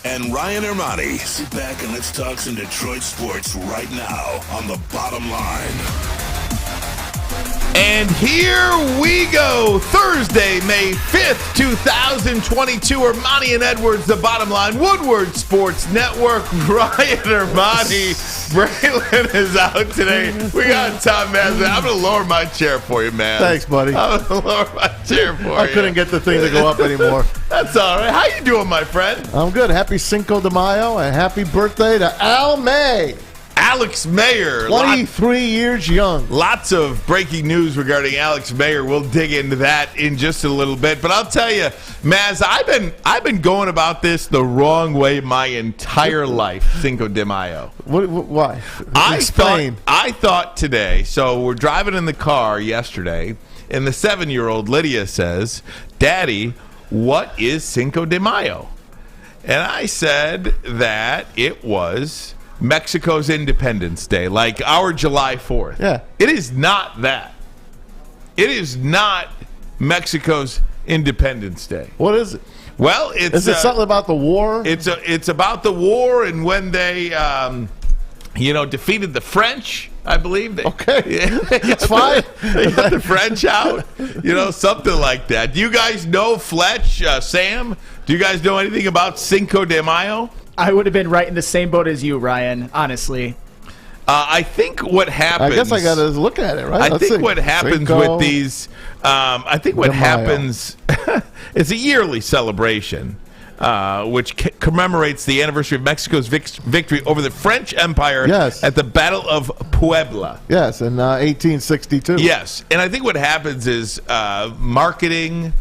and Ryan Ermanni. Sit back and let's talk some Detroit sports right now on The Bottom Line. And here we go. Thursday, May 5th, 2022. Ermanni and Edwards, The Bottom Line. Woodward Sports Network. Ryan Ermanni. Braylon is out today. We got Tom Mazawey. I'm going to lower my chair for you, man. Thanks, buddy. I'm going to lower my chair for you. I couldn't get the thing to go up anymore. That's all right. How you doing, my friend? I'm good. Happy Cinco de Mayo and happy birthday to Al May. Alex Mayer. 23 years young. Lots of breaking news regarding Alex Mayer. We'll dig into that in just a little bit. But I'll tell you, Maz, I've been going about this the wrong way my entire life, Cinco de Mayo. Why? Explain. I thought today, so we're driving in the car yesterday, and the 7-year-old Lydia says, "Daddy, what is Cinco de Mayo?" And I said that it was Mexico's Independence Day, like our July 4th. Yeah. It is not that. It is not Mexico's Independence Day. What is it? Well, is it something about the war? It's about the war and when they, defeated the French, I believe. Okay. It's fine. They got the French out, something like that. Do you guys know Fletch, Sam? Do you guys know anything about Cinco de Mayo? I would have been right in the same boat as you, Ryan, honestly. I think what happens... I guess I got to look at it, right? I think what happens with these... happens... it's a yearly celebration, which commemorates the anniversary of Mexico's victory over the French Empire at the Battle of Puebla. Yes, in 1862. Yes, and I think what happens is marketing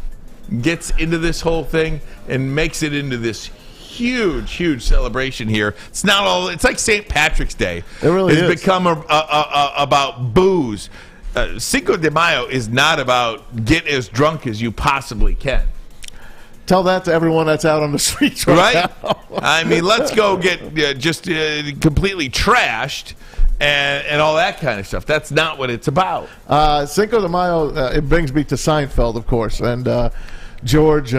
gets into this whole thing and makes it into this huge celebration here. It's not all. It's like St. Patrick's Day. It really has is. become about booze. Cinco de Mayo is not about get as drunk as you possibly can. Tell that to everyone that's out on the streets right now. I mean, let's go get completely trashed and all that kind of stuff. That's not what it's about. Cinco de Mayo, it brings me to Seinfeld, of course, and George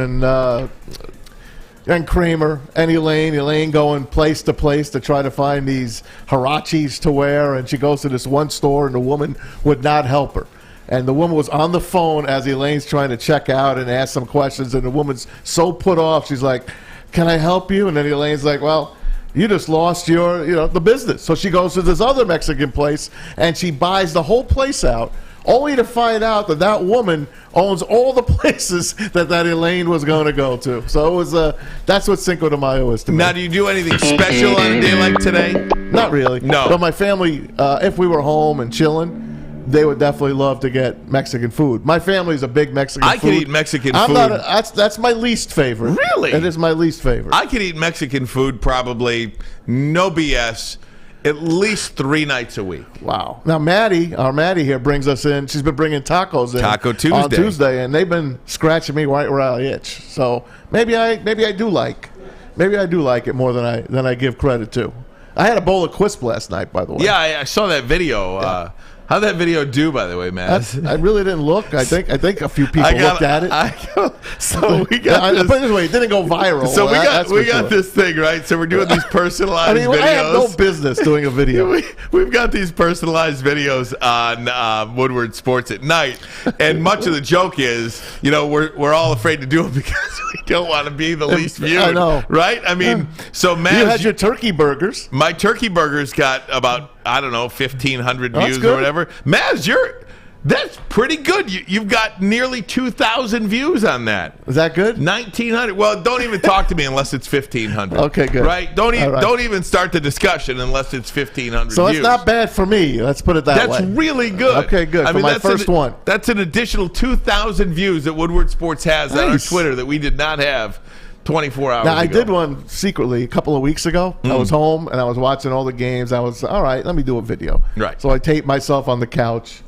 and Kramer and Elaine going place to place to try to find these huaraches to wear, and she goes to this one store and the woman would not help her. And the woman was on the phone as Elaine's trying to check out and ask some questions, and the woman's so put off, she's like, "Can I help you?" And then Elaine's like, "Well, you just lost your, the business." So she goes to this other Mexican place and she buys the whole place out, only to find out that woman owns all the places that Elaine was going to go to. So it was that's what Cinco de Mayo is to me. Now, do you do anything special on a day like today? Not really. No. But my family, if we were home and chilling, they would definitely love to get Mexican food. My family's a big Mexican food. I could eat Mexican food. That's my least favorite. Really? It is my least favorite. I could eat Mexican food probably, no BS, at least 3 nights a week. Wow. Now, our Maddie here brings us in. She's been bringing tacos in Taco Tuesday. on Tuesday, and they've been scratching me right where I itch. So maybe I do like it more than I give credit to. I had a bowl of Quisp last night, by the way. Yeah, I saw that video. Yeah. How'd that video do, by the way, man? I really didn't look. I think a few people looked at it. So we got put it this way, it didn't go viral. So we got this thing, right? So we're doing these personalized videos. I have no business doing a video. We've got these personalized videos on Woodward Sports at night, and much of the joke is, we're all afraid to do it because we don't want to be the least viewed. I know, right? I mean, so Matt, you had your turkey burgers. My turkey burgers got about 1,500 views or whatever. Maz, that's pretty good. You've got nearly 2,000 views on that. Is that good? 1,900. Well, don't even talk to me unless it's 1,500. Okay, good. Right? Don't even start the discussion unless it's 1,500 so views. It's not bad for me. Let's put it that way. That's really good. Okay, good. My first one. That's an additional 2,000 views that Woodward Sports has on our Twitter that we did not have 24 hours ago. I did one secretly a couple of weeks ago. I was home and I was watching all the games. I was, all right, let me do a video. Right. So I taped myself on the couch.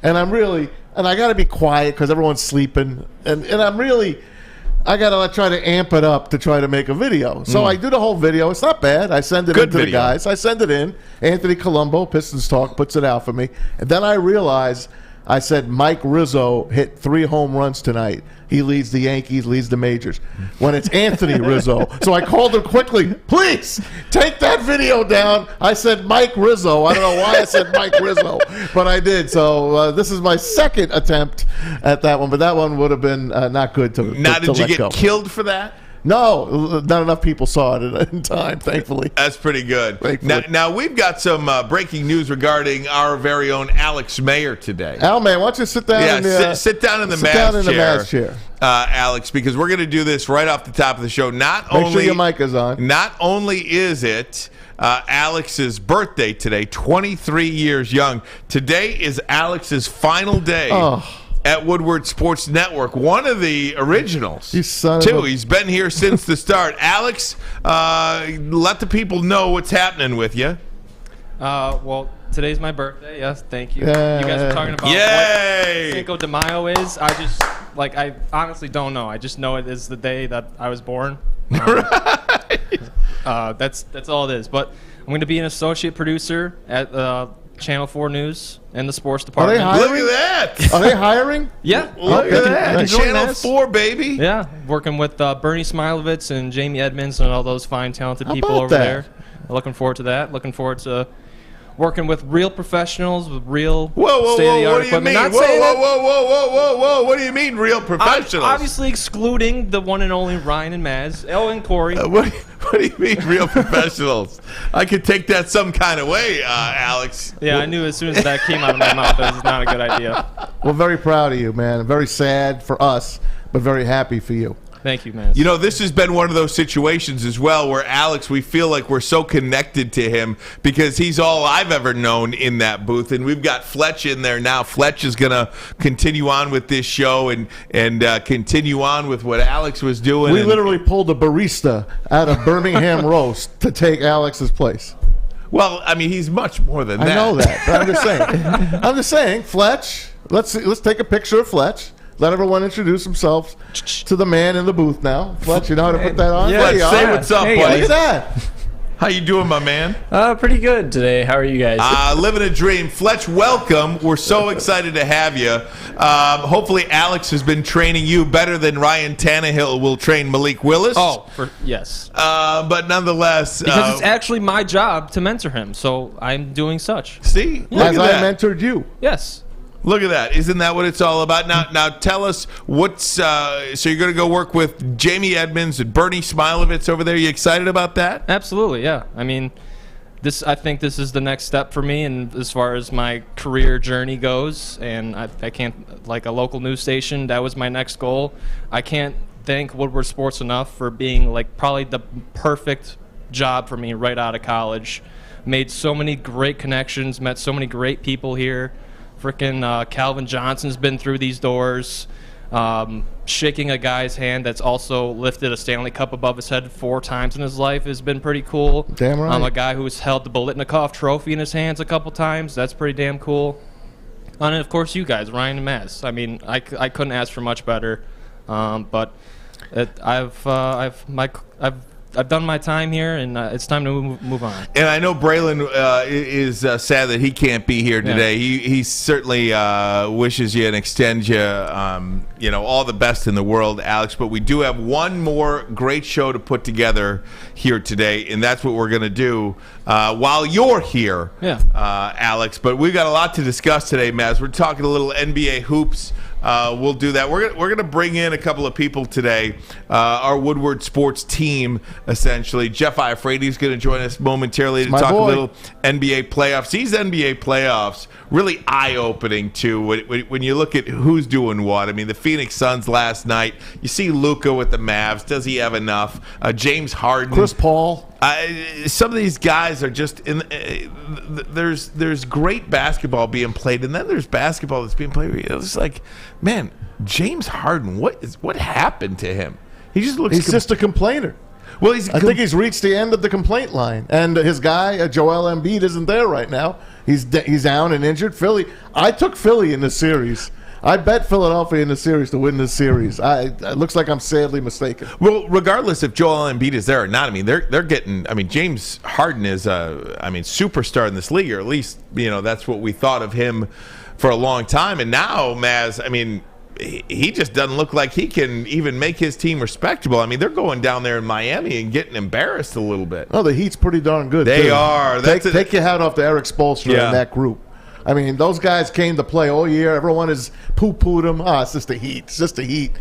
And I got to be quiet because everyone's sleeping. And I got to try to amp it up to try to make a video. So I do the whole video. It's not bad. I send it in to the guys. I send it in. Anthony Colombo, Pistons Talk, puts it out for me. And then I realize I said Mike Rizzo hit 3 home runs tonight. He leads the Yankees, leads the majors. When it's Anthony Rizzo. So I called him quickly, please, take that video down. I said Mike Rizzo. I don't know why I said Mike Rizzo, but I did. So this is my second attempt at that one, but that one would have been not good to Now, did you let go. get killed for that? No, not enough people saw it in time, thankfully. That's pretty good. Now we've got some breaking news regarding our very own Alex Mayer today. Al, man, why don't you sit down? Sit down in the Mavs chair, Alex, because we're going to do this right off the top of the show. Make sure your mic is on. Not only is it Alex's birthday today, 23 years young. Today is Alex's final day. At Woodward Sports Network, one of the originals. He's been here since the start.Alex, let the people know what's happening with you. Well, today's my birthday. Yes, thank you. You guys were talking about what Cinco de Mayo is. I honestly don't know. I just know it is the day that I was born. That's all it is. But I'm going to be an associate producer at Channel 4 News and the sports department. Are they hiring? Look at that. Are they hiring? Yeah. Look at that. Channel 4, baby. Yeah. Working with Bernie Smilovitz and Jamie Edmonds and all those fine, talented people over there. Looking forward to that. Looking forward to working with real professionals with real state-of-the-art equipment. Whoa. What do you mean, real professionals? Obviously excluding the one and only Ryan and Maz. And Corey. What do you mean, real professionals? I could take that some kind of way, Alex. Yeah, I knew as soon as that came out of my mouth that was not a good idea. We're very proud of you, man. Very sad for us, but very happy for you. Thank you, man. You know, this has been one of those situations as well where Alex, we feel like we're so connected to him because he's all I've ever known in that booth. And we've got Fletch in there now. Fletch is going to continue on with this show and continue on with what Alex was doing. We literally pulled a barista out of Birmingham Roast to take Alex's place. Well, I mean, he's much more than that. I know that, but I'm just saying, Fletch, let's take a picture of Fletch. Let everyone introduce themselves to the man in the booth now. Fletch, you know how to put that on? Yeah, Fletch, say what's up, buddy. Look at that. How you doing, my man? Pretty good today. How are you guys? Living a dream. Fletch, welcome. We're so excited to have you. Hopefully Alex has been training you better than Ryan Tannehill will train Malik Willis. Yes. But nonetheless. Because it's actually my job to mentor him, so I'm doing such. See? As I mentored you. Yes. Look at that. Isn't that what it's all about? Now tell us what's so you're going to go work with Jamie Edmonds and Bernie Smilovitz over there. You excited about that? Absolutely, yeah. I mean, I think this is the next step for me and as far as my career journey goes, and I can't, like a local news station, that was my next goal. I can't thank Woodward Sports enough for being like probably the perfect job for me right out of college. Made so many great connections, met so many great people here. Frickin' Calvin Johnson's been through these doors, shaking a guy's hand that's also lifted a Stanley Cup above his head 4 times in his life has been pretty cool. Damn right. A guy who's held the Bolitnikov trophy in his hands a couple times. That's pretty damn cool. And of course, you guys, Ryan and Maz. I mean, I couldn't ask for much better. But I've done my time here, and it's time to move on. And I know Braylon is sad that he can't be here today. Yeah. He certainly wishes you and extends you, all the best in the world, Alex. But we do have one more great show to put together here today, and that's what we're going to do while you're here, Alex. But we've got a lot to discuss today, Maz. We're talking a little NBA hoops. We'll do that. We're gonna bring in a couple of people today. Our Woodward Sports team, essentially. Jeff Ifrate is going to join us momentarily to talk a little NBA playoffs. These NBA playoffs really eye-opening too. When you look at who's doing what. I mean, the Phoenix Suns last night. You see Luka with the Mavs. Does he have enough? James Harden, Chris Paul. Some of these guys are just in. There's great basketball being played, and then there's basketball that's being played. It's like, man, James Harden. What happened to him? He just looks. He's just a complainer. Well, I think he's reached the end of the complaint line, and his guy Joel Embiid isn't there right now. He's down and injured. Philly. I took Philly in this series. I bet Philadelphia in the series to win this series. It looks like I'm sadly mistaken. Well, regardless if Joel Embiid is there or not, I mean, they're getting. I mean, James Harden is superstar in this league, or at least that's what we thought of him for a long time. And now, Maz, I mean, he just doesn't look like he can even make his team respectable. I mean, they're going down there in Miami and getting embarrassed a little bit. Oh, the Heat's pretty darn good. They too. are. Take your hat off to Eric Spoelstra and that group. I mean, those guys came to play all year. Everyone has poo-pooed them. It's just the Heat. It's just the Heat.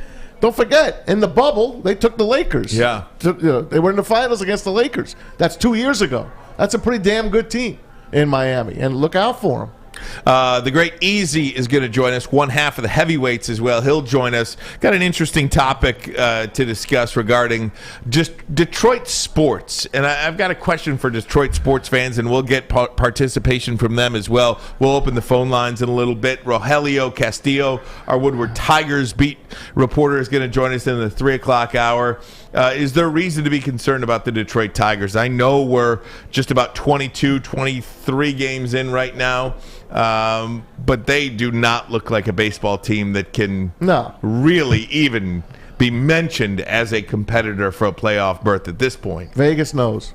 Don't forget, in the bubble, they took the Lakers. Yeah. They were in the finals against the Lakers. That's 2 years ago. That's a pretty damn good team in Miami, and look out for them. The great Easy is going to join us, one half of the heavyweights as well. He'll join us. Got an interesting topic to discuss regarding just Detroit sports. And I've got a question for Detroit sports fans, and we'll get participation from them as well. We'll open the phone lines in a little bit. Rogelio Castillo, our Woodward Tigers beat reporter, is going to join us in the 3 o'clock hour. Is there reason to be concerned about the Detroit Tigers? I know we're just about 22, 23 games in right now. But they do not look like a baseball team that can really even be mentioned as a competitor for a playoff berth at this point. Vegas knows.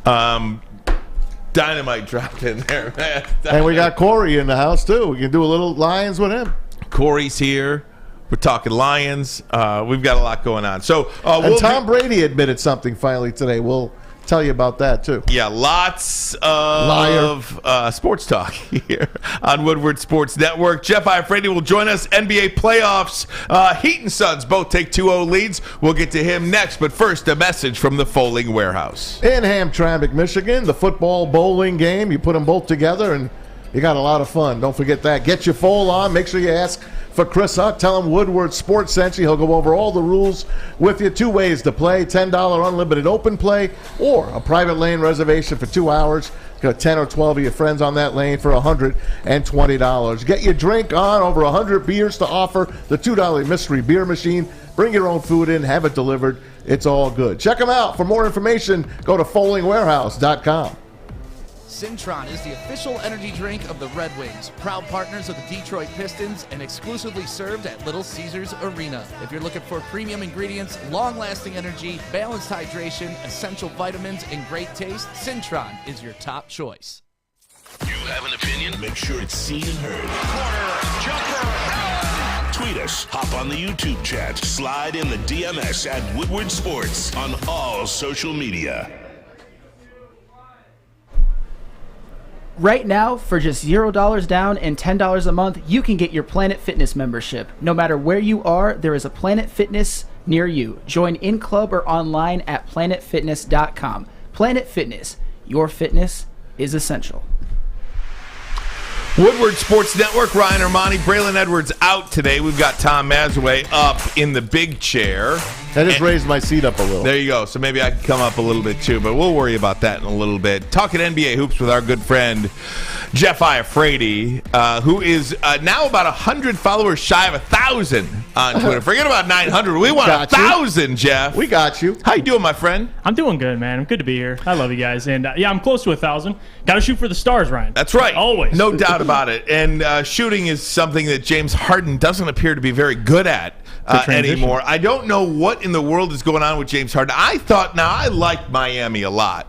Dynamite dropped in there, man. And we got Corey in the house, too. We can do a little Lions with him. Corey's here. We're talking Lions. We've got a lot going on. So, and Tom Brady admitted something finally today. We'll tell you about that, too. Yeah, lots of sports talk here on Woodward Sports Network. Jeff Ifrate will join us. NBA playoffs. Heat and Suns both take 2-0 leads. We'll get to him next. But first, a message from the Folding Warehouse. In Hamtramck, Michigan, the football bowling game. You put them both together, and you got a lot of fun. Don't forget that. Get your foal on. Make sure you ask for Chris Huck. Tell him Woodward Sports sent you. He'll go over all the rules with you. 2 ways to play: $10 unlimited open play, or a private lane reservation for 2 hours. Got 10 or 12 of your friends on that lane for $120. Get your drink on. Over 100 beers to offer. The $2 mystery beer machine. Bring your own food in. Have it delivered. It's all good. Check them out. For more information, go to foldingwarehouse.com. Cintron is the official energy drink of the Red Wings, proud partners of the Detroit Pistons, and exclusively served at Little Caesars Arena. If you're looking for premium ingredients, long-lasting energy, balanced hydration, essential vitamins, and great taste, Cintron is your top choice. You have an opinion? Make sure it's seen and heard. Corner, jumper, tweet us, hop on the YouTube chat, slide in the DMS at Woodward Sports on all social media. Right now, for just $0 down and $10 a month, you can get your Planet Fitness membership. No matter where you are, there is a Planet Fitness near you. Join in club or online at planetfitness.com. Planet Fitness, your fitness is essential. Woodward Sports Network, Ryan Ermanni, Braylon Edwards out today. We've got Tom Mazawey up in the big chair. I just raised my seat up a little. There you go. So maybe I can come up a little bit too, but we'll worry about that in a little bit. Talking NBA hoops with our good friend Jeff Ifrate, who is now about 100 followers shy of 1,000 on Twitter. Forget about 900. We want 1,000, Jeff. We got you. How you doing, my friend? I'm doing good, man. I'm good to be here. I love you guys. And yeah, I'm close to 1,000. Got to shoot for the stars, Ryan. That's right. Always. No doubt about it. And shooting is something that James Harden doesn't appear to be very good at anymore. I don't know what in the world is going on with James Harden. I like Miami a lot.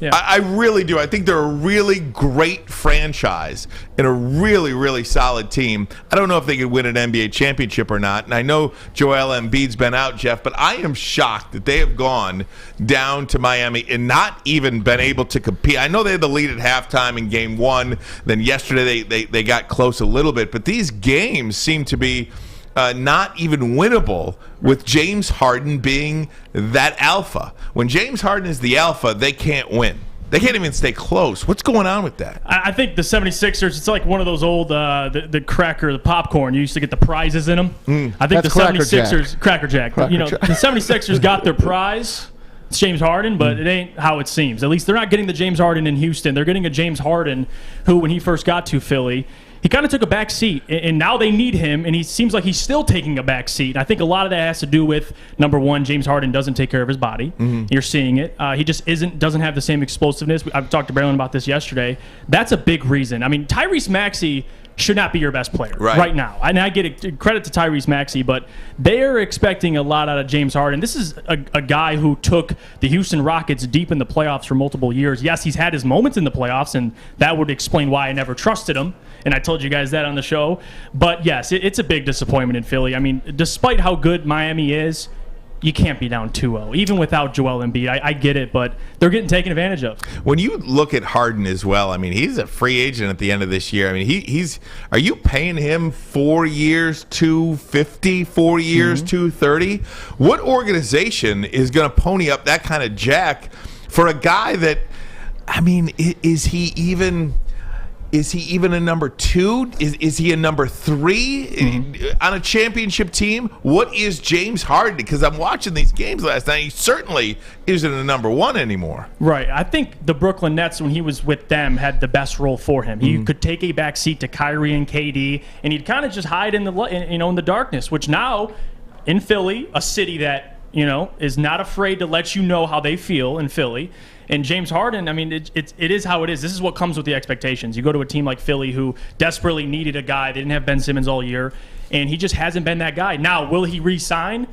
Yeah. I really do. I think they're a really great franchise and a really, really solid team. I don't know if they could win an NBA championship or not. And I know Joel Embiid's been out, Jeff, but I am shocked that they have gone down to Miami and not even been able to compete. I know they had the lead at halftime in game one. Then yesterday they got close a little bit. But these games seem to be not even winnable with James Harden being that alpha. When James Harden is the alpha, they can't win. They can't even stay close. What's going on with that? I think the 76ers, it's like one of those old, the cracker, the popcorn. You used to get the prizes in them. I think the 76ers, Cracker Jack. The 76ers got their prize. It's James Harden, but it ain't how it seems. At least they're not getting the James Harden in Houston. They're getting a James Harden who, when he first got to Philly, he kind of took a back seat, and now they need him, and he seems like he's still taking a back seat. I think a lot of that has to do with, number one, James Harden doesn't take care of his body. You're seeing it. He just doesn't have the same explosiveness. I've talked to Braylon about this yesterday. That's a big reason. I mean, Tyrese Maxey should not be your best player right now. And I get credit to Tyrese Maxey, but they're expecting a lot out of James Harden. This is a guy who took the Houston Rockets deep in the playoffs for multiple years. Yes, he's had his moments in the playoffs, and that would explain why I never trusted him. And I told you guys that on the show. But yes, it's a big disappointment in Philly. I mean, despite how good Miami is, you can't be down 2-0, even without Joel Embiid. I get it, but they're getting taken advantage of. When you look at Harden as well, I mean, he's a free agent at the end of this year. I mean, he's are you paying him 4 years, $250, 4 years, $230? What organization is going to pony up that kind of jack for a guy that, I mean, is he even a number 2? Is he a number 3 on a championship team? What is James Harden? Because I'm watching these games last night. He certainly isn't a number 1 anymore. Right. I think the Brooklyn Nets, when he was with them, had the best role for him. He could take a back seat to Kyrie and KD, and he'd kind of just hide in the darkness. Which now, in Philly, a city that is not afraid to let you know how they feel in Philly. And James Harden, I mean, it is how it is. This is what comes with the expectations. You go to a team like Philly who desperately needed a guy. They didn't have Ben Simmons all year, and he just hasn't been that guy. Now, will he re-sign?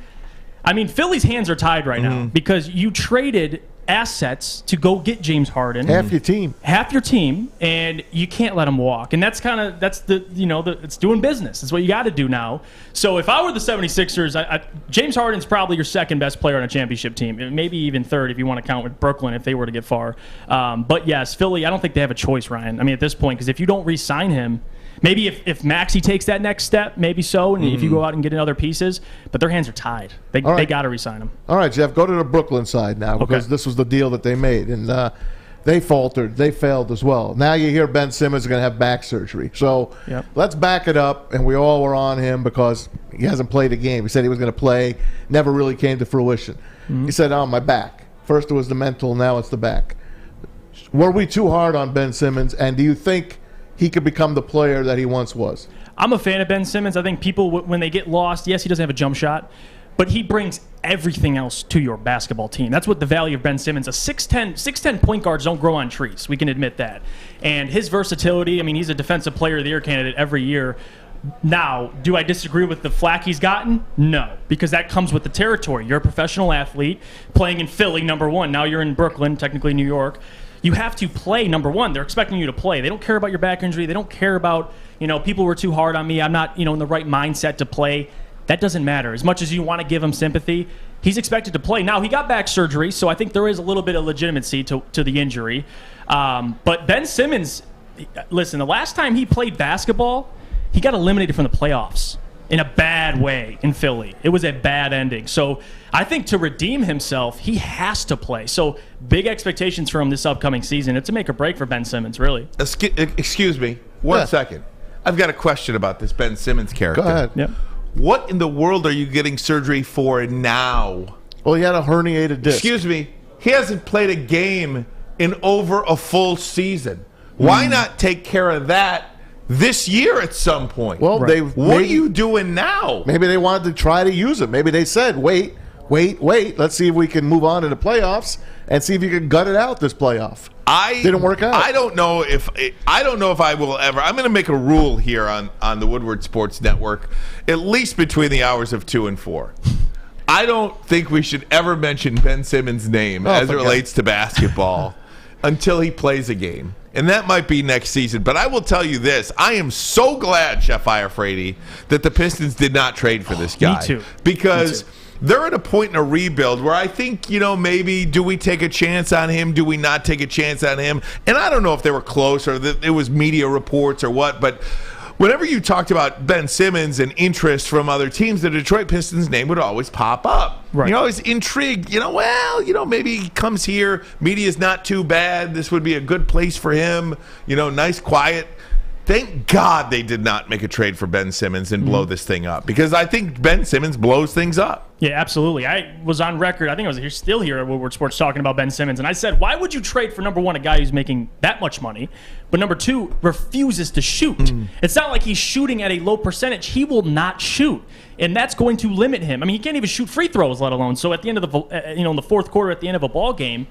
I mean, Philly's hands are tied right now because you traded assets to go get James Harden. Half your team, and you can't let him walk. And that's it's doing business. It's what you got to do now. So if I were the 76ers, James Harden's probably your second best player on a championship team, maybe even third if you want to count with Brooklyn if they were to get far. But yes, Philly, I don't think they have a choice, Ryan. I mean, at this point, because if you don't re-sign him, maybe if Maxey takes that next step, maybe so, and if you go out and get in other pieces, but their hands are tied. They got to re-sign him. All right, Jeff, go to the Brooklyn side now because this was the deal that they made, and they faltered. They failed as well. Now you hear Ben Simmons is going to have back surgery. So let's back it up, and we all were on him because he hasn't played a game. He said he was going to play, never really came to fruition. He said, my back. First it was the mental, now it's the back. Were we too hard on Ben Simmons, and do you think he could become the player that he once was? I'm a fan of Ben Simmons. I think people, when they get lost, yes, he doesn't have a jump shot, but he brings everything else to your basketball team. That's what the value of Ben Simmons. A 6'10 point guards don't grow on trees. We can admit that. And his versatility, I mean, he's a defensive player of the year candidate every year. Now, do I disagree with the flack he's gotten? No, because that comes with the territory. You're a professional athlete playing in Philly, number 1. Now you're in Brooklyn, technically New York. You have to play number 1. They're expecting you to play. They don't care about your back injury. They don't care about, people were too hard on me. I'm not, in the right mindset to play. That doesn't matter. As much as you want to give him sympathy, he's expected to play. Now, he got back surgery, so I think there is a little bit of legitimacy to the injury. But Ben Simmons, listen, the last time he played basketball, he got eliminated from the playoffs in a bad way in Philly. It was a bad ending. So I think to redeem himself, he has to play. So big expectations for him this upcoming season. It's a make or break for Ben Simmons, really. Excuse me. One second. I've got a question about this Ben Simmons character. Go ahead. Yep. What in the world are you getting surgery for now? Well, he had a herniated disc. Excuse me. He hasn't played a game in over a full season. Why not take care of that this year at some point? Well, what are you doing now? Maybe they wanted to try to use it. Maybe they said, wait. Let's see if we can move on to the playoffs and see if you can gut it out this playoff. Didn't work out. I don't know if I will ever. I'm going to make a rule here on the Woodward Sports Network, at least between the hours of 2 and 4. I don't think we should ever mention Ben Simmons' name as it relates to basketball until he plays a game. And that might be next season. But I will tell you this. I am so glad, Chef Ifrate, that the Pistons did not trade for this guy. Me too. Because they're at a point in a rebuild where I think, maybe do we take a chance on him? Do we not take a chance on him? And I don't know if they were close or that it was media reports or what, but whenever you talked about Ben Simmons and interest from other teams, the Detroit Pistons name would always pop up. Right. You're always intrigued. Maybe he comes here. Media's not too bad. This would be a good place for him. Nice, quiet. Thank God they did not make a trade for Ben Simmons and blow this thing up, because I think Ben Simmons blows things up. Yeah, absolutely. I was on record. I think I was still here at Woodward Sports talking about Ben Simmons, and I said, why would you trade for, number 1, a guy who's making that much money, but number 2, refuses to shoot? It's not like he's shooting at a low percentage. He will not shoot, and that's going to limit him. I mean, he can't even shoot free throws, let alone. So at the end of the, in the fourth quarter, at the end of a ball game,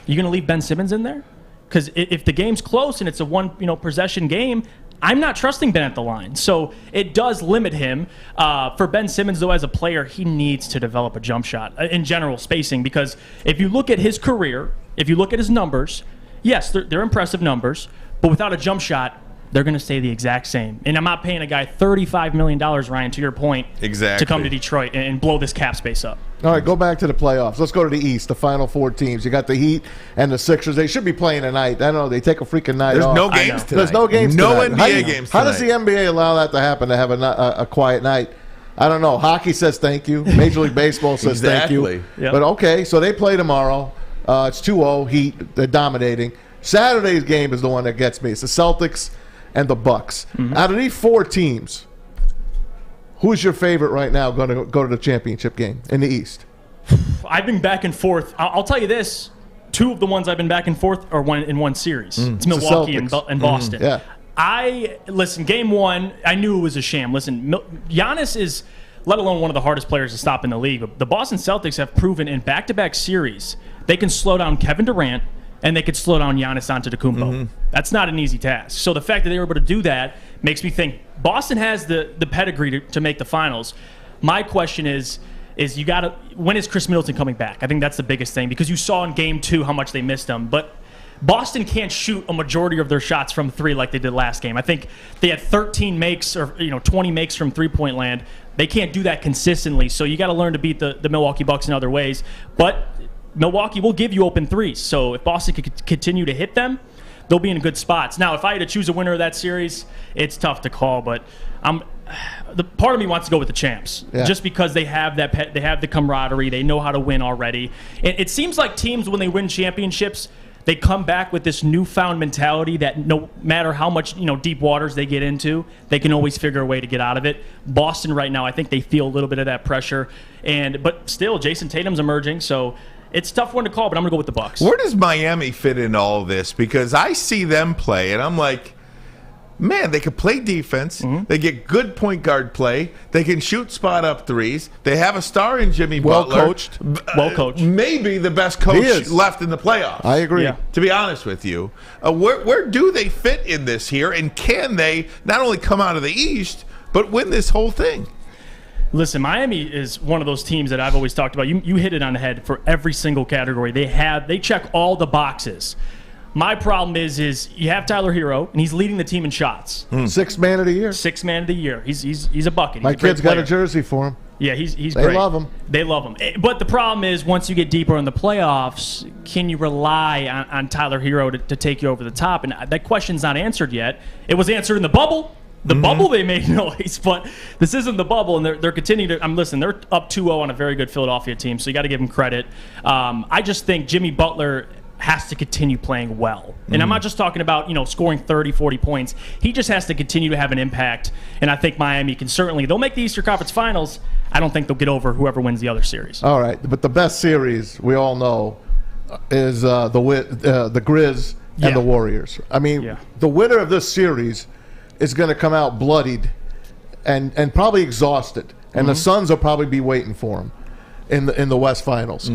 you're going to leave Ben Simmons in there? Because if the game's close and it's a one possession game, I'm not trusting Ben at the line. So it does limit him. For Ben Simmons, though, as a player, he needs to develop a jump shot in general spacing, because if you look at his career, if you look at his numbers, yes, they're impressive numbers, but without a jump shot, they're going to stay the exact same. And I'm not paying a guy $35 million, Ryan, to your point, to come to Detroit and blow this cap space up. All right, go back to the playoffs. Let's go to the East, the final 4 teams. You got the Heat and the Sixers. They should be playing tonight. I don't know. They take a freaking night off. There's no games tonight. There's no games tonight. No NBA games tonight. How does the NBA allow that to happen, to have a quiet night? I don't know. Hockey says thank you. Major League Baseball says thank you. Yep. But, okay, so they play tomorrow. It's 2-0 Heat. They're dominating. Saturday's game is the one that gets me. It's the Celtics and the Bucks. Out of these 4 teams, who's your favorite right now going to go to the championship game in the East? I've been back and forth. I'll tell you this. 2 of the ones I've been back and forth are in one series. It's Milwaukee and Boston. Yeah. Listen, game 1, I knew it was a sham. Listen, Giannis is, let alone one of the hardest players to stop in the league. The Boston Celtics have proven in back-to-back series they can slow down Kevin Durant, and they could slow down Giannis Antetokounmpo. That's not an easy task. So the fact that they were able to do that makes me think Boston has the pedigree to make the finals. My question is you got to, when is Chris Middleton coming back? I think that's the biggest thing, because you saw in game 2 how much they missed him. But Boston can't shoot a majority of their shots from 3 like they did last game. I think they had 13 makes or 20 makes from three-point land. They can't do that consistently. So you got to learn to beat the Milwaukee Bucks in other ways. But Milwaukee will give you open threes. So if Boston could continue to hit them, they'll be in good spots. Now, if I had to choose a winner of that series, it's tough to call, but the part of me wants to go with the champs, just because they have they have the camaraderie, they know how to win already. It seems like teams, when they win championships, they come back with this newfound mentality that no matter how much deep waters they get into, they can always figure a way to get out of it. Boston right now, I think they feel a little bit of that pressure, but still, Jason Tatum's emerging, so it's a tough one to call, but I'm going to go with the Bucks. Where does Miami fit in all this? Because I see them play, and I'm like, man, they can play defense. They get good point guard play. They can shoot spot-up threes. They have a star in Jimmy Butler. Well coached. Maybe the best coach left in the playoffs. I agree. To be honest with you. Where do they fit in this here? And can they not only come out of the East, but win this whole thing? Listen, Miami is one of those teams that I've always talked about. You hit it on the head for every single category. They check all the boxes. My problem is you have Tyler Hero, and he's leading the team in shots. 6th man of the year. 6th man of the year. He's a bucket. My kid's got a jersey for him. Yeah, he's great. They love him. They love him. But the problem is, once you get deeper in the playoffs, can you rely on Tyler Hero to take you over the top? And that question's not answered yet. It was answered in the bubble. The bubble, they made noise, but this isn't the bubble, and they're continuing to. They're up 2-0 on a very good Philadelphia team, so you got to give them credit. I just think Jimmy Butler has to continue playing well. And I'm not just talking about, scoring 30, 40 points. He just has to continue to have an impact. And I think Miami can they'll make the Eastern Conference Finals. I don't think they'll get over whoever wins the other series. All right. But the best series, we all know, is the Grizz and the Warriors. The winner of this series is going to come out bloodied and probably exhausted. And the Suns will probably be waiting for him in the West Finals.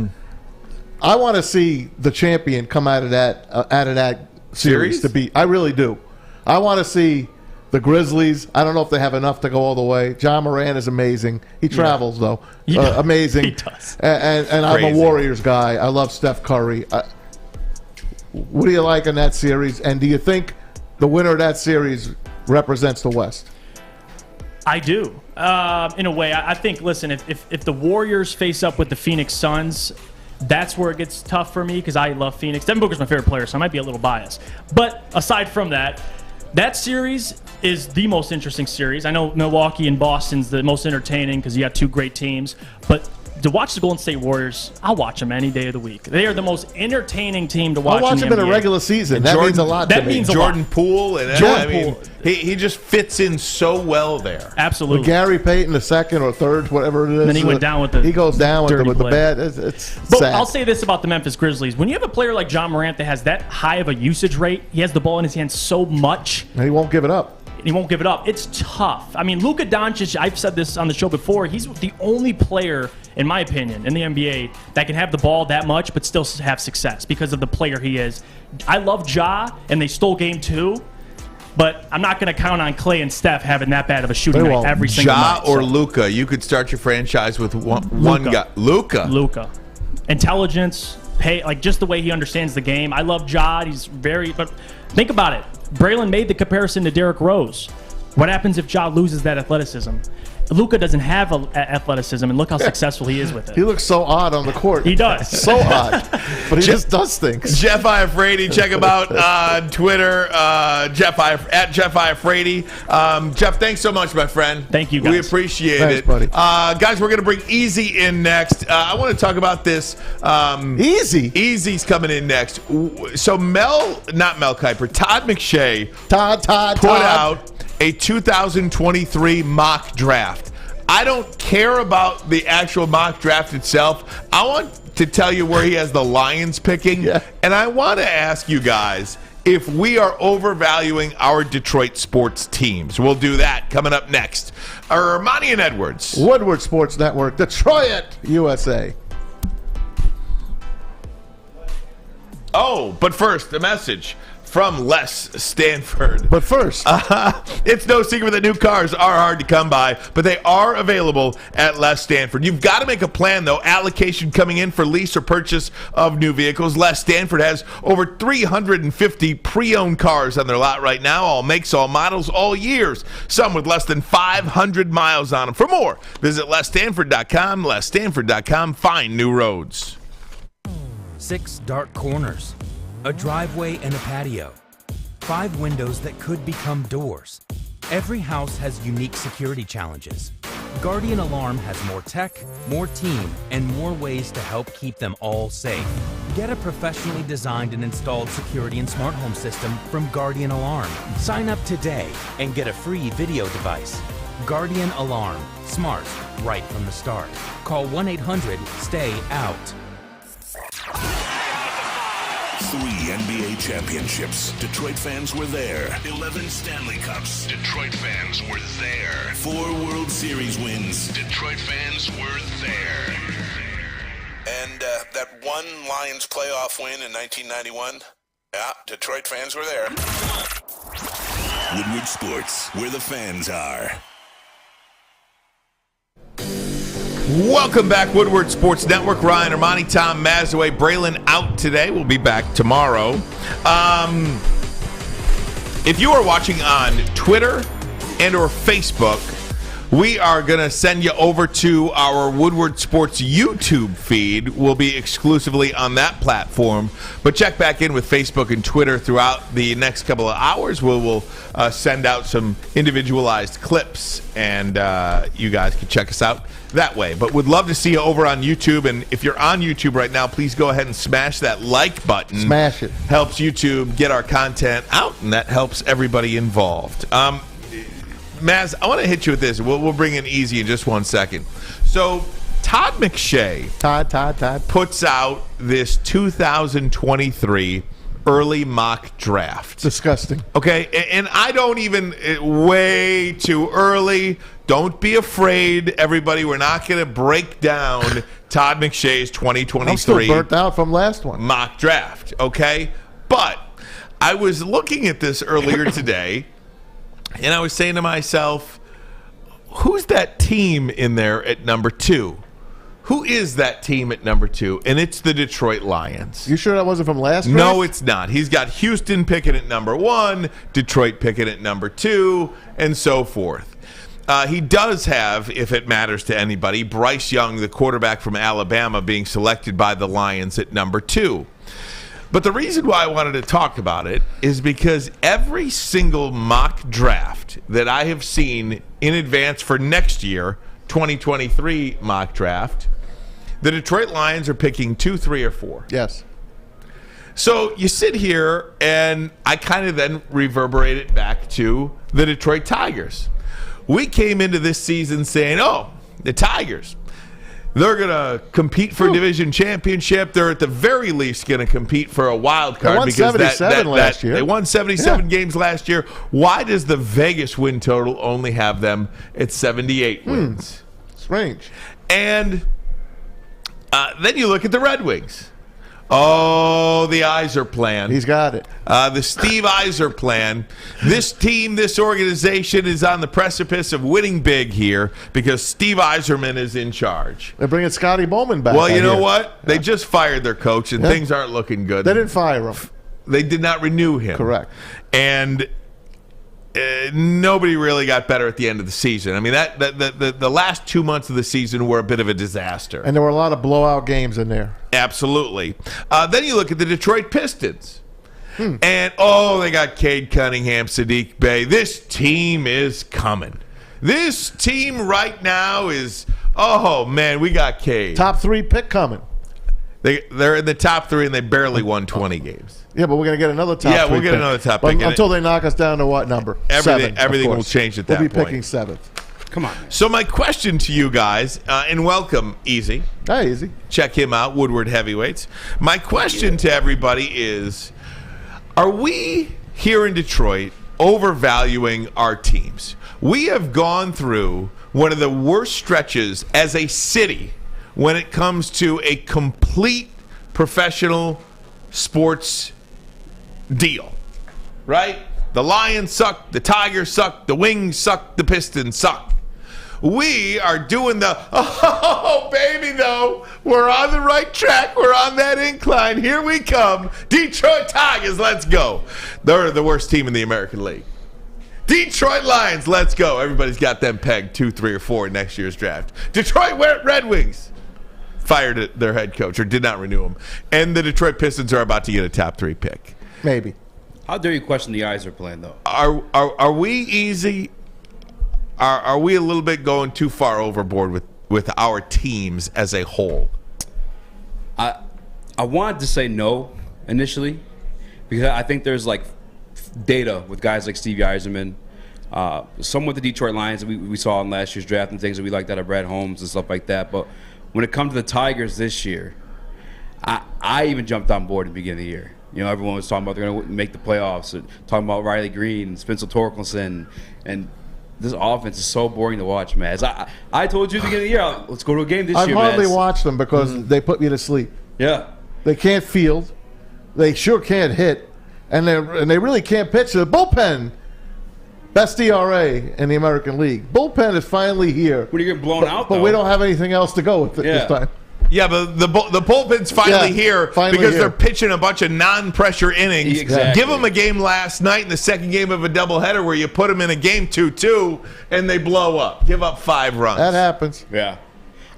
I want to see the champion come out of that series to beat. I really do. I want to see the Grizzlies. I don't know if they have enough to go all the way. John Moran is amazing. He travels though. Amazing. He does. And I'm a Warriors guy. I love Steph Curry. What do you like in that series? And do you think the winner of that series represents the West? I do. In a way, I think. Listen, if the Warriors face up with the Phoenix Suns, that's where it gets tough for me, because I love Phoenix. Devin Booker's my favorite player, so I might be a little biased. But aside from that series is the most interesting series. I know Milwaukee and Boston's the most entertaining because you got 2 great teams. But to watch the Golden State Warriors, I'll watch them any day of the week. They are the most entertaining team to watch. I'll watch them in a regular season. That means a lot to me. That means a Jordan lot. Poole. And he just fits in so well there. Absolutely. With Gary Payton, the second or third, whatever it is. Then he went down with the He goes down with the bad. But sad. I'll say this about the Memphis Grizzlies. When you have a player like John Morant that has that high of a usage rate, he has the ball in his hands so much. And he won't give it up. It's tough. Luka Doncic, I've said this on the show before, he's the only player, in my opinion, in the NBA that can have the ball that much but still have success because of the player he is. I love Ja, and they stole game 2. but I'm not going to count on Clay and Steph having that bad of a shooting night every single night. Ja or Luka? You could start your franchise with one guy. Luka. Intelligence, just the way he understands the game. I love Ja. But think about it. Braylon made the comparison to Derrick Rose. What happens if Ja loses that athleticism? Luka doesn't have athleticism, and look how successful he is with it. He looks so odd on the court. He does. So odd. But he just does things. Jeff Ifrate, check him out on Twitter, at Jeff Ifrate. Jeff, thanks so much, my friend. Thank you, guys. We appreciate it. Buddy. Guys, we're going to bring Easy in next. I want to talk about this. Easy? Easy's coming in next. So not Mel Kiper, Todd McShay put out a 2023 mock draft. I don't care about the actual mock draft itself. I want to tell you where he has the Lions picking. Yeah. And I want to ask you guys if we are overvaluing our Detroit sports teams. We'll do that coming up next. Ermanni and Edwards. Woodward Sports Network, Detroit, USA. Oh, but first, a message from Les Stanford. But first, it's no secret that new cars are hard to come by, but they are available at Les Stanford. You've got to make a plan, though. Allocation coming in for lease or purchase of new vehicles. Les Stanford has over 350 pre-owned cars on their lot right now, all makes, all models, all years. Some with less than 500 miles on them. For more, visit LesStanford.com. LesStanford.com. Find new roads. 6 dark corners. A driveway and a patio. 5 windows that could become doors. Every house has unique security challenges. Guardian Alarm has more tech, more team, and more ways to help keep them all safe. Get a professionally designed and installed security and smart home system from Guardian Alarm. Sign up today and get a free video device. Guardian Alarm. Smart, right from the start. Call 1-800-STAY-OUT. 3 NBA championships. Detroit fans were there. 11 Stanley Cups. Detroit fans were there. 4 World Series wins. Detroit fans were there. And that one Lions playoff win in 1991. Yeah, Detroit fans were there. Woodward Sports, where the fans are. Welcome back, Woodward Sports Network. Ryan Ermanni, Tom Mazawey, Braylon out today. We'll be back tomorrow. If you are watching on Twitter and or Facebook, we are going to send you over to our Woodward Sports YouTube feed. We'll be exclusively on that platform. But check back in with Facebook and Twitter throughout the next couple of hours. We'll send out some individualized clips, and you guys can check us out that way. But would love to see you over on YouTube. And if you're on YouTube right now, please go ahead and smash that like button. Smash it. Helps YouTube get our content out, and that helps everybody involved. Maz, I want to hit you with this. We'll bring in Easy in just 1 second. So Todd McShay puts out this 2023 early mock draft. Disgusting. Okay, and I don't even, way too early. Don't be afraid, everybody. We're not going to break down Todd McShay's 2023 I'm still burnt out from last one. Mock draft, okay? But I was looking at this earlier today, and I was saying to myself, who's that team in there at number 2? Who is that team at number 2? And it's the Detroit Lions. You sure that wasn't from last draft? No, it's not. He's got Houston picking at number 1, Detroit picking at number 2, and so forth. He does have, if it matters to anybody, Bryce Young, the quarterback from Alabama, being selected by the Lions at number 2. But the reason why I wanted to talk about it is because every single mock draft that I have seen in advance for next year, 2023 mock draft, the Detroit Lions are picking 2, 3, or 4. Yes. So you sit here, and I kind of then reverberate it back to the Detroit Tigers. We came into this season saying, oh, the Tigers, they're going to compete for a division championship. They're at the very least going to compete for a wild card. They won 77 last year. They won 77 games last year. Why does the Vegas win total only have them at 78 wins? Strange. And then you look at the Red Wings. Oh, the Iser plan. He's got it. The Steve Iser plan. This team, this organization is on the precipice of winning big here because Steve Yzerman is in charge. They're bringing Scotty Bowman back. Well, you know what? They just fired their coach, and things aren't looking good. They didn't fire him. They did not renew him. Correct. And nobody really got better at the end of the season. I mean, the last 2 months of the season were a bit of a disaster. And there were a lot of blowout games in there. Absolutely. Then you look at the Detroit Pistons. And, they got Cade Cunningham, Sadiq Bey. This team is coming. This team right now is, oh, man, we got Cade. Top 3 pick coming. They're in the top 3, and they barely won 20 games. Yeah, but we're going to get another top 3 Yeah, we'll get pick. another top pick. Until they knock us down to what number? Everything Seven, will change at that point. We'll be picking 7th. Come on, man. So my question to you guys, and welcome, Easy. Hey, easy. Check him out, Woodward Heavyweights. My question to everybody is, are we here in Detroit overvaluing our teams? We have gone through one of the worst stretches as a city when it comes to a complete professional sports deal, right? The Lions suck, the Tigers suck, the Wings suck, the Pistons suck. We are doing oh, baby, though. We're on the right track. We're on that incline. Here we come. Detroit Tigers, let's go. They're the worst team in the American League. Detroit Lions, let's go. Everybody's got them pegged 2, 3, or 4 in next year's draft. Detroit Red Wings fired their head coach or did not renew him. And the Detroit Pistons are about to get a top 3 pick. Maybe. How dare you question the Iser plan, though? Are we easy? Are we a little bit going too far overboard with our teams as a whole? I wanted to say no initially because I think there's like data with guys like Steve Yzerman, some with the Detroit Lions that we saw in last year's draft and things that we liked out of Brad Holmes and stuff like that. But when it comes to the Tigers this year, I even jumped on board at the beginning of the year. You know, everyone was talking about they're going to make the playoffs, and talking about Riley Green and Spencer Torkelson, and this offense is so boring to watch, man. As I told you at the beginning of the year, let's go to a game this year, man. I've hardly watched them because they put me to sleep. Yeah. They can't field. They sure can't hit. And they really can't pitch. The bullpen, best ERA in the American League. Bullpen is finally here. When you get blown out, but we don't have anything else to go with it this time. Yeah, but the bullpen's finally here because they're pitching a bunch of non-pressure innings. Exactly. Give them a game last night in the second game of a doubleheader where you put them in a game 2-2 and they blow up. Give up 5 runs. That happens. Yeah.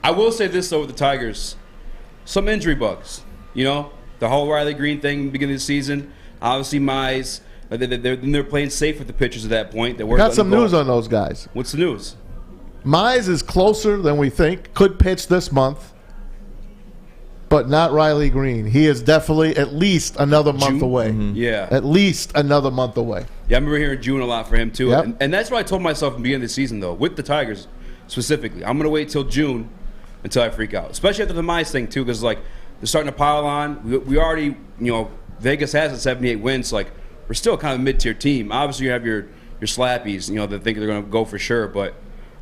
I will say this, though, with the Tigers. Some injury bugs. You know, the whole Riley Green thing beginning of the season. Obviously, Mize. They're playing safe with the pitchers at that point. Got some news on those guys. What's the news? Mize is closer than we think. Could pitch this month. But not Riley Green. He is definitely at least another month away. Mm-hmm. Yeah. At least another month away. Yeah, I remember hearing June a lot for him, too. Yep. And that's what I told myself in the beginning of the season, though, with the Tigers specifically. I'm going to wait till June until I freak out. Especially after the Mize thing, too, because, like, they're starting to pile on. We already, you know, Vegas has a 78 wins. So, like, we're still kind of a mid-tier team. Obviously, you have your slappies, you know, that think they're going to go for sure. But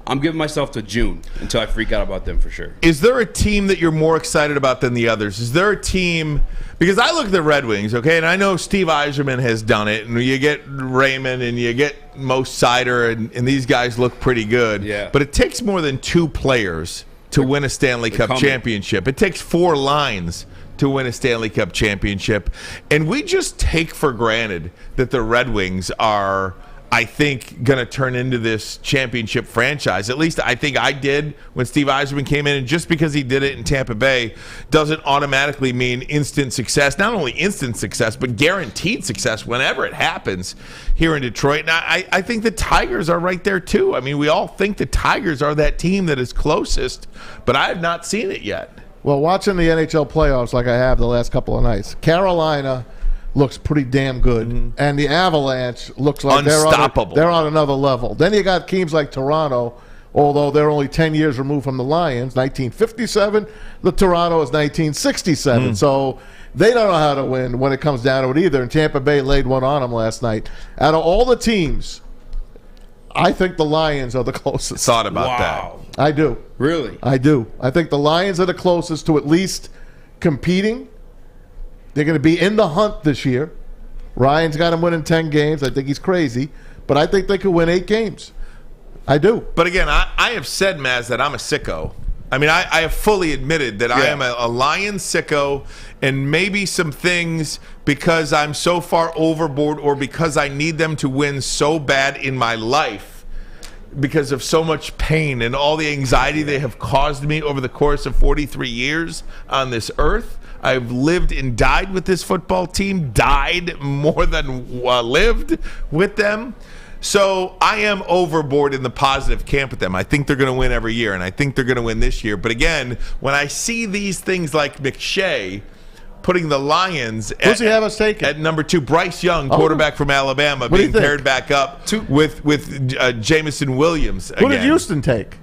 I'm giving myself to June until I freak out about them for sure. Is there a team that you're more excited about than the others? Is there a team – because I look at the Red Wings, okay, and I know Steve Yzerman has done it, and you get Raymond and you get Mo Sider, and these guys look pretty good. Yeah. But it takes more than 2 players to win a Stanley Cup championship. It takes 4 lines to win a Stanley Cup championship. And we just take for granted that the Red Wings are – I think, going to turn into this championship franchise. At least I think I did when Steve Yzerman came in. And just because he did it in Tampa Bay doesn't automatically mean instant success. Not only instant success, but guaranteed success whenever it happens here in Detroit. And I think the Tigers are right there, too. I mean, we all think the Tigers are that team that is closest, but I have not seen it yet. Well, watching the NHL playoffs like I have the last couple of nights, Carolina looks pretty damn good. And the Avalanche looks like unstoppable. They're on another level. Then you got teams like Toronto, although they're only 10 years removed from the Lions, 1957. The Toronto is 1967. So they don't know how to win when it comes down to it either. And Tampa Bay laid one on them last night. Out of all the teams, I think the Lions are the closest. Thought about that. I do. Really? I do. I think the Lions are the closest to at least competing. They're going to be in the hunt this year. Ryan's got them winning 10 games. I think he's crazy, but I think they could win 8 games. I do. But again, I have said, Maz, that I'm a sicko. I mean, I have fully admitted that I am a Lions sicko, and maybe some things because I'm so far overboard or because I need them to win so bad in my life because of so much pain and all the anxiety they have caused me over the course of 43 years on this earth. I've lived and died with this football team, died more than lived with them. So I am overboard in the positive camp with them. I think they're going to win every year, and I think they're going to win this year. But again, when I see these things like McShay putting the Lions at number 2, Bryce Young, quarterback from Alabama, being paired back up with Jameson Williams again. Who did Houston take?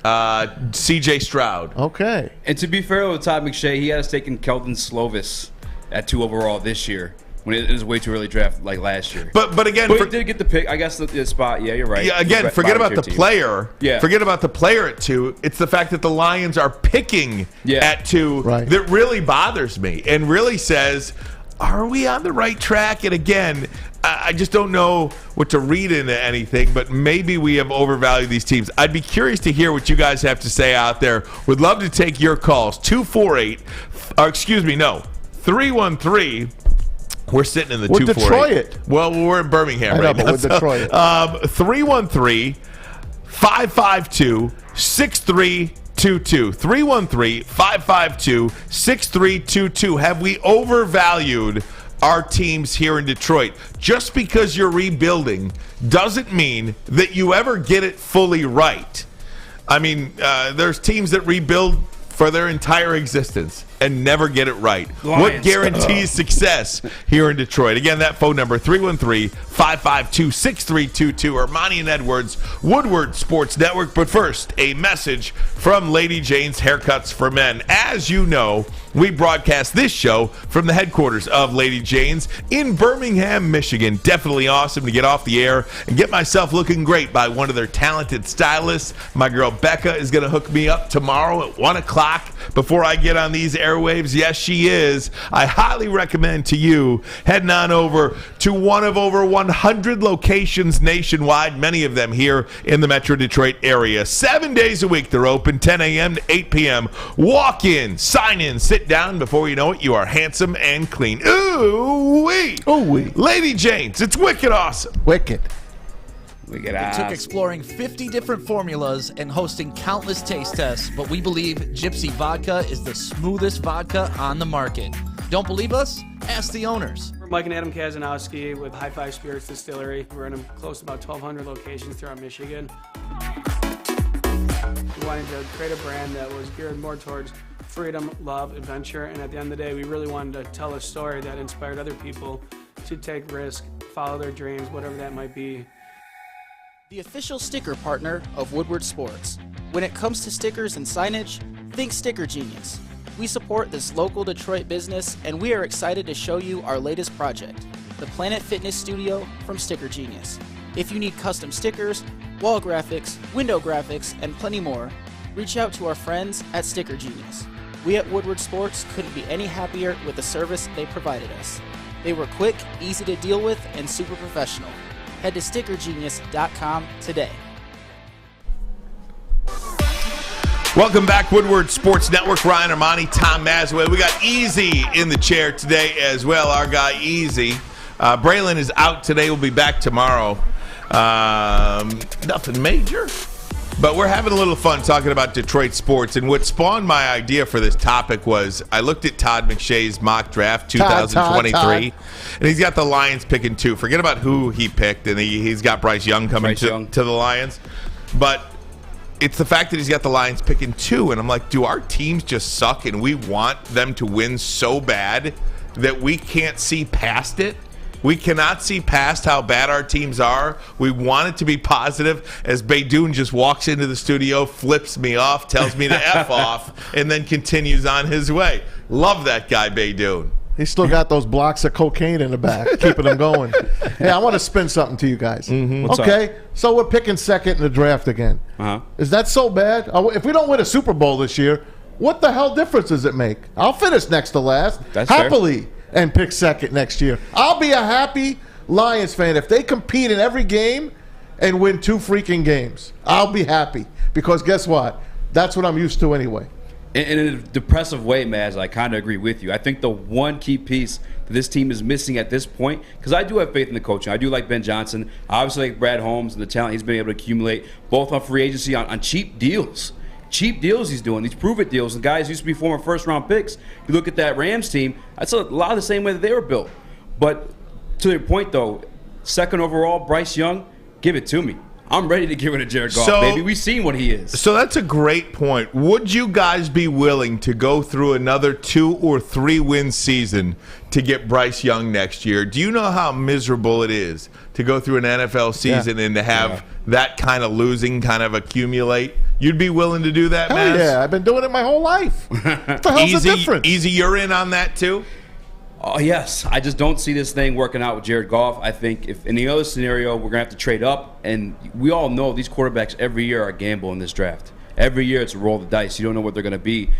C.J. Stroud. Okay. And to be fair with Todd McShay, he had us taking Keldon Slovis at 2 overall this year. When it was way too early draft like last year. But again, he did get the pick. I guess the spot. Yeah, you're right. Yeah, again, forget about the player. Yeah. Forget about the player at 2. It's the fact that the Lions are picking at 2 that really bothers me and really says, are we on the right track? And again, I just don't know what to read into anything, but maybe we have overvalued these teams. I'd be curious to hear what you guys have to say out there. Would love to take your calls. 313. We're sitting in the 248. Detroit. Well, we're in Birmingham right now. With Detroit. 313-552-6322. 313-552-6322. Have we overvalued our teams here in Detroit? Just because you're rebuilding doesn't mean that you ever get it fully right. I mean, there's teams that rebuild for their entire existence and never get it right. Lions. What guarantees success here in Detroit? Again, that phone number, 313-552-6322. Ermanni and Edwards, Woodward Sports Network. But first, a message from Lady Jane's Haircuts for Men. As you know, we broadcast this show from the headquarters of Lady Jane's in Birmingham, Michigan. Definitely awesome to get off the air and get myself looking great by one of their talented stylists. My girl Becca is going to hook me up tomorrow at 1 o'clock before I get on these airwaves. Yes, she is. I highly recommend to you heading on over to one of over 100 locations nationwide, many of them here in the Metro Detroit area. 7 days a week they're open, 10 a.m. to 8 p.m. Walk in, sign in, sit down. Before you know it, you are handsome and clean. Ooh-wee. Ooh-wee. Lady Jane's, it's wicked awesome. Wicked. It took exploring 50 different formulas and hosting countless taste tests, but we believe Gypsy Vodka is the smoothest vodka on the market. Don't believe us? Ask the owners. We're Mike and Adam Kazanowski with High Five Spirits Distillery. We're in close to about 1,200 locations throughout Michigan. We wanted to create a brand that was geared more towards freedom, love, adventure, and at the end of the day, we really wanted to tell a story that inspired other people to take risks, follow their dreams, whatever that might be. The official sticker partner of Woodward Sports. When it comes to stickers and signage, think Sticker Genius. We support this local Detroit business, and we are excited to show you our latest project, the Planet Fitness Studio from Sticker Genius. If you need custom stickers, wall graphics, window graphics, and plenty more, reach out to our friends at Sticker Genius. We at Woodward Sports couldn't be any happier with the service they provided us. They were quick, easy to deal with, and super professional. Head to stickergenius.com today. Welcome back, Woodward Sports Network. Ryan Ermanni, Tom Mazawey. We got Easy in the chair today as well, our guy Easy. Braylon is out today. We'll be back tomorrow. Nothing major, but we're having a little fun talking about Detroit sports. And what spawned my idea for this topic was I looked at Todd McShay's mock draft 2023, and he's got the Lions picking 2. Forget about who he picked, and he's got Bryce Young coming to the Lions. But it's the fact that he's got the Lions picking 2, and I'm like, do our teams just suck and we want them to win so bad that we can't see past it? We cannot see past how bad our teams are. We want it to be positive. As Baydoun just walks into the studio, flips me off, tells me to F off, and then continues on his way. Love that guy, Baydoun. He's still got those blocks of cocaine in the back, keeping him going. Hey, I want to spin something to you guys. What's okay, so we're picking second in the draft again. Is that so bad? If we don't win a Super Bowl this year, what the hell difference does it make? I'll finish next to last, That's happily, and pick second next year. I'll be a happy Lions fan if they compete in every game and win 2 freaking games. I'll be happy because guess what? That's what I'm used to anyway. In a depressive way, Maz, I kind of agree with you. I think the one key piece that this team is missing at this point, because I do have faith in the coaching. I do like Ben Johnson. I obviously like Brad Holmes and the talent he's been able to accumulate, both on free agency, on cheap deals. Cheap deals he's doing, these prove-it deals. The guys used to be former first-round picks. You look at that Rams team, that's a lot of the same way that they were built. But to your point, though, second overall, Bryce Young, give it to me. I'm ready to give it to Jared Goff, baby. We've seen what he is. So that's a great point. Would you guys be willing to go through another 2 or 3 win season to get Bryce Young next year? Do you know how miserable it is to go through an NFL season and to have that kind of losing kind of accumulate? You'd be willing to do that, Hell Maz? yeah, I've been doing it my whole life. What the hell's the difference? Easy, you're in on that too? Oh, yes. I just don't see this thing working out with Jared Goff. I think if in the other scenario, we're going to have to trade up. And we all know these quarterbacks every year are a gamble in this draft. Every year it's a roll the dice. You don't know what they're going to be.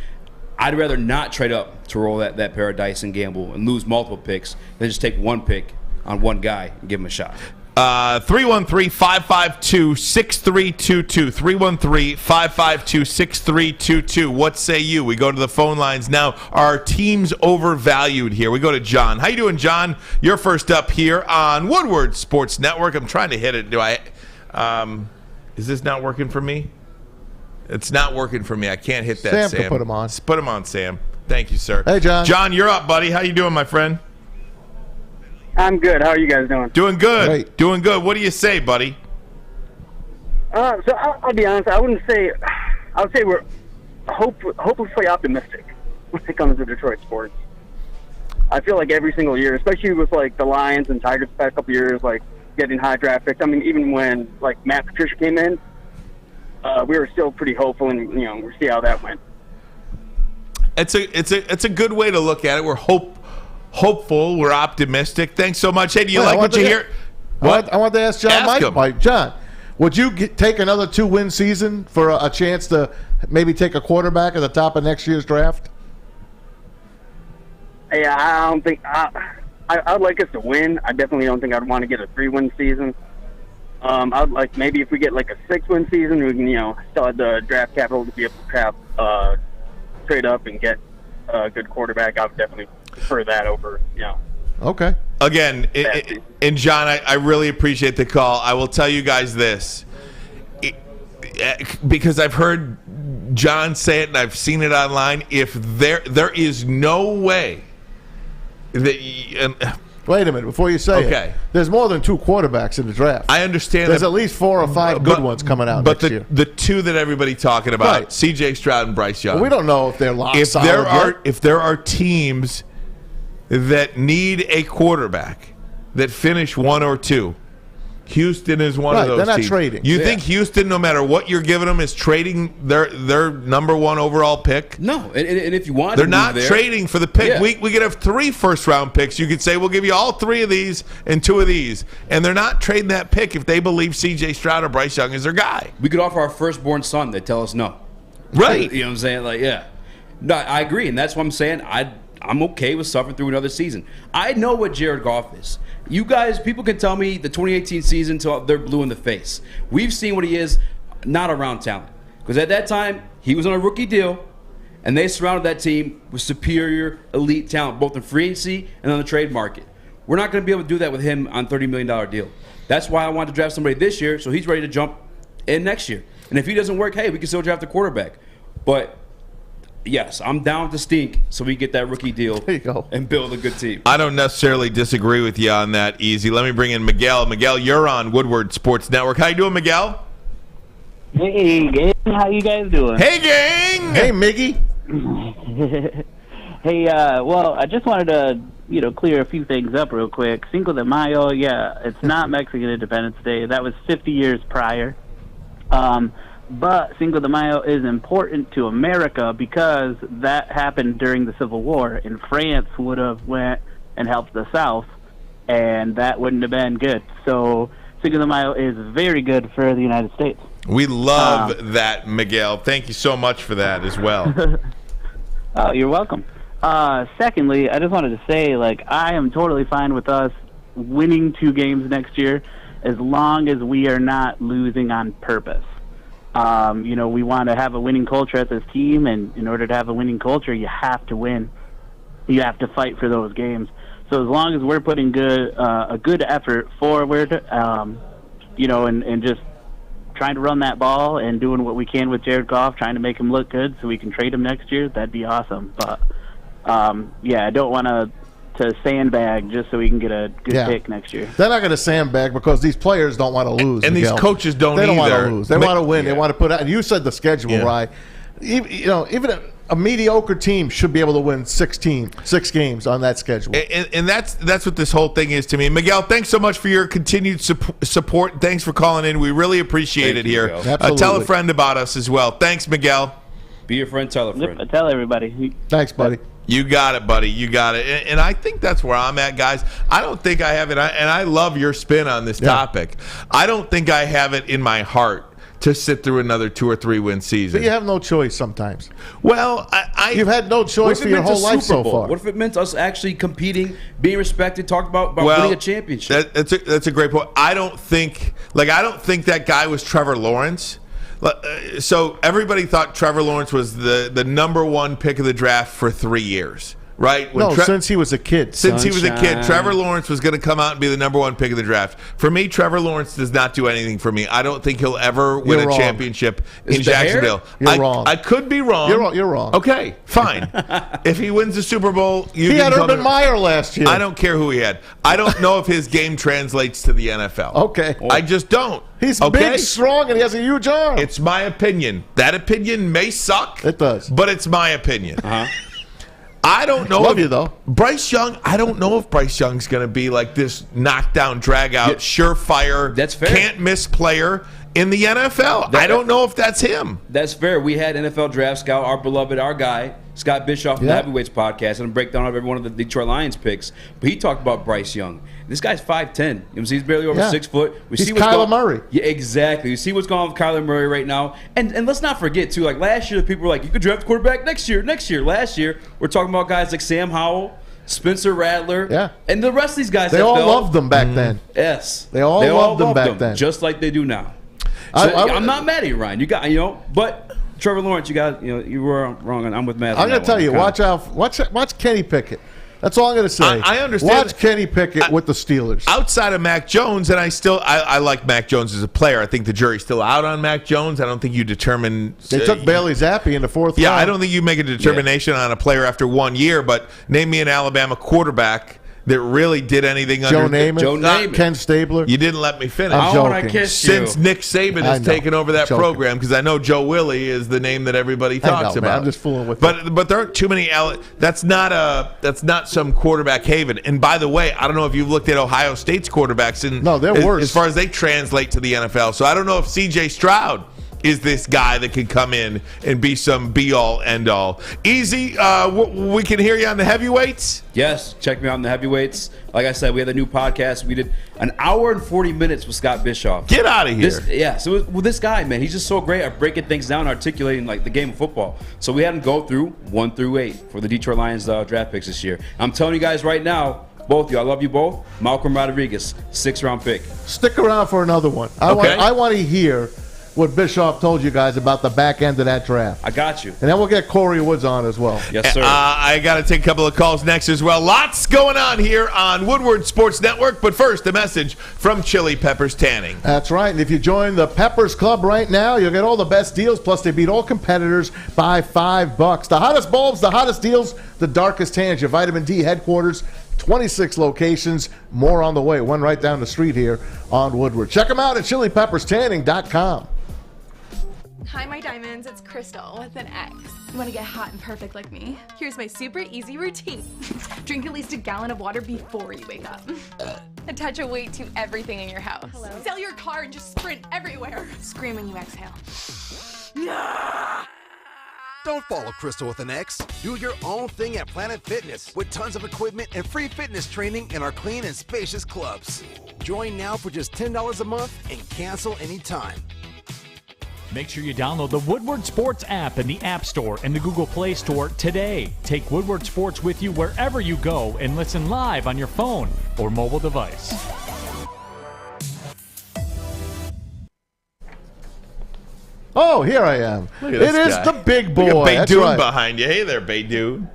I'd rather not trade up to roll that pair of dice and gamble and lose multiple picks than just take one pick on one guy and give him a shot. 313-552-6322. 313-552-6322. What say you? We go to the phone lines now. Our team's overvalued here. We go to John. How you doing, John? You're first up here on Woodward Sports Network. I'm trying to hit it. Is this not working for me? It's not working for me. I can't hit that, Sam. Sam can put him on. Put him on, Sam. Thank you, sir. Hey, John. John, you're up, buddy. How you doing, my friend? I'm good. How are you guys doing? Doing good. Great. Doing good. What do you say, buddy? So I'll be honest. I would say we're hopelessly optimistic when it comes to Detroit sports. I feel like every single year, especially with like the Lions and Tigers the past couple years, like getting high draft picks. I mean, even when like Matt Patricia came in, we were still pretty hopeful, and we'll see how that went. It's a good way to look at it. We're hopeful. We're optimistic. Thanks so much. Hey, do you like what you hear? I want to ask John. Mike, John, would you take another 2-win season for a chance to maybe take a quarterback at the top of next year's draft? Yeah, I don't think I'd like us to win. I definitely don't think I'd want to get a 3-win season. I'd like maybe if we get like a 6-win season, we can still have the draft capital to be able to trade up and get a good quarterback. I would definitely prefer that over Okay. Again, and John, I really appreciate the call. I will tell you guys this, because I've heard John say it and I've seen it online. If there is no way that wait a minute before you say it. There's more than 2 quarterbacks in the draft. I understand. There's at least 4 or 5 good ones coming out next year. But the 2 that everybody's talking about, C.J. Stroud and Bryce Young. Well, we don't know if they're locked solid. If there are teams that need a quarterback that finish 1 or 2, Houston is one of those they're not teams. trading. You think Houston, no matter what you're giving them, is trading their number 1 overall pick? No, and if you want, they're not trading for the pick. Yeah. We could have 3 first-round picks. You could say we'll give you all 3 of these and 2 of these, and they're not trading that pick if they believe C.J. Stroud or Bryce Young is their guy. We could offer our firstborn son. They tell us no. Right. You know what I'm saying? Like, yeah. No, I agree, and that's what I'm saying. I'm okay with suffering through another season. I know what Jared Goff is. You guys, people can tell me the 2018 season till they're blue in the face. We've seen what he is, not around talent. Because at that time, he was on a rookie deal, and they surrounded that team with superior elite talent, both in free agency and on the trade market. We're not going to be able to do that with him on a $30 million deal. That's why I wanted to draft somebody this year, so he's ready to jump in next year. And if he doesn't work, hey, we can still draft a quarterback. But yes, I'm down to stink so we get that rookie deal and build a good team. I don't necessarily disagree with you on that, Easy. Let me bring in Miguel. Miguel, you're on Woodward Sports Network. How you doing, Miguel? Hey, gang. How you guys doing? Hey, gang. Hey, Miggy. Hey, well, I just wanted to, clear a few things up real quick. Cinco de Mayo, it's not Mexican Independence Day. That was 50 years prior. But Cinco de Mayo is important to America because that happened during the Civil War, and France would have went and helped the South, and that wouldn't have been good. So Cinco de Mayo is very good for the United States. We love that, Miguel. Thank you so much for that as well. Oh, you're welcome. Secondly, I just wanted to say, I am totally fine with us winning 2 games next year as long as we are not losing on purpose. We want to have a winning culture at this team, and in order to have a winning culture, you have to win. You have to fight for those games. So as long as we're putting a good effort forward, and just trying to run that ball and doing what we can with Jared Goff, trying to make him look good so we can trade him next year, that'd be awesome. But, I don't want to sandbag just so we can get a good pick next year. They're not going to sandbag because these players don't want to lose. And these coaches don't either. They don't want to lose. They want to win. They want to put out. And you said the schedule, right? Even a mediocre team should be able to win 6 games on that schedule. And that's what this whole thing is to me. Miguel, thanks so much for your continued support. Thanks for calling in. We really appreciate it here. Tell a friend about us as well. Thanks, Miguel. Be your friend, tell a friend. Yep, tell everybody. Thanks, buddy. You got it, buddy. You got it. And I think that's where I'm at, guys. I don't think I have it. And I love your spin on this topic. I don't think I have it in my heart to sit through another 2 or 3 win season. But you have no choice sometimes. Well, you've had no choice for your whole life so far. What if it meant us actually competing, being respected, talked about winning a championship? That's a great point. I don't think that guy was Trevor Lawrence. So everybody thought Trevor Lawrence was the number 1 pick of the draft for 3 years. Right? Since he was a kid. Since he was a kid, Trevor Lawrence was going to come out and be the number 1 pick of the draft. For me, Trevor Lawrence does not do anything for me. I don't think he'll ever win a championship in Jacksonville. You're wrong. I could be wrong. You're wrong. Okay, fine. If he wins the Super Bowl, he had Urban Meyer last year. I don't care who he had. I don't know if his game translates to the NFL. Okay. I just don't. He's big, strong, and he has a huge arm. It's my opinion. That opinion may suck. It does. But it's my opinion. Uh-huh. I don't know. Love you, though. Bryce Young, I don't know if Bryce Young's going to be like this knockdown, drag-out, surefire, that's fair. Can't-miss player in the NFL. I don't know if that's him. That's fair. We had NFL draft scout, our guy, Scott Bischoff from the Heavyweights podcast, and break down every one of the Detroit Lions picks. But he talked about Bryce Young. This guy's 5'10". He's barely over 6 foot. He's Kyler Murray. Yeah, exactly. You see what's going on with Kyler Murray right now. And let's not forget, too, last year, the people were like, you could draft a quarterback next year. Last year, we're talking about guys like Sam Howell, Spencer Rattler, and the rest of these guys. They all loved them back then. Yes. They all loved them back then. Just like they do now. So I'm not mad at you, Ryan. You got, but Trevor Lawrence, you were wrong. I'm with Matt. I'm going to tell you, watch Kenny Pickett. That's all I'm going to say. I understand. Watch Kenny Pickett with the Steelers. Outside of Mac Jones, and I like Mac Jones as a player. I think the jury's still out on Mac Jones. I don't think you determine. They took Bailey Zappi in the 4th round. Yeah, I don't think you make a determination on a player after 1 year. But name me an Alabama quarterback that really did anything Joe Namath, Ken Stabler. You didn't let me finish. I'm joking. I want to kiss Since you. Nick Saban has taken over that program, because I know Joe Willie is the name that everybody talks about. Man, I'm just fooling with you. But there aren't too many. That's not some quarterback haven. And by the way, I don't know if you've looked at Ohio State's quarterbacks. No, they're worse as far as they translate to the NFL. So I don't know if C.J. Stroud is this guy that can come in and be some be-all, end-all. Easy, we can hear you on the heavyweights? Yes, check me out on the heavyweights. Like I said, we had a new podcast. We did an hour and 40 minutes with Scott Bischoff. Get out of here. So this guy, man, he's just so great at breaking things down, articulating the game of football. So we had him go through 1 through 8 for the Detroit Lions draft picks this year. I'm telling you guys right now, both of you, I love you both. Malcolm Rodriguez, 6th-round pick. Stick around for another one. I want to hear what Bischoff told you guys about the back end of that draft. I got you. And then we'll get Corey Woods on as well. Yes, sir. I got to take a couple of calls next as well. Lots going on here on Woodward Sports Network. But first, a message from Chili Peppers Tanning. That's right. And if you join the Peppers Club right now, you'll get all the best deals. Plus, they beat all competitors by $5. The hottest bulbs, the hottest deals, the darkest tans. Your Vitamin D headquarters. 26 locations, more on the way. One right down the street here on Woodward. Check them out at chilipepperstanning.com. Hi, my diamonds. It's Crystal with an X. You want to get hot and perfect like me? Here's my super easy routine. Drink at least a gallon of water before you wake up. Attach a weight to everything in your house. Hello? Sell your car and just sprint everywhere. Scream when you exhale. Don't follow Crystal with an X. Do your own thing at Planet Fitness with tons of equipment and free fitness training in our clean and spacious clubs. Join now for just $10 a month and cancel anytime. Make sure you download the Woodward Sports app in the App Store and the Google Play Store today. Take Woodward Sports with you wherever you go and listen live on your phone or mobile device. Oh, here I am. It is the big boy. That's right. Behind you. Hey there, Baydoon.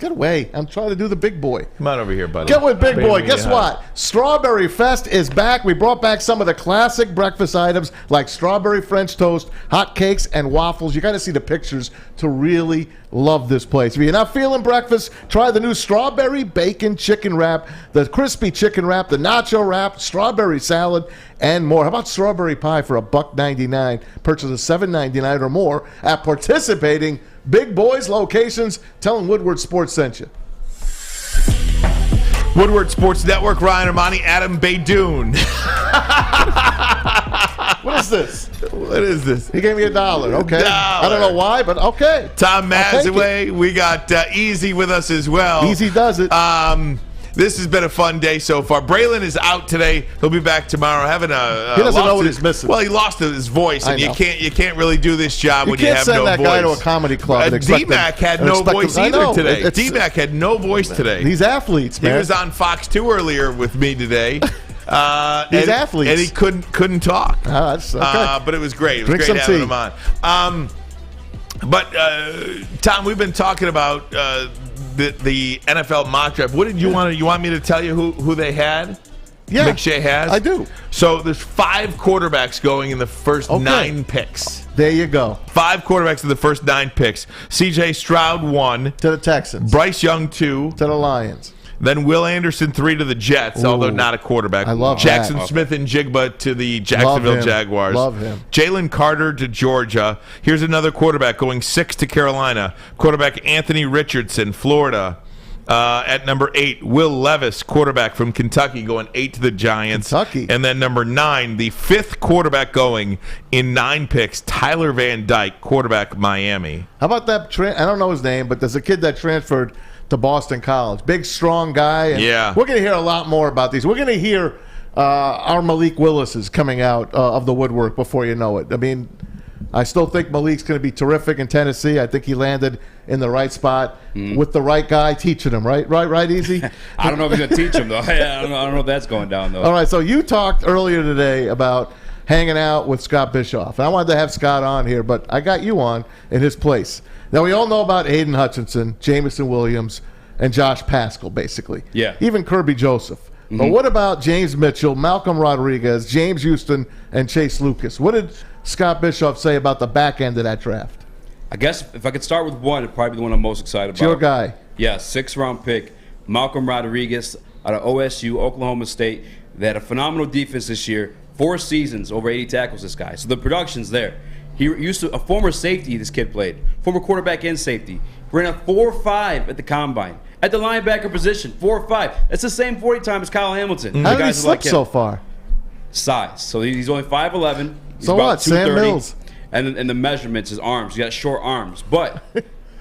Get away. I'm trying to do the big boy. Come on over here, buddy. Get with big boy. Guess what? Strawberry Fest is back. We brought back some of the classic breakfast items like strawberry French toast, hot cakes, and waffles. You got to see the pictures to really love this place. If you're not feeling breakfast, try the new strawberry bacon chicken wrap, the crispy chicken wrap, the nacho wrap, strawberry salad, and more. How about strawberry pie for $1.99? Purchase a $7.99 or more at participating Big Boys locations. Tell them Woodward Sports sent you. Woodward Sports Network, Ryan Ermanni, Adam Baydoun. What is this? What is this? He gave me $1. Okay. I don't know why, but okay. Tom Mazawey. We got Easy with us as well. Easy does it. This has been a fun day so far. Braylon is out today. He'll be back tomorrow. Having he doesn't know what he's missing. Well, he lost his voice, and you can't really do this job when you have no voice. You can't send that guy to a comedy club. D-Mac had no voice either today. D-Mac had no voice today. These athletes, man. He was on Fox 2 earlier with me today. These athletes, and he couldn't talk. That's okay. But it was great. It was Drink great having tea. him on. But Tom, we've been talking about the NFL mock draft. What did you want? You want me to tell you who they had? Yeah, McShay has. I do. So there's 5 quarterbacks going in the first 9 picks. There you go. 5 quarterbacks in the first 9 picks. C.J. Stroud 1 to the Texans. Bryce Young 2 to the Lions. Then Will Anderson 3 to the Jets, although not a quarterback. I love Jackson that. Smith and Jigba to the Jacksonville Jaguars. Love him. Jalen Carter to Georgia. Here's another quarterback going 6 to Carolina. Quarterback Anthony Richardson, Florida. At number 8, Will Levis, quarterback from Kentucky, going 8 to the Giants. Kentucky. And then number 9, the 5th quarterback going in 9 picks, Tyler Van Dyke, quarterback Miami. How about that? I don't know his name, but there's a kid that transferred to Boston College. Big, strong guy. And yeah. We're going to hear a lot more about these. We're going to hear our Malik Willis is coming out of the woodwork before you know it. I mean, I still think Malik's going to be terrific in Tennessee. I think he landed in the right spot with the right guy teaching him, right, Easy? I don't know if he's going to teach him, though. I don't know if that's going down, though. All right, so you talked earlier today about hanging out with Scott Bischoff. And I wanted to have Scott on here, but I got you on in his place. Now, we all know about Aiden Hutchinson, Jameson Williams, and Josh Paschal, basically. Yeah. Even Kirby Joseph. But what about James Mitchell, Malcolm Rodriguez, James Houston, and Chase Lucas? What did Scott Bischoff say about the back end of that draft? I guess if I could start with one, it'd probably be the one I'm most excited It's about. your guy. Yeah, 6th-round pick, Malcolm Rodriguez out of OSU, Oklahoma State. They had a phenomenal defense this year. 4 seasons, over 80 tackles, this guy. So the production's there. He used to, a former safety this kid played, former quarterback and safety. Ran a 4.5 at the combine. At the linebacker position, 4.5. That's the same 40 time as Kyle Hamilton. How did he slip so far? Size. So he's only 5'11". He's so about what? Sam 230. Mills. And the measurements, his arms. He's got short arms. But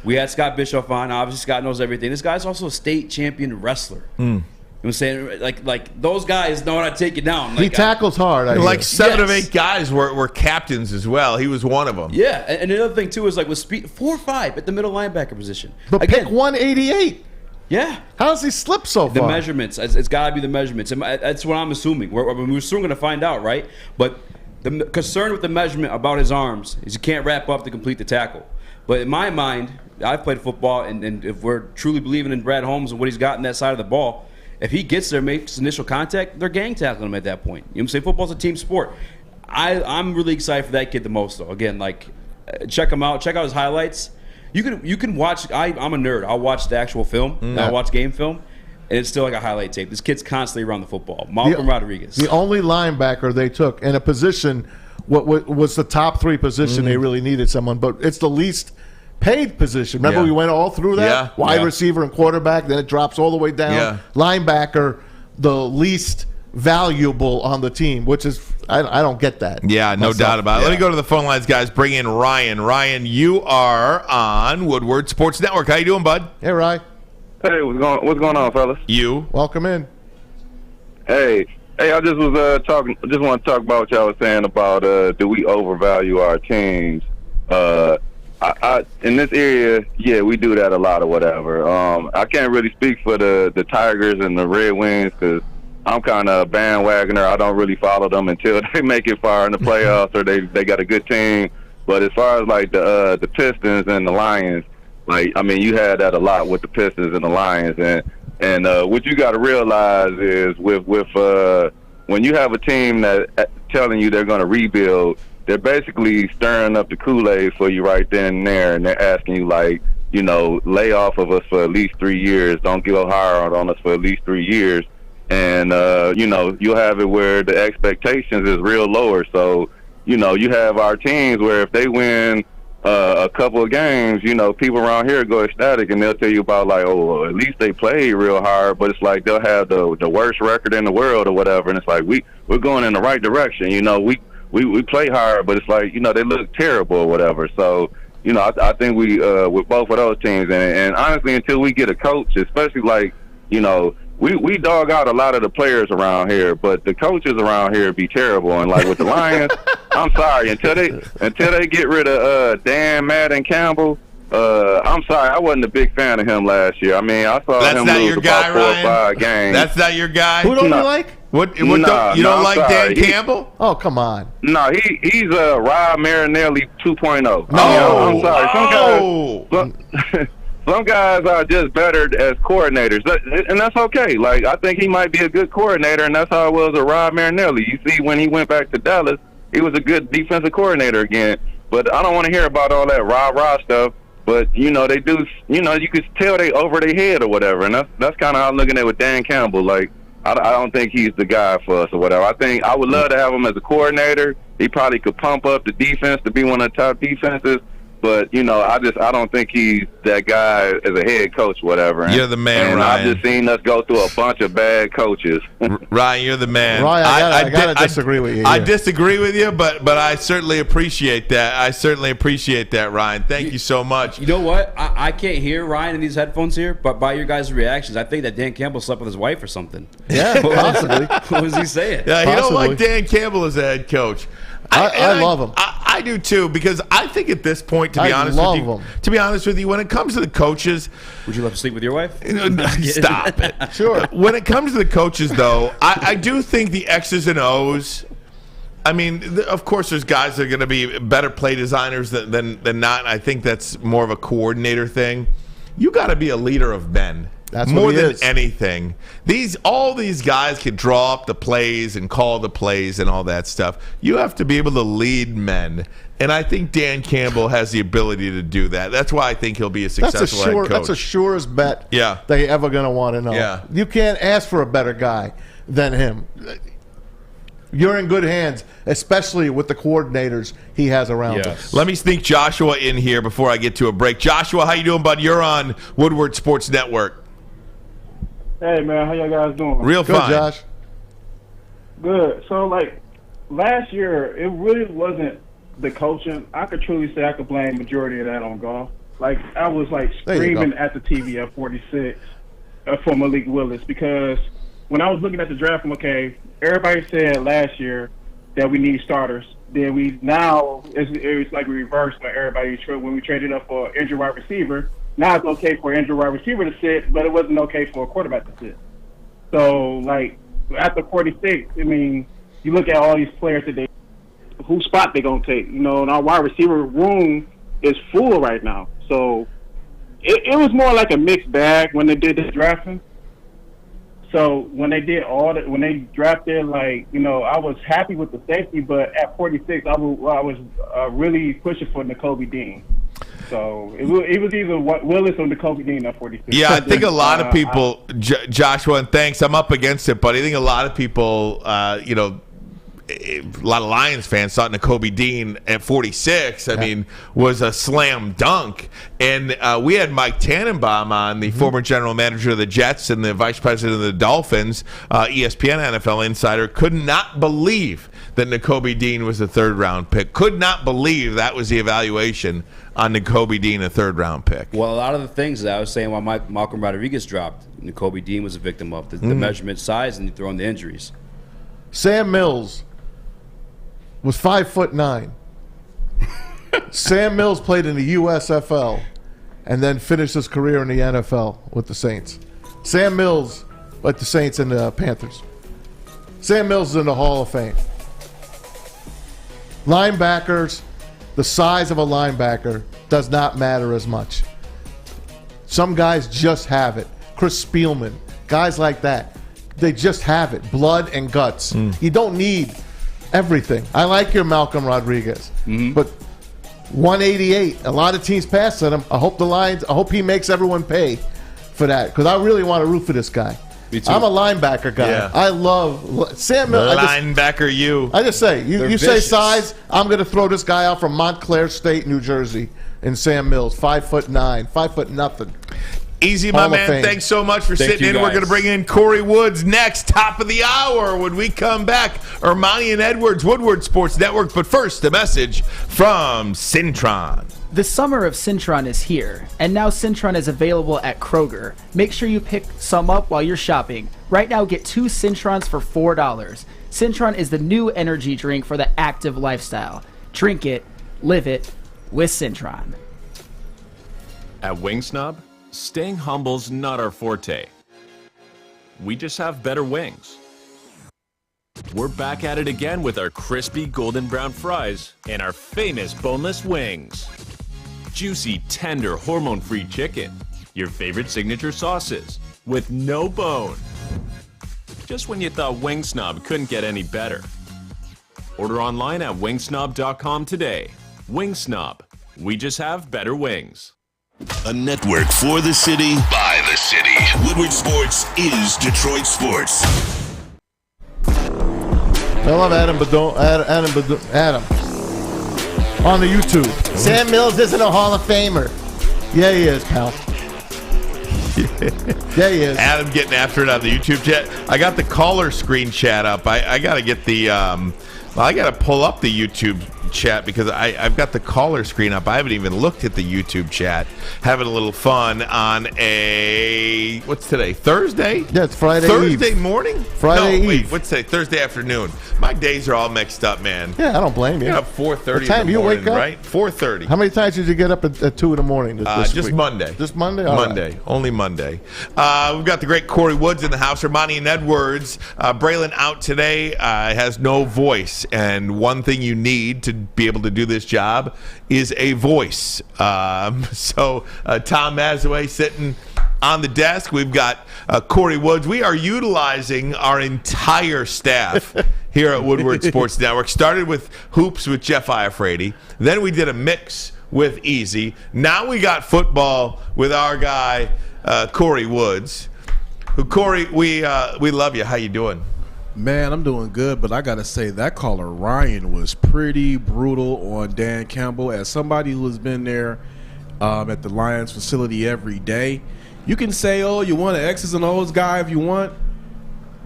we had Scott Bischoff on. Obviously, Scott knows everything. This guy's also a state champion wrestler. You know what I'm saying? Like those guys know how to take it down. He tackles hard. Like 7 of 8 guys were captains as well. He was one of them. Yeah, and another thing, too, is like with speed, 4.5 at the middle linebacker position. But again, pick 188. Yeah. How does he slip so far? The measurements. It's got to be the measurements. And that's what I'm assuming. We're soon going to find out, right? But the concern with the measurement about his arms is you can't wrap up to complete the tackle. But in my mind, I've played football, and if we're truly believing in Brad Holmes and what he's got in that side of the ball, if he gets there, makes initial contact, they're gang tackling him at that point. You know what I'm saying? Football's a team sport. I'm really excited for that kid the most, though. Again, check him out. Check out his highlights. You can watch. I'm a nerd. I'll watch the actual film. And I'll watch game film, and it's still like a highlight tape. This kid's constantly around the football. Malcolm Rodriguez. The only linebacker they took in a position, what was the top 3 position they really needed someone, but it's the least paid position. Remember we went all through that? Wide receiver and quarterback, then it drops all the way down. Linebacker, the least valuable on the team, which is I don't get that. Yeah, no doubt about it. Let me go to the phone lines, guys. Bring in Ryan. Ryan, you are on Woodward Sports Network. How you doing, bud? Hey, Ryan. Hey, what's going on, fellas? You. Welcome in. Hey, Hey, I just was just want to talk about what y'all was saying about do we overvalue our teams? I in this area, yeah, we do that a lot or whatever. I can't really speak for the Tigers and the Red Wings because I'm kind of a bandwagoner. I don't really follow them until they make it far in the playoffs or they got a good team. But as far as like the Pistons and the Lions, like I mean, you had that a lot with the Pistons and the Lions, and what you got to realize is with when you have a team that telling you they're going to rebuild, they're basically stirring up the Kool-Aid for you right then and there, and they're asking you like, you know, lay off of us for at least 3 years. Don't go higher on us for at least 3 years, and you know, you'll have it where the expectations is real lower. So, you know, you have our teams where if they win a couple of games, you know, people around here go ecstatic and they'll tell you about like, oh, well, at least they played real hard, but it's like they'll have the worst record in the world or whatever, and it's like we're going in the right direction. You know, we play hard, but it's like, you know, they look terrible or whatever. So, you know, I think we with both of those teams, and honestly, until we get a coach, especially like, you know, we dog out a lot of the players around here, but the coaches around here be terrible. And like with the Lions, I'm sorry, until they get rid of Dan Madden Campbell. I'm sorry, I wasn't a big fan of him last year. I mean, I saw him lose about 4 or 5 games. That's not your guy. Who don't you like? You don't like sorry. Dan Campbell? Oh, come on. No, he's Rob Marinelli 2.0. No, I'm sorry. Some guys are just better as coordinators, and that's okay. Like, I think he might be a good coordinator, and that's how it was with Rob Marinelli. You see, when he went back to Dallas, he was a good defensive coordinator again. But I don't want to hear about all that rah-rah stuff. But, you know, they do, you know, you could tell they over their head or whatever, and that's kind of how I'm looking at it with Dan Campbell. Like, I don't think he's the guy for us or whatever. I think I would love to have him as a coordinator. He probably could pump up the defense to be one of the top defenses. But, you know, I don't think he's that guy as a head coach, whatever. You're the man, Ryan. I've just seen us go through a bunch of bad coaches. Ryan, you're the man. Ryan, I gotta disagree with you. I disagree with you, but I certainly appreciate that. I certainly appreciate that, Ryan. Thank you so much. You know what? I can't hear Ryan in these headphones here, but by your guys' reactions, I think that Dan Campbell slept with his wife or something. Yeah, possibly. What was he saying? Yeah, he don't like Dan Campbell as a head coach. I love him. I do too, because I think at this point, to be honest with you, when it comes to the coaches, would you love to sleep with your wife? Stop it. Sure. When it comes to the coaches, though, I do think the X's and O's. I mean, of course, there's guys that are going to be better play designers than not. I think that's more of a coordinator thing. You got to be a leader of men. That's more what he than is. anything. All these guys can draw up the plays and call the plays and all that stuff. You have to be able to lead men, and I think Dan Campbell has the ability to do that. That's why I think he'll be a successful head coach. That's a surest bet they ever going to want to know. Yeah. You can't ask for a better guy than him. You're in good hands, especially with the coordinators he has around him. Let me sneak Joshua in here before I get to a break. Joshua, how you doing, bud? You're on Woodward Sports Network. Hey, man, how y'all guys doing? Real Good, fine. Josh. Good. So, like, last year, it really wasn't the coaching. I could truly say I could blame majority of that on golf. Like, I was, like, screaming at the TV at 46 for Malik Willis because when I was looking at the draft, everybody said last year that we need starters. Then it's like we reversed when we traded up for injured wide receiver. Now it's okay for an injured wide receiver to sit, but it wasn't okay for a quarterback to sit. So, like, after 46, I mean, you look at all these players today, whose spot they going to take. You know, and our wide receiver room is full right now. So, it was more like a mixed bag when they did the drafting. So, when they drafted, like, you know, I was happy with the safety, but at 46, I was really pushing for Nakobe Dean. So it was either Willis or Nakobe Dean at 46. Yeah, I think a lot of people, Joshua, and thanks, I'm up against it, but I think a lot of people, you know, a lot of Lions fans thought Nakobe Dean at 46, was a slam dunk. And we had Mike Tannenbaum on, the former general manager of the Jets and the vice president of the Dolphins, ESPN NFL insider, could not believe that Nakobe Dean was a third-round pick. Could not believe that was the evaluation on Nakobe Dean, a third-round pick. Well, a lot of the things that I was saying while Malcolm Rodriguez dropped, Nakobe Dean was a victim of the measurement, size, and you throw in the injuries. Sam Mills was 5'9". Sam Mills played in the USFL and then finished his career in the NFL with the Saints. Sam Mills with the Saints and the Panthers. Sam Mills is in the Hall of Fame. Linebackers, the size of a linebacker does not matter as much. Some guys just have it. Chris Spielman, guys like that, they just have it. Blood and guts. You don't need everything. I like your Malcolm Rodriguez, but 188. A lot of teams passed at him. I hope he makes everyone pay for that because I really want to root for this guy. Me too. I'm a linebacker guy. Yeah. I love Sam Mills. Linebacker, I just say you say size. I'm going to throw this guy out from Montclair State, New Jersey, in Sam Mills, 5'9", 5 nothing. Easy, my man. Thanks so much for sitting in. We're going to bring in Corey Woods next, top of the hour. When we come back, Ermanni and Edwards, Woodward Sports Network. But first, a message from Cintron. The summer of Cintron is here, and now Cintron is available at Kroger. Make sure you pick some up while you're shopping. Right now, get 2 Cintrons for $4. Cintron is the new energy drink for the active lifestyle. Drink it, live it, with Cintron. At Wingsnob, staying humble's not our forte. We just have better wings. We're back at it again with our crispy golden brown fries and our famous boneless wings. Juicy, tender, hormone-free chicken. Your favorite signature sauces with no bone. Just when you thought Wingsnob couldn't get any better. Order online at wingsnob.com today. Wingsnob. We just have better wings. A network for the city, by the city. Woodward Sports is Detroit Sports. I love Adam on the YouTube. Sam Mills isn't a Hall of Famer. Yeah, he is, pal. Yeah, he is. Adam getting after it on the YouTube chat. I got the caller screen chat up. I got to get the I got to pull up the YouTube chat because I've got the caller screen up. I haven't even looked at the YouTube chat. Having a little fun on a, what's today? Thursday? Yeah, it's Friday Thursday Eve. morning? Friday No, wait, Eve. what's today? Thursday afternoon. My days are all mixed up, man. Yeah, I don't blame you. Get up 4:30 What time in the you morning, wake up? right? 4:30. How many times did you get up at 2 in the morning this Just week? Monday. Just Monday? All Monday. right. Only Monday. We've got the great Corey Woods in the house. Ermanni and Edwards. Braylon out today. Has no voice. And one thing you need to be able to do this job is a voice. So Tom Mazawey sitting on the desk. We've got Corey Woods. We are utilizing our entire staff here at Woodward Sports Network. Started with Hoops with Jeff Ifrate. Then we did a mix with Easy. Now we got football with our guy, Corey Woods. Corey, we love you. How you doing? Man, I'm doing good, but I got to say that caller Ryan was pretty brutal on Dan Campbell. As somebody who has been there at the Lions facility every day, you can say, oh, you want an X's and O's guy if you want.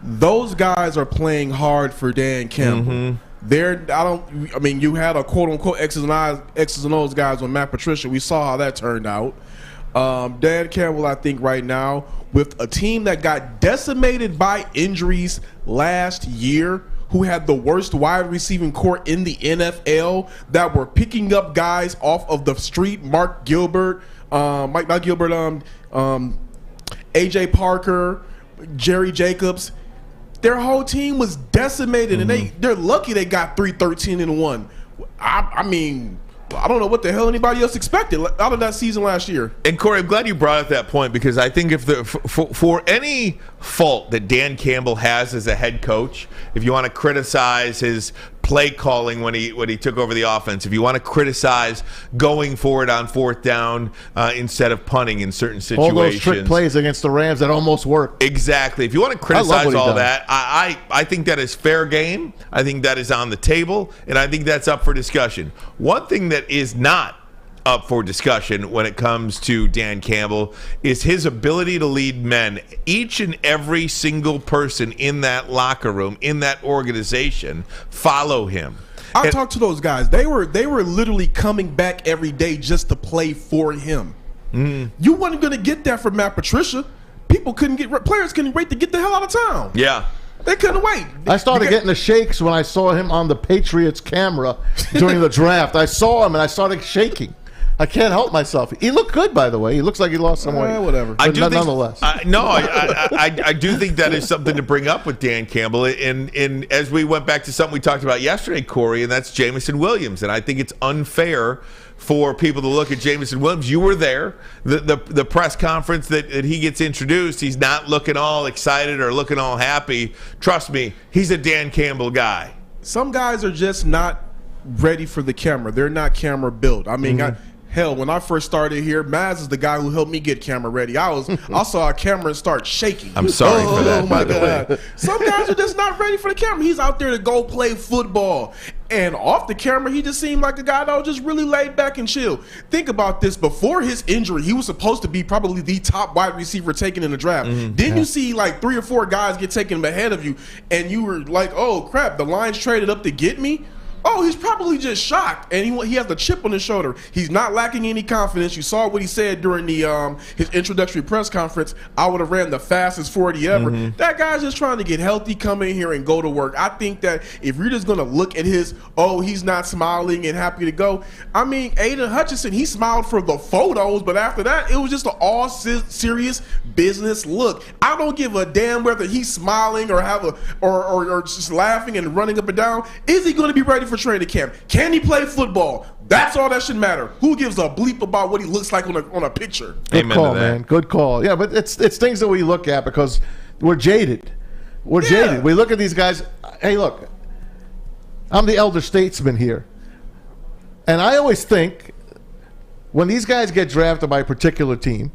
Those guys are playing hard for Dan Campbell. You had a quote-unquote X's and O's guys with Matt Patricia. We saw how that turned out. Dan Campbell, I think right now, with a team that got decimated by injuries last year, who had the worst wide receiving core in the NFL, that were picking up guys off of the street, AJ Parker, Jerry Jacobs. Their whole team was decimated, and they're lucky they got 3-13-1. I don't know what the hell anybody else expected out of that season last year. And Corey, I'm glad you brought up that point because I think if for any fault that Dan Campbell has as a head coach, if you want to criticize his play calling when he took over the offense, if you want to criticize going forward on fourth down instead of punting in certain situations, all those trick plays against the Rams that almost worked. Exactly. If you want to criticize all that, I think that is fair game. I think that is on the table, and I think that's up for discussion. One thing that is not up for discussion when it comes to Dan Campbell is his ability to lead men. Each and every single person in that locker room, in that organization, follow him. I talked to those guys. They were literally coming back every day just to play for him. You weren't going to get that from Matt Patricia. Players couldn't wait to get the hell out of town. Yeah. They couldn't wait. I started getting the shakes when I saw him on the Patriots camera during the draft. I saw him and I started shaking. I can't help myself. He looked good, by the way. He looks like he lost some weight. Whatever. I do think, nonetheless. I do think that is something to bring up with Dan Campbell. And as we went back to something we talked about yesterday, Corey, and that's Jameson Williams. And I think it's unfair for people to look at Jameson Williams. You were there. The press conference that he gets introduced, he's not looking all excited or looking all happy. Trust me, he's a Dan Campbell guy. Some guys are just not ready for the camera. They're not camera built. I mean, hell, when I first started here, Maz is the guy who helped me get camera ready. I saw a camera and start shaking. I'm sorry for that, by the way. Some guys are just not ready for the camera. He's out there to go play football. And off the camera, he just seemed like a guy that was just really laid back and chill. Think about this. Before his injury, he was supposed to be probably the top wide receiver taken in the draft. Then you see like 3 or 4 guys get taken ahead of you, and you were like, oh, crap, the Lions traded up to get me? Oh, he's probably just shocked, and he has the chip on his shoulder. He's not lacking any confidence. You saw what he said during the his introductory press conference. I would have ran the fastest 40 ever. That guy's just trying to get healthy, come in here, and go to work. I think that if you're just going to look at his, he's not smiling and happy to go. I mean, Aiden Hutchinson, he smiled for the photos, but after that, it was just an all serious business look. I don't give a damn whether he's smiling or or just laughing and running up and down. Is he going to be ready for training camp? Can he play football? That's all that should matter. Who gives a bleep about what he looks like on a picture? Good call, man. Good call. Yeah, but it's things that we look at because we're jaded. We're jaded. We look at these guys. Hey, look, I'm the elder statesman here, and I always think when these guys get drafted by a particular team,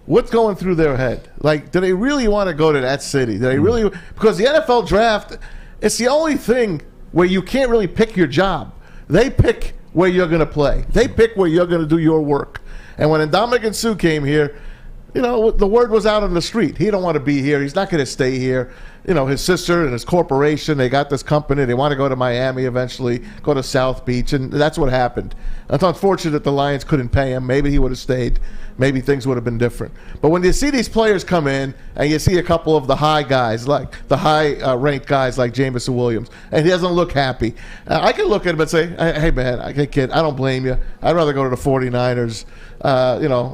what's going through their head? Like, do they really want to go to that city? Do they really? Because the NFL draft, it's the only thing where you can't really pick your job. They pick where you're going to play. They pick where you're going to do your work. And when Ndamukong Suh came here, the word was out on the street. He don't want to be here. He's not going to stay here. His sister and his corporation, they got this company. They want to go to Miami eventually, go to South Beach, and that's what happened. It's unfortunate that the Lions couldn't pay him. Maybe he would have stayed. Maybe things would have been different. But when you see these players come in and you see a couple of the high guys, like the high-ranked guys like Jameson Williams, and he doesn't look happy, I can look at him and say, hey, man, kid, I don't blame you. I'd rather go to the 49ers.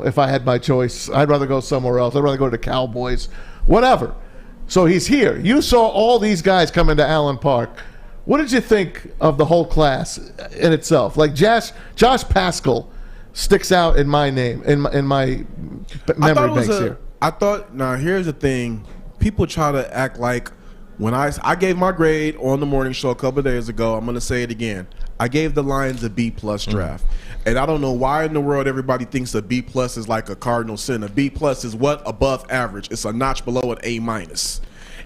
If I had my choice, I'd rather go somewhere else. I'd rather go to the Cowboys, whatever. So he's here. You saw all these guys come into Allen Park. What did you think of the whole class in itself? Like Josh Paschal sticks out in my name, in my memory banks here. Now here's the thing. People try to act like when I gave my grade on the morning show a couple of days ago, I'm going to say it again. I gave the Lions a B+ draft. And I don't know why in the world everybody thinks a B+ is like a cardinal sin. A B+ is what? Above average. It's a notch below an A-.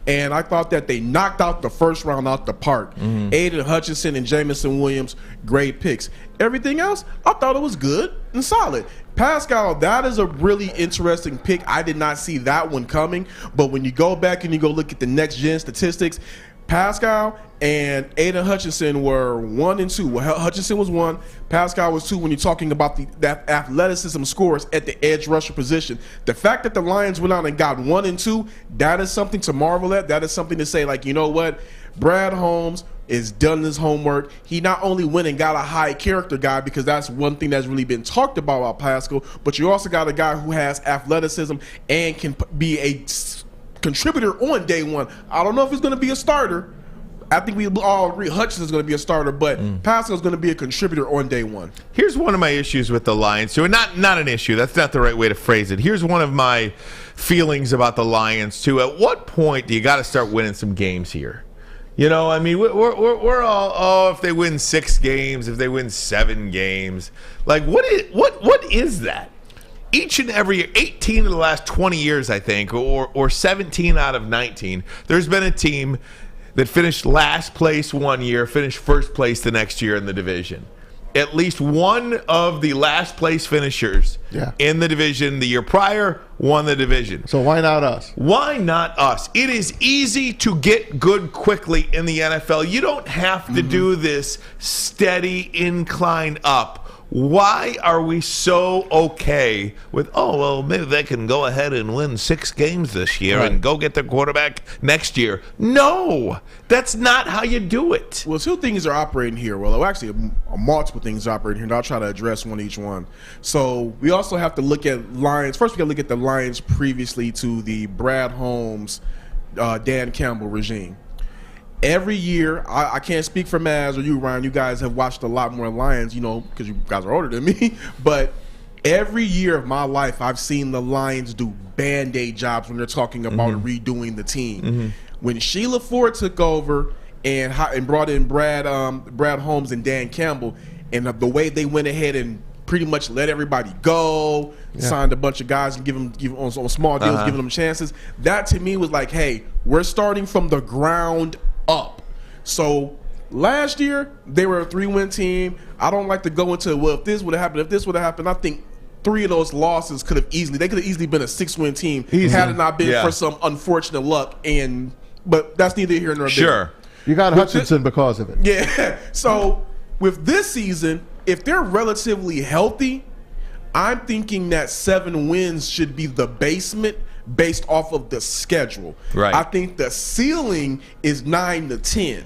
And I thought that they knocked out the first round out the park. Aiden Hutchinson and Jameson Williams, great picks. Everything else, I thought it was good and solid. Paschal, that is a really interesting pick. I did not see that one coming. But when you go back and you go look at the next-gen statistics, Paschal and Aiden Hutchinson were 1 and 2. Well, Hutchinson was 1, Paschal was 2 when you're talking about that athleticism scores at the edge rusher position. The fact that the Lions went out and got 1 and 2, that is something to marvel at. That is something to say, like, you know what? Brad Holmes is done his homework. He not only went and got a high character guy, because that's one thing that's really been talked about Paschal, but you also got a guy who has athleticism and can be a contributor on day one. I don't know if he's going to be a starter. I think we all agree Hutchinson's going to be a starter, but Paschal's going to be a contributor on day one. Here's one of my issues with the Lions, too. Not an issue. That's not the right way to phrase it. Here's one of my feelings about the Lions, too. At what point do you got to start winning some games here? I mean, we're all, if they win 6 games, if they win 7 games. Like, what is that? Each and every year, 18 of the last 20 years, I think, or 17 out of 19, there's been a team that finished last place one year, finished first place the next year in the division. At least one of the last place finishers in the division the year prior won the division. So why not us? Why not us? It is easy to get good quickly in the NFL. You don't have to do this steady incline up. Why are we so okay with, maybe they can go ahead and win 6 games this year and go get their quarterback next year? No, that's not how you do it. Well, 2 things are operating here. Well, actually, multiple things are operating here, and I'll try to address each one. So we also have to look at Lions. First, we got to look at the Lions previously to the Brad Holmes, Dan Campbell regime. Every year, I can't speak for Maz or you, Ryan. You guys have watched a lot more Lions, because you guys are older than me. But every year of my life, I've seen the Lions do Band-Aid jobs when they're talking about redoing the team. Mm-hmm. When Sheila Ford took over and brought in Brad Holmes and Dan Campbell, and the way they went ahead and pretty much let everybody go, signed a bunch of guys and give them on small deals, giving them chances. That to me was like, hey, we're starting from the ground up. So last year they were a 3-win team. I don't like to go into if this would have happened. I think 3 of those losses could have easily been a 6-win team had it not been for some unfortunate luck. But that's neither here nor there. Sure, you got Hutchinson because of it. Yeah. So with this season, if they're relatively healthy, I'm thinking that 7 wins should be the basement based off of the schedule. Right. I think the ceiling is 9 to 10.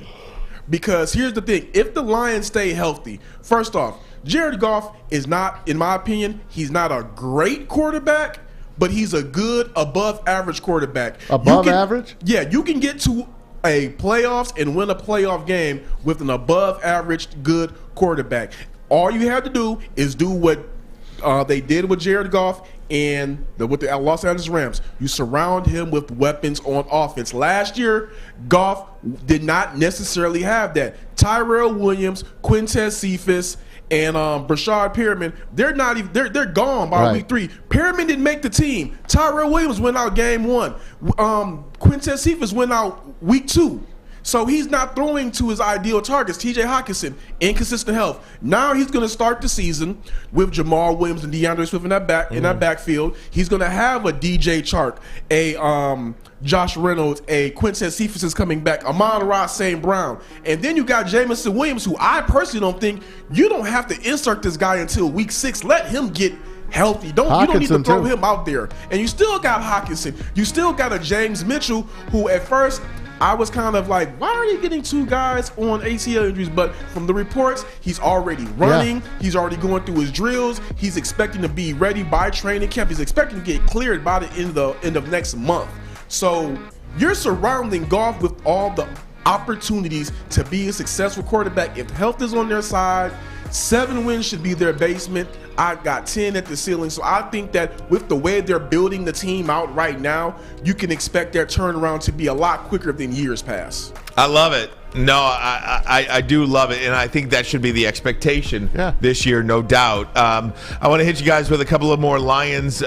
Because here's the thing. If the Lions stay healthy, first off, Jared Goff is not, in my opinion, he's not a great quarterback, but he's a good above average quarterback. Above average? Yeah, you can get to a playoffs and win a playoff game with an above average good quarterback. All you have to do is do what they did with Jared Goff and with the Los Angeles Rams. You surround him with weapons on offense. Last year, Goff did not necessarily have that. Tyrell Williams, Quintez Cephas, and Brashad Perriman, they're gone by week 3. Perriman didn't make the team. Tyrell Williams went out game 1. Quintez Cephas went out week 2. So he's not throwing to his ideal targets. TJ Hawkinson, inconsistent health. Now he's going to start the season with Jamal Williams and DeAndre Swift in that backfield. He's going to have a DJ Chark, a Josh Reynolds, a Quintez Cephas is coming back, Amon-Ra St. Brown. And then you got Jamison Williams, who I personally don't think you don't have to insert this guy until week 6. Let him get healthy. You don't need to throw him out there. And you still got Hawkinson. You still got a James Mitchell, who at first I was kind of like, why are you getting 2 guys on ACL injuries? But from the reports, he's already running. Yeah. He's already going through his drills. He's expecting to be ready by training camp. He's expecting to get cleared by the end of next month. So you're surrounding Goff with all the opportunities to be a successful quarterback. If health is on their side, 7 wins should be their basement. I got 10 at the ceiling. So I think that with the way they're building the team out right now, you can expect their turnaround to be a lot quicker than years past. I love it. No, I do love it, and I think that should be the expectation this year, no doubt. I want to hit you guys with a couple of more Lions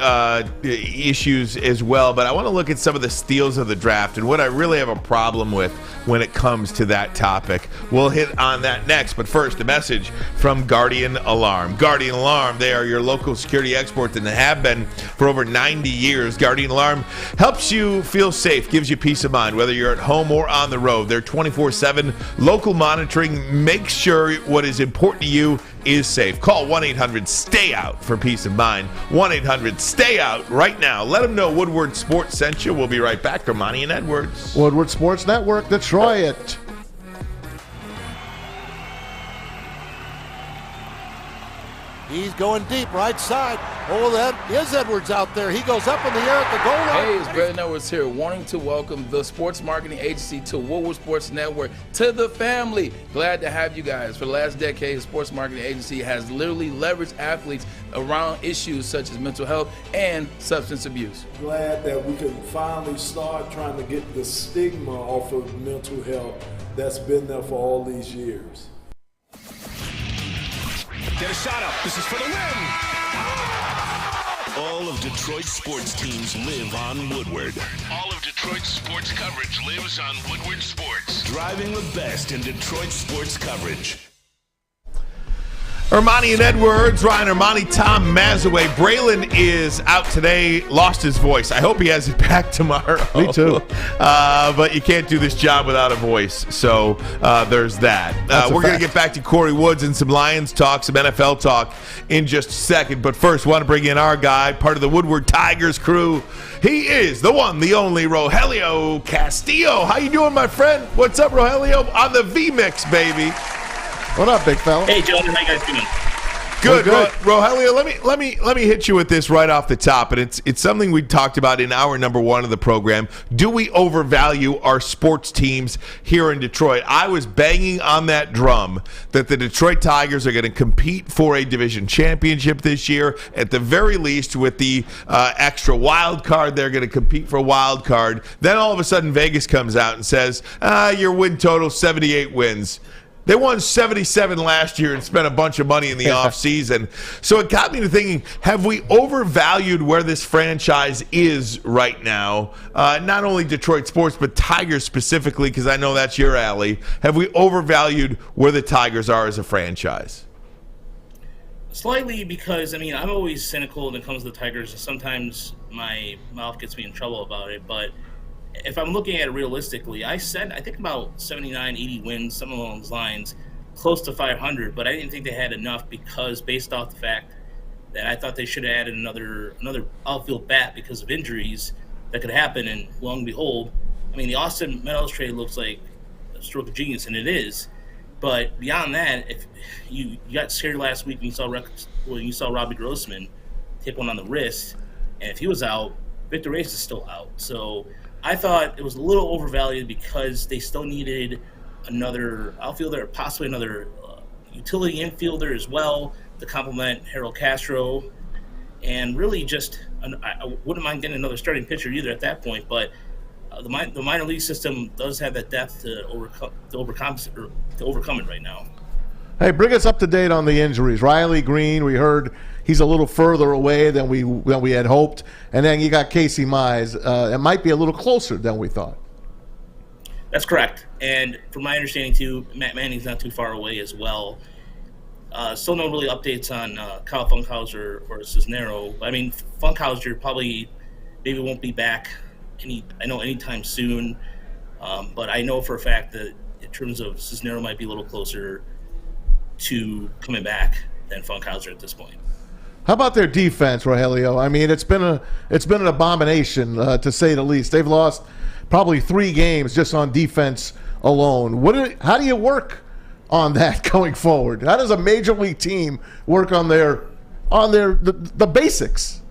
issues as well, but I want to look at some of the steals of the draft and what I really have a problem with when it comes to that topic. We'll hit on that next, but first, a message from Guardian Alarm. Guardian Alarm, they are your local security experts and have been for over 90 years. Guardian Alarm helps you feel safe, gives you peace of mind, whether you're at home or on the road. They're 24/7 local monitoring. Make sure what is important to you is safe. Call 1-800-STAY-OUT for peace of mind. 1-800-STAY-OUT right now. Let them know Woodward Sports sent you. We'll be right back. Ermanni and Edwards. Woodward Sports Network, Detroit. He's going deep, right side. Oh, that is Edwards out there. He goes up in the air at the goal line. Hey, it's Brandon Edwards here, wanting to welcome the sports marketing agency to Woodward Sports Network, to the family. Glad to have you guys. For the last decade, the sports marketing agency has literally leveraged athletes around issues such as mental health and substance abuse. Glad that we can finally start trying to get the stigma off of mental health that's been there for all these years. Get a shot up. This is for the win. All of Detroit's sports teams live on Woodward. All of Detroit's sports coverage lives on Woodward Sports. Driving the best in Detroit sports coverage. Ermanni and Edwards, Ryan Ermanni, Tom Mazawey. Braylon is out today, lost his voice. I hope he has it back tomorrow. Me too. But you can't do this job without a voice, so there's that. We're going to get back to Corey Woods and some Lions talk, some NFL talk in just a second. But first, want to bring in our guy, part of the Woodward Tigers crew. He is the one, the only Rogelio Castillo. How you doing, my friend? What's up, Rogelio? On the V-Mix, baby. What up, big fella? Hey, gentlemen, how you guys doing? Good. Rogelio, let me hit you with this right off the top, and it's something we talked about in hour number 1 of the program. Do we overvalue our sports teams here in Detroit? I was banging on that drum that the Detroit Tigers are going to compete for a division championship this year. At the very least, with the extra wild card, they're going to compete for a wild card. Then all of a sudden, Vegas comes out and says, your win total 78 wins. They won 77 last year and spent a bunch of money in the offseason. So it got me to thinking, have we overvalued where this franchise is right now? Not only Detroit sports, but Tigers specifically, because I know that's your alley. Have we overvalued where the Tigers are as a franchise? Slightly, because, I'm always cynical when it comes to the Tigers, and sometimes my mouth gets me in trouble about it, but if I'm looking at it realistically, I think about 79, 80 wins, some along those lines, close to 500, but I didn't think they had enough because based off the fact that I thought they should have added another outfield bat because of injuries that could happen, and lo and behold, the Austin Meadows trade looks like a stroke of genius, and it is. But beyond that, if you got scared last week when you saw Robbie Grossman take one on the wrist, and if he was out, Victor Reyes is still out. So I thought it was a little overvalued because they still needed another outfielder, possibly another utility infielder as well to complement Harold Castro. And really I wouldn't mind getting another starting pitcher either at that point, but the minor league system does have that depth to overcome it right now. Hey, bring us up to date on the injuries. Riley Green, we heard he's a little further away than we had hoped. And then you got Casey Mize. It might be a little closer than we thought. That's correct. And from my understanding, too, Matt Manning's not too far away as well. Still no really updates on Kyle Funkhauser or Cisnero. Funkhauser probably maybe won't be back anytime soon. But I know for a fact that in terms of Cisnero might be a little closer to coming back than Funkhauser at this point. How about their defense, Rogelio? It's been an abomination to say the least. They've lost probably 3 games just on defense alone. How do you work on that going forward? How does a major league team work on the basics?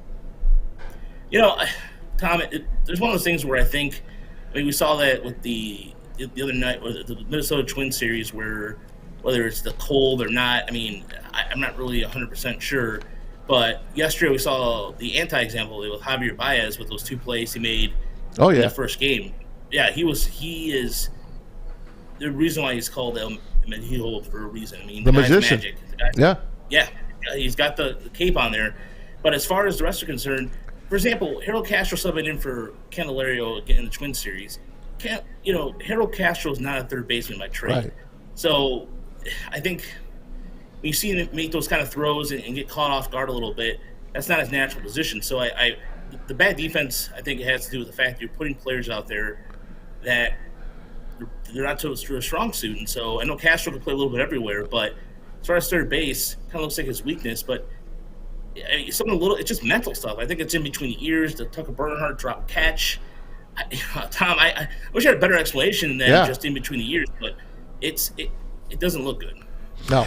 Tom, there's one of those things where I think we saw that with the other night, or the Minnesota Twins series, where whether it's the cold or not, I'm not really 100% sure. But yesterday we saw the anti-example with Javier Baez with those 2 plays he made in the first game. Yeah, he is the reason why he's called El Mendigo for a reason. The magician. Magic. Yeah, he's got the cape on there. But as far as the rest are concerned, for example, Harold Castro subbing in for Candelario in the Twins series. Harold Castro is not a third baseman by trade. Right. So I think when you see him make those kind of throws and get caught off guard a little bit, that's not his natural position. So the bad defense, I think it has to do with the fact that you're putting players out there that they're not to a strong suit. And so I know Castro can play a little bit everywhere, but as far as third base, kind of looks like his weakness. But it's just mental stuff. I think it's in between the ears, the Tucker Bernhardt drop catch. Tom, I wish I had a better explanation than just in between the ears, but it doesn't look good. No.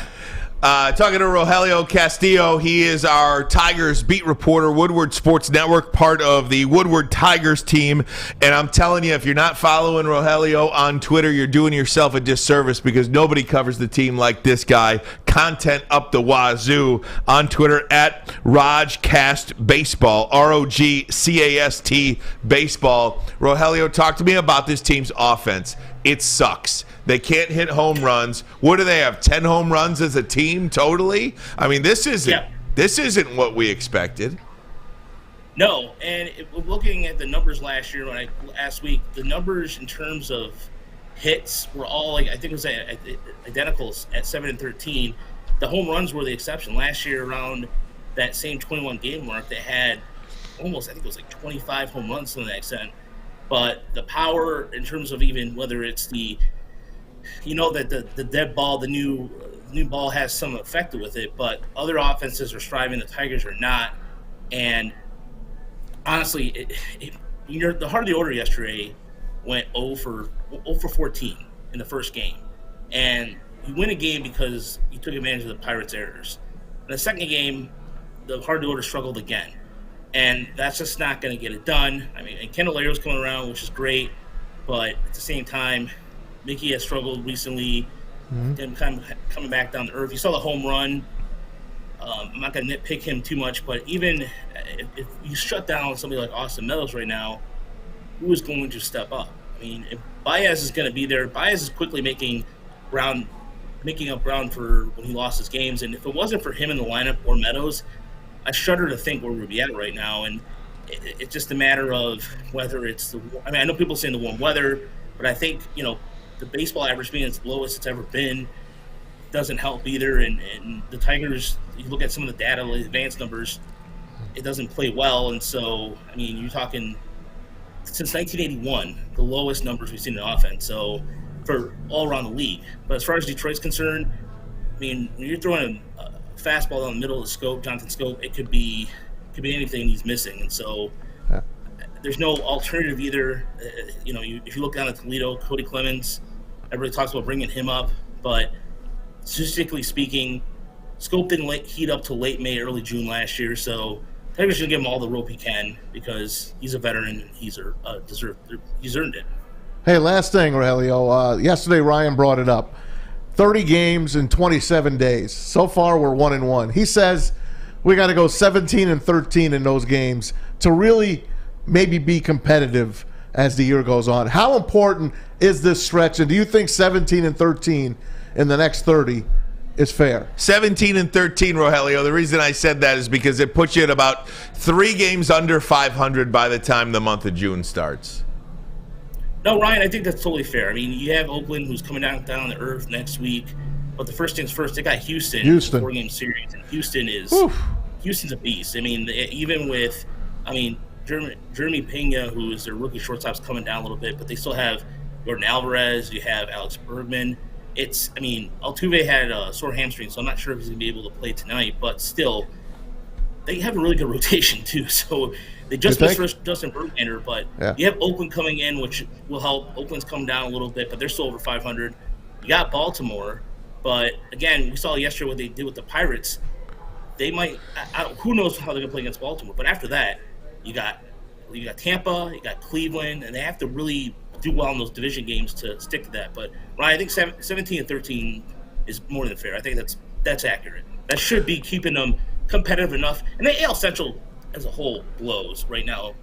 Talking to Rogelio Castillo, he is our Tigers beat reporter, Woodward Sports Network, part of the Woodward Tigers team. And I'm telling you, if you're not following Rogelio on Twitter, you're doing yourself a disservice because nobody covers the team like this guy. Content up the wazoo on Twitter at RogCastBaseball, ROGCAST Baseball. Rogelio, talk to me about this team's offense. It sucks. They can't hit home runs. What do they have? 10 home runs as a team totally? This isn't what we expected. No, and looking at the numbers last week, the numbers in terms of hits were all I think it was identical at 7 and 13. the home runs were the exception. Last year, around that same 21 game mark, they had almost, I think it was like 25 home runs to that extent. But the power, in terms of even whether it's the, that the dead ball, the new ball has some effect with it, but other offenses are striving, the Tigers are not. And honestly, the heart of the order yesterday went 0 for 14 in the first game. And you win a game because you took advantage of the Pirates' errors. In the second game, the heart of the order struggled again. And that's just not going to get it done. I mean, and Candelario's coming around, which is great. But at the same time, Mickey has struggled recently. Him kind of coming back down to earth. You saw the home run. I'm not going to nitpick him too much, but even if you shut down somebody like Austin Meadows right now, who is going to step up? I mean, if Baez is going to be there, Baez is quickly making up ground for when he lost his games. And if it wasn't for him in the lineup or Meadows, I shudder to think where we'd be at right now. And it's just a matter of whether it's I know people saying the warm weather, but I think, the baseball average being as low as it's ever been doesn't help either. And the Tigers, you look at some of the data, the advanced numbers, it doesn't play well. And so, I mean, you're talking since 1981, the lowest numbers we've seen in offense. So for all around the league. But as far as Detroit's concerned, I mean, when you're throwing a fastball down the middle of the scope, Jonathan Scope, it could be anything he's missing. And so there's no alternative either. If you look down at Toledo, Cody Clemens, everybody talks about bringing him up, but statistically speaking, Scope didn't heat up till late May, early June last year. So Tigers should give him all the rope he can because he's a veteran and he's earned it. Hey, last thing, Aurelio. Yesterday, Ryan brought it up. 30 games in 27 days. So far, we're 1-1. He says we got to go 17-13 in those games to really maybe be competitive as the year goes on. How important is this stretch? And do you think 17-13 in the next 30 is fair? 17-13, Rogelio. The reason I said that is because it puts you at about 3 games under 500 by the time the month of June starts. No, Ryan, I think that's totally fair. I mean, you have Oakland, who's coming down to earth next week. But the first things first, they got Houston. 4-game series. And Houston's a beast. I mean, even with, Jeremy Pena, who is their rookie shortstop's coming down a little bit, but they still have Jordan Alvarez. You have Alex Bergman. Altuve had a sore hamstring, so I'm not sure if he's going to be able to play tonight. But still, they have a really good rotation, too. So they just missed Justin Verlander, but you have Oakland coming in, which will help. Oakland's come down a little bit, but they're still over 500. You got Baltimore, but again, we saw yesterday what they did with the Pirates. They might who knows how they're going to play against Baltimore. But after that, you got Tampa, you got Cleveland, and they have to really do well in those division games to stick to that. But Ryan, I think 17-13 is more than fair. I think that's accurate. That should be keeping them competitive enough. And the AL Central as a whole blows right now.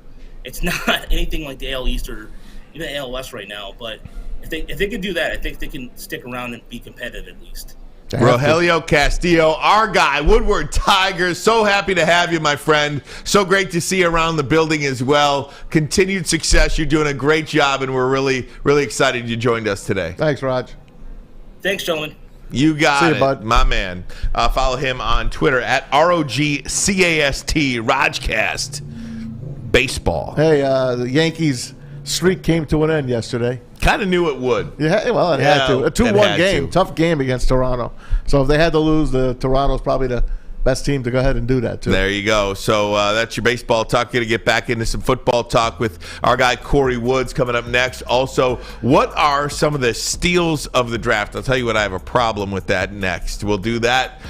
It's not anything like the AL East or even the AL West right now. But if they can do that, I think they can stick around and be competitive at least. Rogelio Castillo, our guy, Woodward Tigers. So happy to have you, my friend. So great to see you around the building as well. Continued success. You're doing a great job, and we're really, really excited you joined us today. Thanks, Raj. Thanks, gentlemen. You got See you, it, bud. my man. Follow him on Twitter at ROGCAST, Rajcast Baseball. Hey, the Yankees streak came to an end yesterday. Kind of knew it would. Yeah, well, it had to. A 2-1 game. Tough game against Toronto. So if they had to lose, Toronto's probably the best team to go ahead and do that, too. There you go. So that's your baseball talk. Going to get back into some football talk with our guy Corey Woods coming up next. Also, what are some of the steals of the draft? I'll tell you what, I have a problem with that next. We'll do that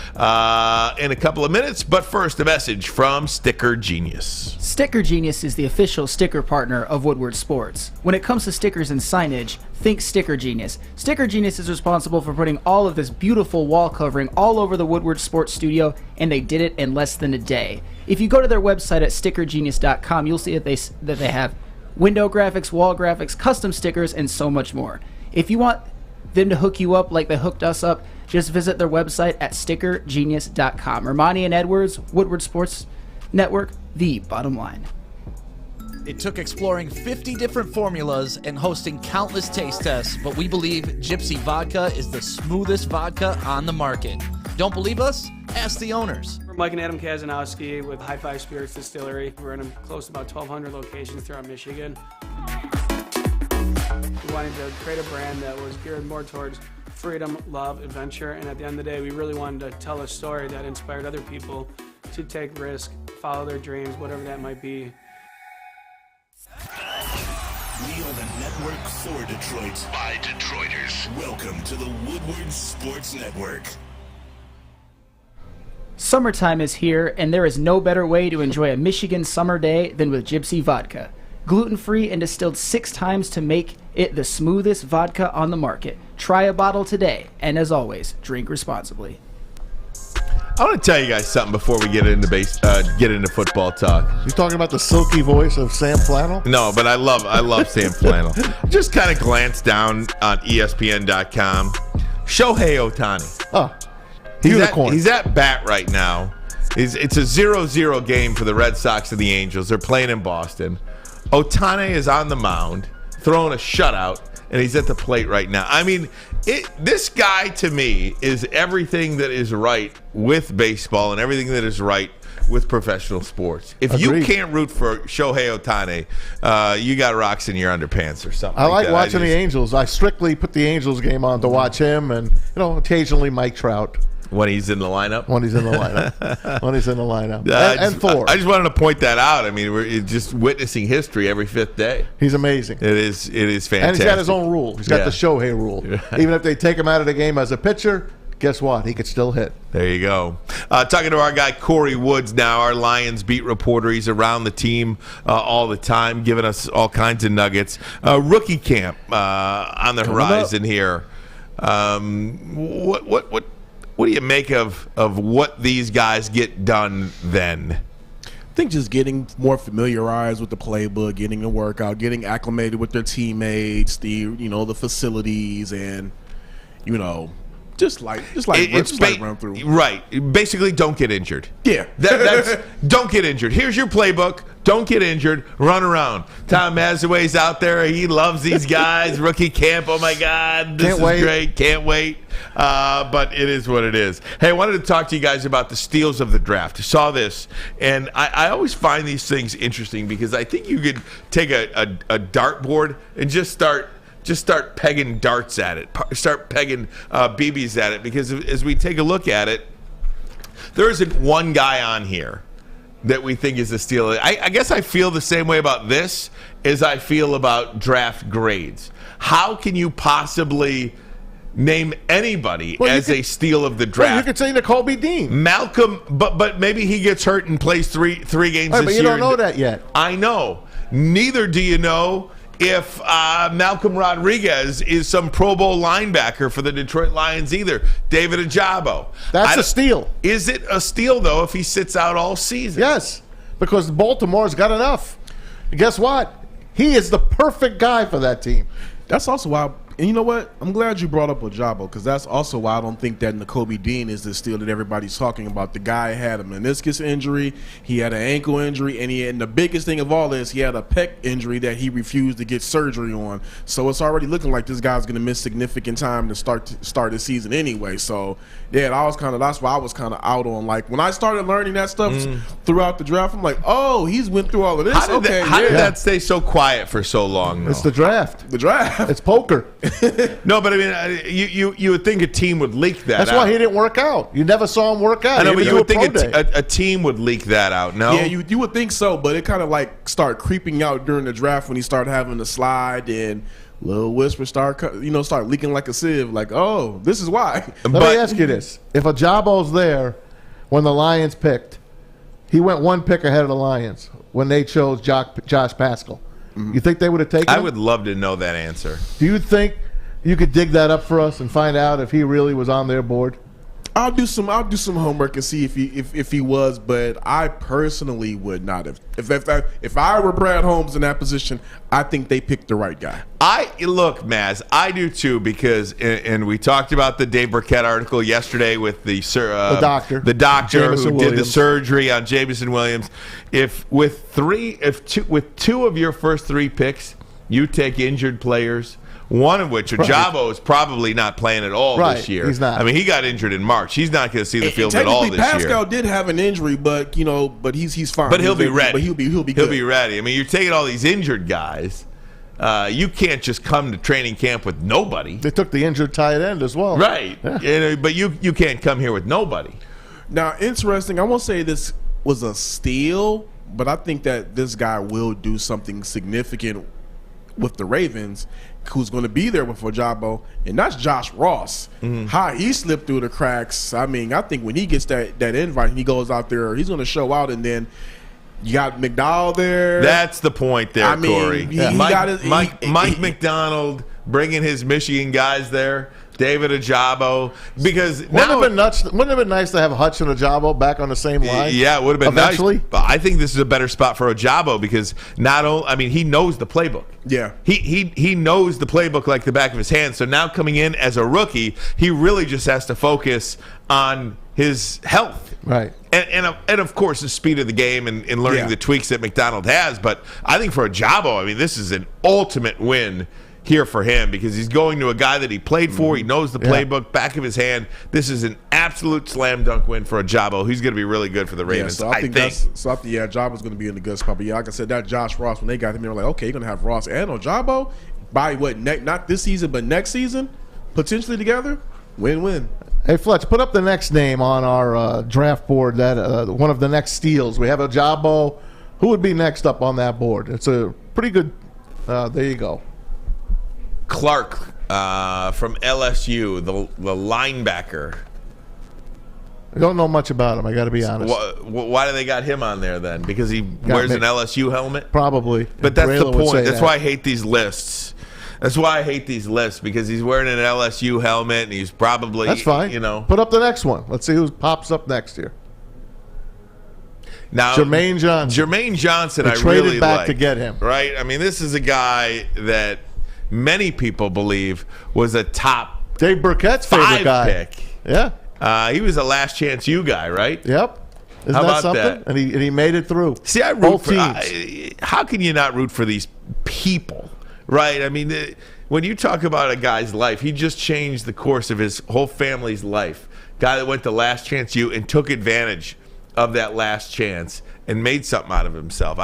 in a couple of minutes. But first, a message from Sticker Genius. Sticker Genius is the official sticker partner of Woodward Sports. When it comes to stickers and signage, think Sticker Genius. Sticker Genius is responsible for putting all of this beautiful wall covering all over the Woodward Sports studio, and they did it in less than a day. If you go to their website at stickergenius.com, you'll see that they have window graphics, wall graphics, custom stickers, and so much more. If you want them to hook you up like they hooked us up, just visit their website at stickergenius.com. Ermanni and Edwards, Woodward Sports Network, the bottom line. It took exploring 50 different formulas and hosting countless taste tests, but we believe Gypsy Vodka is the smoothest vodka on the market. Don't believe us? Ask the owners. We're Mike and Adam Kazanowski with High Five Spirits Distillery. We're in close to about 1,200 locations throughout Michigan. We wanted to create a brand that was geared more towards freedom, love, adventure, and at the end of the day, we really wanted to tell a story that inspired other people to take risk, follow their dreams, whatever that might be. We are the network for Detroit by Detroiters. Welcome to the Woodward Sports Network. Summertime is here, and there is no better way to enjoy a Michigan summer day than with Gypsy Vodka. Gluten-free and distilled 6 times to make it the smoothest vodka on the market. Try a bottle today, and as always, drink responsibly. I want to tell you guys something before we get into football talk. You talking about the silky voice of Sam Flannel? No, but I love Sam Flannel. Just kind of glanced down on ESPN.com. Shohei Ohtani. Oh, unicorn. He's at bat right now. It's a 0-0 game for the Red Sox and the Angels. They're playing in Boston. Ohtani is on the mound, throwing a shutout, and he's at the plate right now. I mean, this guy, to me, is everything that is right with baseball and everything that is right with professional sports. If Agreed. you can't root for Shohei Ohtani, you got rocks in your underpants or something. I like that. watching the Angels. I strictly put the Angels game on to watch him and, occasionally Mike Trout. When he's in the lineup? When he's in the lineup. And Thor. I just wanted to point that out. I mean, we're just witnessing history every 5th day. He's amazing. It is fantastic. And he's got his own rule. He's got the Shohei rule. Right. Even if they take him out of the game as a pitcher, guess what? He could still hit. There you go. Talking to our guy Corey Woods now, our Lions beat reporter. He's around the team all the time, giving us all kinds of nuggets. Rookie camp on the horizon here. What do you make of what these guys get done then? I think just getting more familiarized with the playbook, getting the workout, getting acclimated with their teammates, the facilities, and just like run through. Right. Basically, don't get injured. Yeah. That's don't get injured. Here's your playbook. Don't get injured. Run around. Tom Mazawey's out there. He loves these guys. Rookie camp. Oh, my God. This is great. Can't wait. But it is what it is. Hey, I wanted to talk to you guys about the steals of the draft. I saw this, and I always find these things interesting because I think you could take a dartboard and just start pegging darts at it. Start pegging BBs at it, because as we take a look at it, there isn't one guy on here that we think is a steal. I guess I feel the same way about this as I feel about draft grades. How can you possibly name anybody as a steal of the draft? Well, you could say Nakobe Dean. Malcolm, but maybe he gets hurt and plays three games this year. But you don't know that yet. I know. Neither do you know if Malcolm Rodriguez is some Pro Bowl linebacker for the Detroit Lions either. David Ajabo. That's a steal. Is it a steal, though, if he sits out all season? Yes, because Baltimore's got enough. And guess what? He is the perfect guy for that team. That's also why, and you know what? I'm glad you brought up Ajabo, because that's also why I don't think that Nakobe Dean is the steal that everybody's talking about. The guy had a meniscus injury, he had an ankle injury, and the biggest thing of all is he had a pec injury that he refused to get surgery on. So it's already looking like this guy's going to miss significant time to start the season anyway. So yeah, that's why I was kind of out on, like, when I started learning that stuff throughout the draft, I'm like, oh, he's went through all of this. How did that stay so quiet for so long, though? It's the draft. It's poker. No, but I mean, you would think a team would leak that. That's out. why he didn't work out. You never saw him work out. I know, but you would think a team would leak that out. No, yeah, you would think so, but it kind of like started creeping out during the draft when he started having the slide and little whispers start leaking like a sieve. Like, oh, this is why. Let me ask you this: if Ajabo's there when the Lions picked, he went one pick ahead of the Lions when they chose Josh Pascal. You think they would have taken him? I would love to know that answer. Do you think you could dig that up for us and find out if he really was on their board? I'll do some homework and see if he was, but I personally would not have. If I were Brad Holmes in that position, I think they picked the right guy. Look, Maz, I do too, because and we talked about the Dave Burkett article yesterday with the doctor who did the surgery on Jameson Williams. If with two of your first 3 picks, you take injured players One of which, Ojabo, is probably not playing at all this year. He's not. I mean, he got injured in March. He's not going to see the field at all this year. Pascal did have an injury, but he's fine. But he'll be ready. But he'll be good. He'll be ready. I mean, you're taking all these injured guys. You can't just come to training camp with nobody. They took the injured tight end as well. Right. Yeah. But you can't come here with nobody. Now, interesting. I won't say this was a steal, but I think that this guy will do something significant with the Ravens, who's going to be there with Ojabo, and that's Josh Ross. How he slipped through the cracks. I mean, I think when he gets that invite and he goes out there, he's going to show out, and then you got McDowell there. That's the point there, Corey. Mike McDonald bringing his Michigan guys there. David Ojabo, because wouldn't it have been nice to have Hutch and Ojabo back on the same line? Yeah, it would have been eventually. Nice. But I think this is a better spot for Ojabo because he knows the playbook. Yeah, he knows the playbook like the back of his hand. So now coming in as a rookie, he really just has to focus on his health, right? And of course the speed of the game and learning the tweaks that McDonald has. But I think for Ojabo, I mean, this is an ultimate win here for him because he's going to a guy that he played for. He knows the playbook, back of his hand. This is an absolute slam dunk win for Ojabo. He's going to be really good for the Ravens. So I think Ojabo's going to be in the good spot. But like I said, that Josh Ross, when they got him, they were like, okay, you're going to have Ross and Ojabo by not this season, but next season, potentially together. Win-win. Hey, Fletch, put up the next name on our draft board. That one of the next steals. We have Ojabo. Who would be next up on that board? It's a pretty good. There you go. Clark from LSU, the linebacker. I don't know much about him. I got to be honest. Why do they got him on there then? Because he wears an LSU helmet? Probably. But that's the point. That's why I hate these lists. That's why I hate these lists because he's wearing an LSU helmet and he's probably. That's fine. Put up the next one. Let's see who pops up next year. Now, Jermaine Johnson. Jermaine Johnson, I really traded back like, to get him. Right? I mean, this is a guy that many people believe was a top Dave Burkett's favorite guy. Pick. Yeah. He was a last chance you guy, right? Yep. Isn't How that about something? that? And he made it through. See, I root both for teams. How can you not root for these people, right? I mean, when you talk about a guy's life, he just changed the course of his whole family's life. Guy that went to last chance you and took advantage of that last chance and made something out of himself.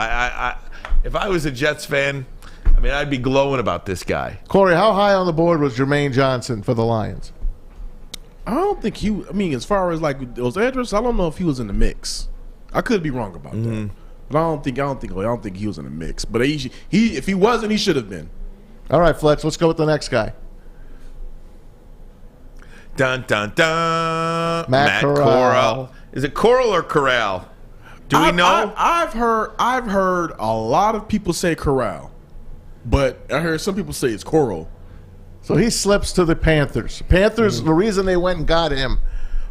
If I was a Jets fan, I mean, I'd be glowing about this guy. Corey, how high on the board was Jermaine Johnson for the Lions? I don't think as far as like those addresses, I don't know if he was in the mix. I could be wrong about that. But I don't think he was in the mix. But if he wasn't, he should have been. All right, Fletch, let's go with the next guy. Dun dun dun. Matt Corral. Is it Coral or Corral? Do we know? I've heard a lot of people say Corral, but I heard some people say it's Coral. So he slips to the Panthers. Panthers, the reason they went and got him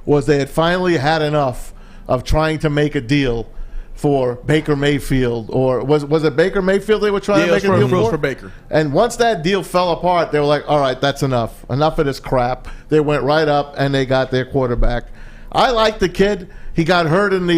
was they had finally had enough of trying to make a deal for Baker Mayfield. Or was it Baker Mayfield they were trying to make a deal for Baker. And once that deal fell apart, they were like, all right, that's enough. Enough of this crap. They went right up and they got their quarterback. I like the kid. He got hurt in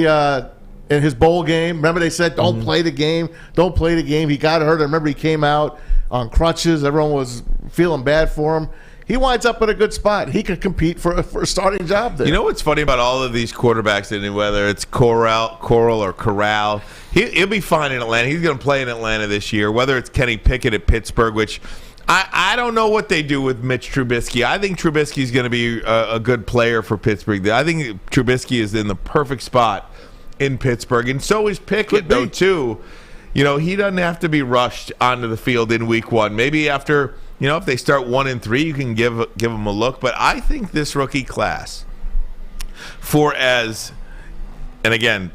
his bowl game. Remember they said, don't play the game. Don't play the game. He got hurt. I remember he came out on crutches. Everyone was feeling bad for him. He winds up in a good spot. He could compete for a starting job there. You know what's funny about all of these quarterbacks, and whether it's Coral or Corral, he'll be fine in Atlanta. He's going to play in Atlanta this year. Whether it's Kenny Pickett at Pittsburgh, which I don't know what they do with Mitch Trubisky. I think Trubisky's going to be a good player for Pittsburgh. I think Trubisky is in the perfect spot in Pittsburgh, and so is Pickett, though, too. You know, he doesn't have to be rushed onto the field in week one. Maybe after, if they start 1-3, you can give them a look. But I think this rookie class, and again,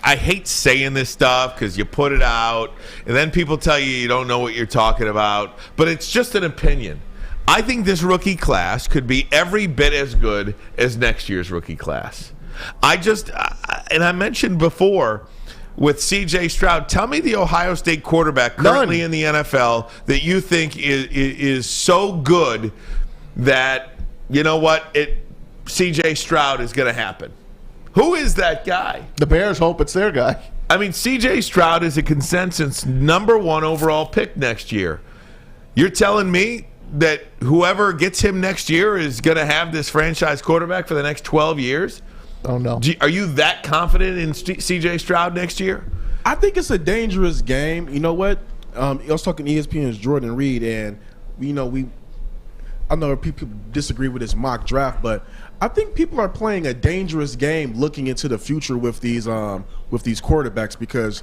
I hate saying this stuff because you put it out, and then people tell you don't know what you're talking about. But it's just an opinion. I think this rookie class could be every bit as good as next year's rookie class. And I mentioned before, with C.J. Stroud, tell me the Ohio State quarterback currently in the NFL that you think is so good that, you know what, C.J. Stroud is going to happen. Who is that guy? The Bears hope it's their guy. I mean, C.J. Stroud is a consensus #1 overall pick next year. You're telling me that whoever gets him next year is going to have this franchise quarterback for the next 12 years? Oh, no. Are you that confident in C.J. Stroud next year? I think it's a dangerous game. You know what? I was talking to ESPN's Jordan Reed, and I know people disagree with his mock draft, but I think people are playing a dangerous game looking into the future with these quarterbacks because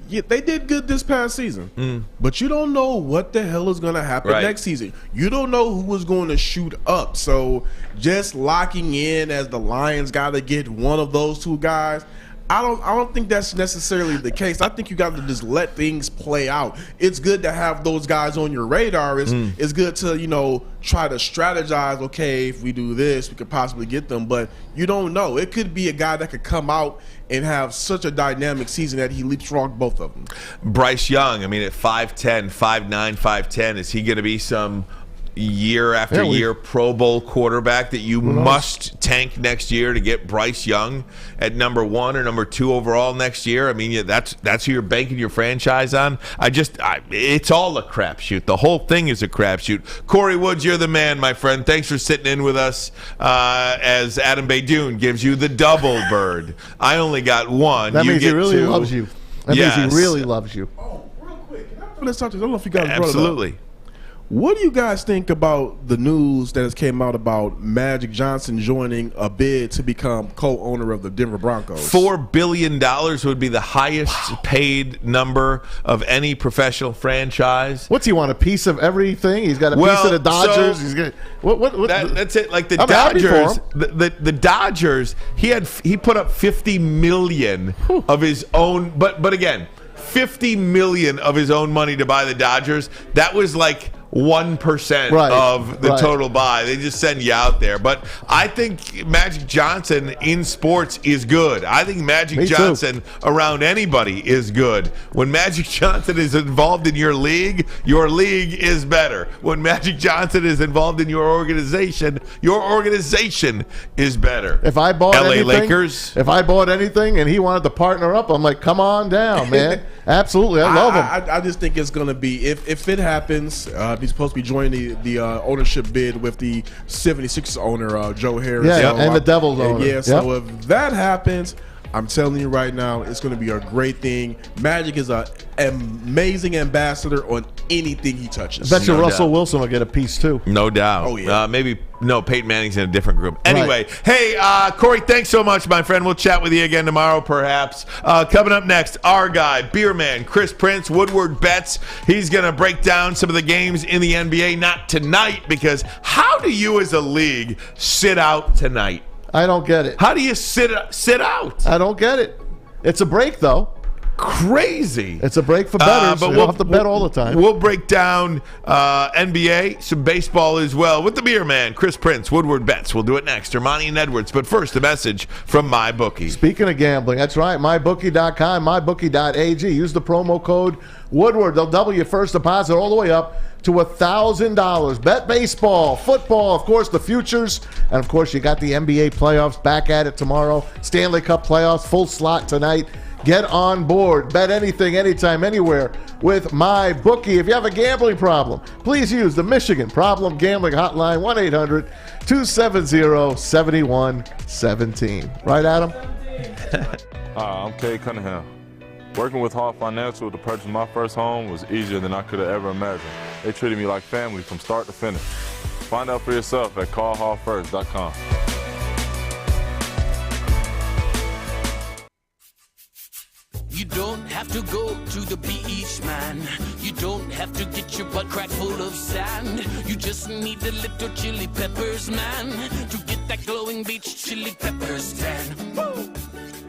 they did good this past season, but you don't know what the hell is going to happen next season. You don't know who is going to shoot up. So just locking in as the Lions got to get one of those two guys, I don't think that's necessarily the case. I think you got to just let things play out. It's good to have those guys on your radar. It's good to try to strategize. Okay, if we do this, we could possibly get them. But you don't know. It could be a guy that could come out and have such a dynamic season that he leapfrogged both of them. Bryce Young, I mean, at 5'10", 5'9", 5'10", is he going to be some year after year Pro Bowl quarterback that you must tank next year to get Bryce Young at number 1 or number 2 overall next year? I mean, that's who you're banking your franchise on. It's all a crapshoot. The whole thing is a crapshoot. Corey Woods, you're the man, my friend. Thanks for sitting in with us as Adam Baydoun gives you the double bird. I only got one. That means he really 2. loves you. That means he really loves you. Oh, real quick. Let's talk to you. I don't know if you guys brought it up. Absolutely. What do you guys think about the news that has came out about Magic Johnson joining a bid to become co-owner of the Denver Broncos? $4 billion would be the highest paid number of any professional franchise. What's he want? A piece of everything? He's got a piece of the Dodgers. So he's got that's it. Like the I'm Dodgers, the Dodgers. He put up $50 million of his own. But again, $50 million of his own money to buy the Dodgers. That was like 1% of the total buy. They just send you out there. But I think Magic Johnson in sports is good. I think Magic Johnson around anybody is good. When Magic Johnson is involved in your league is better. When Magic Johnson is involved in your organization is better. If I bought LA anything, Lakers. If I bought anything and he wanted to partner up, I'm like, come on down, man. Absolutely. I love him. I just think it's going to be, if it happens, he's supposed to be joining the ownership bid with the 76ers owner, Joe Harris. Yeah, and the Devils owner. Yeah, so if that happens, I'm telling you right now, it's going to be a great thing. Magic is an amazing ambassador on anything he touches. I bet you Russell Wilson will get a piece too. No doubt. Oh, yeah. Peyton Manning's in a different group. Anyway, hey, Corey, thanks so much, my friend. We'll chat with you again tomorrow, perhaps. Coming up next, our guy, Beer Man, Chris Prince, Woodward Bets. He's going to break down some of the games in the NBA. Not tonight, because how do you as a league sit out tonight? I don't get it. How do you sit out? I don't get it. It's a break, though. Crazy. It's a break for bettors. But we'll have to bet all the time. We'll break down NBA, some baseball as well with the Beer Man, Chris Prince, Woodward Bets. We'll do it next. Ermanni and Edwards. But first, a message from MyBookie. Speaking of gambling, that's right. MyBookie.com, MyBookie.ag. Use the promo code Woodward. They'll double your first deposit all the way up to $1,000. Bet baseball, football, of course, the futures. And, of course, you got the NBA playoffs back at it tomorrow. Stanley Cup playoffs, full slot tonight. Get on board. Bet anything, anytime, anywhere with MyBookie. If you have a gambling problem, please use the Michigan Problem Gambling Hotline, 1-800-270-7117. Right, Adam? I'm Kay Cunningham. Working with Hall Financial to purchase my first home was easier than I could have ever imagined. They treated me like family from start to finish. Find out for yourself at callhallfirst.com. You don't have to go to the beach, man. You don't have to get your butt crack full of sand. You just need a little chili peppers, man, to get that glowing beach chili peppers tan. Woo!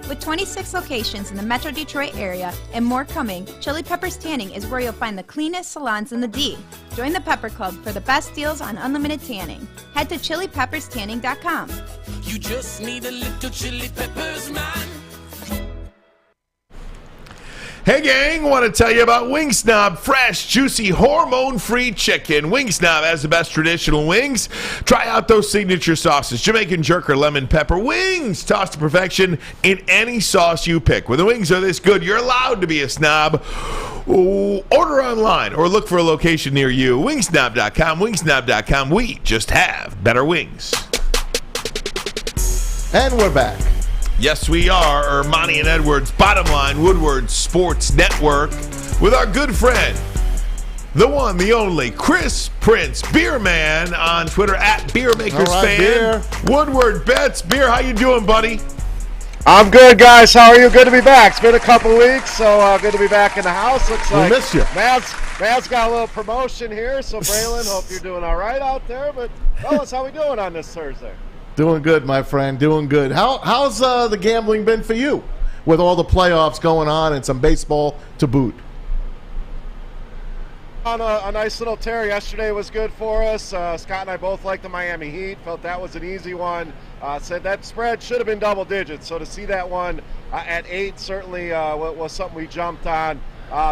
With 26 locations in the Metro Detroit area and more coming, Chili Peppers Tanning is where you'll find the cleanest salons in the D. Join the Pepper Club for the best deals on unlimited tanning. Head to chilipepperstanning.com. You just need a little chili peppers, man. Hey gang, want to tell you about Wing Snob, fresh, juicy, hormone-free chicken. Wing Snob has the best traditional wings. Try out those signature sauces, Jamaican jerk or lemon pepper. Wings, tossed to perfection in any sauce you pick. When the wings are this good, you're allowed to be a snob. Order online or look for a location near you. Wingsnob.com. Wingsnob.com. We just have better wings. And we're back. Yes, we are. Ermanni and Edwards, Bottom Line, Woodward Sports Network, with our good friend, the one, the only, Chris Prince, Beer Man, on Twitter, at BeerMakersFan. Beer. Woodward Bets. Beer, how you doing, buddy? I'm good, guys. How are you? Good to be back. It's been a couple weeks, so good to be back in the house. Looks like we missed you. Matt's got a little promotion here, so Braylon, hope you're doing all right out there. But fellas, how we doing on this Thursday? Doing good, my friend. Doing good. How's the gambling been for you with all the playoffs going on and some baseball to boot? On a nice little tear. Yesterday was good for us. Scott and I both like the Miami Heat. Felt that was an easy one. Said that spread should have been double digits. So to see that one at 8 certainly was something we jumped on.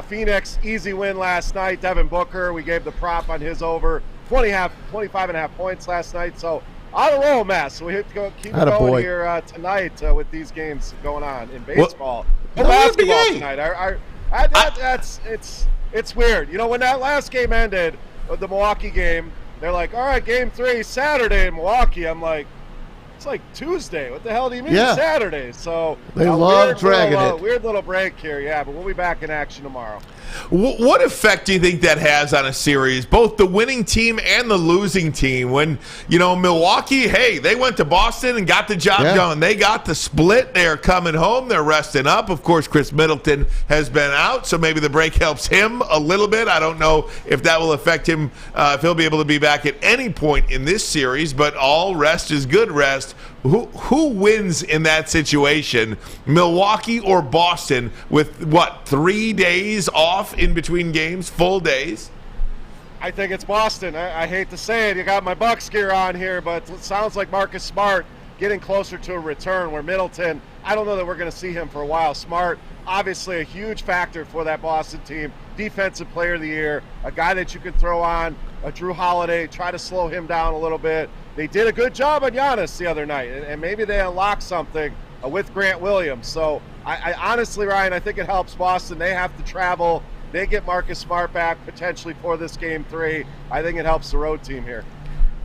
Phoenix, easy win last night. Devin Booker, we gave the prop on his over 25.5 points last night. So on a roll, Matt. So we have to keep it going here tonight with these games going on in baseball. Basketball tonight. It's weird. You know, when that last game ended, the Milwaukee game, they're like, all right, game 3, Saturday in Milwaukee. I'm like, it's like Tuesday. What the hell do you mean Saturday? So they love dragging it. Weird little break here, yeah, but we'll be back in action tomorrow. What effect do you think that has on a series, both the winning team and the losing team? When, you know, Milwaukee, hey, they went to Boston and got the job done. They got the split. They're coming home. They're resting up. Of course, Chris Middleton has been out, so maybe the break helps him a little bit. I don't know if that will affect him, if he'll be able to be back at any point in this series, but all rest is good rest. Who wins in that situation, Milwaukee or Boston, with, 3 days off in between games, full days? I think it's Boston. I hate to say it. You got my Bucks gear on here, but it sounds like Marcus Smart getting closer to a return, where Middleton, I don't know that we're going to see him for a while. Smart, obviously a huge factor for that Boston team. Defensive player of the year, a guy that you can throw on, a Drew Holiday, try to slow him down a little bit. They did a good job on Giannis the other night, and maybe they unlocked something with Grant Williams. So I honestly, Ryan, I think it helps Boston. They have to travel. They get Marcus Smart back potentially for this game 3. I think it helps the road team here.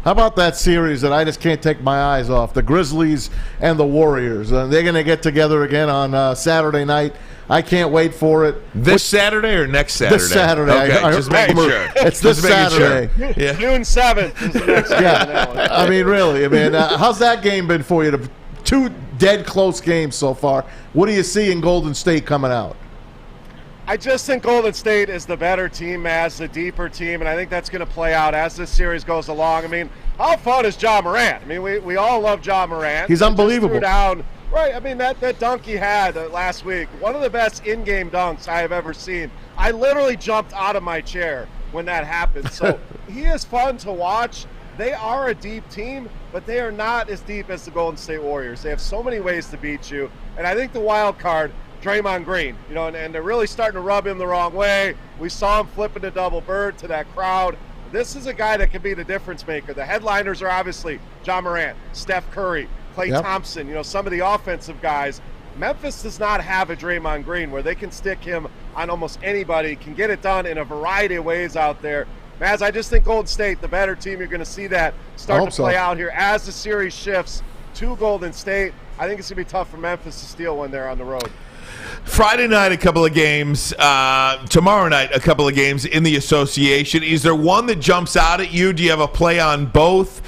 How about that series that I just can't take my eyes off, the Grizzlies and the Warriors? They're going to get together again on Saturday night. I can't wait for it. This Saturday or next Saturday? This Saturday. Okay, just making sure. It's this Saturday. Sure. Yeah. June 7th is the next game. Yeah, I mean, really. I mean, how's that game been for you? 2 dead close games so far. What do you see in Golden State coming out? I just think Golden State is the better team, as the deeper team, and I think that's going to play out as this series goes along. I mean, how fun is Ja Morant? I mean, we all love Ja Morant. He's unbelievable. Down, right, I mean, that dunk he had last week, one of the best in-game dunks I have ever seen. I literally jumped out of my chair when that happened. So he is fun to watch. They are a deep team, but they are not as deep as the Golden State Warriors. They have so many ways to beat you, and I think the wild card, Draymond Green, you know, and they're really starting to rub him the wrong way. We saw him flipping the double bird to that crowd. This is a guy that can be the difference maker. The headliners are obviously Ja Morant, Steph Curry, Klay Thompson, you know, some of the offensive guys. Memphis does not have a Draymond Green where they can stick him on almost anybody, can get it done in a variety of ways out there. Maz, I just think Golden State, the better team, you're going to see that start to play out here as the series shifts to Golden State. I think it's going to be tough for Memphis to steal when they're on the road. Friday night, a couple of games. Tomorrow night, a couple of games in the association. Is there one that jumps out at you? Do you have a play on both?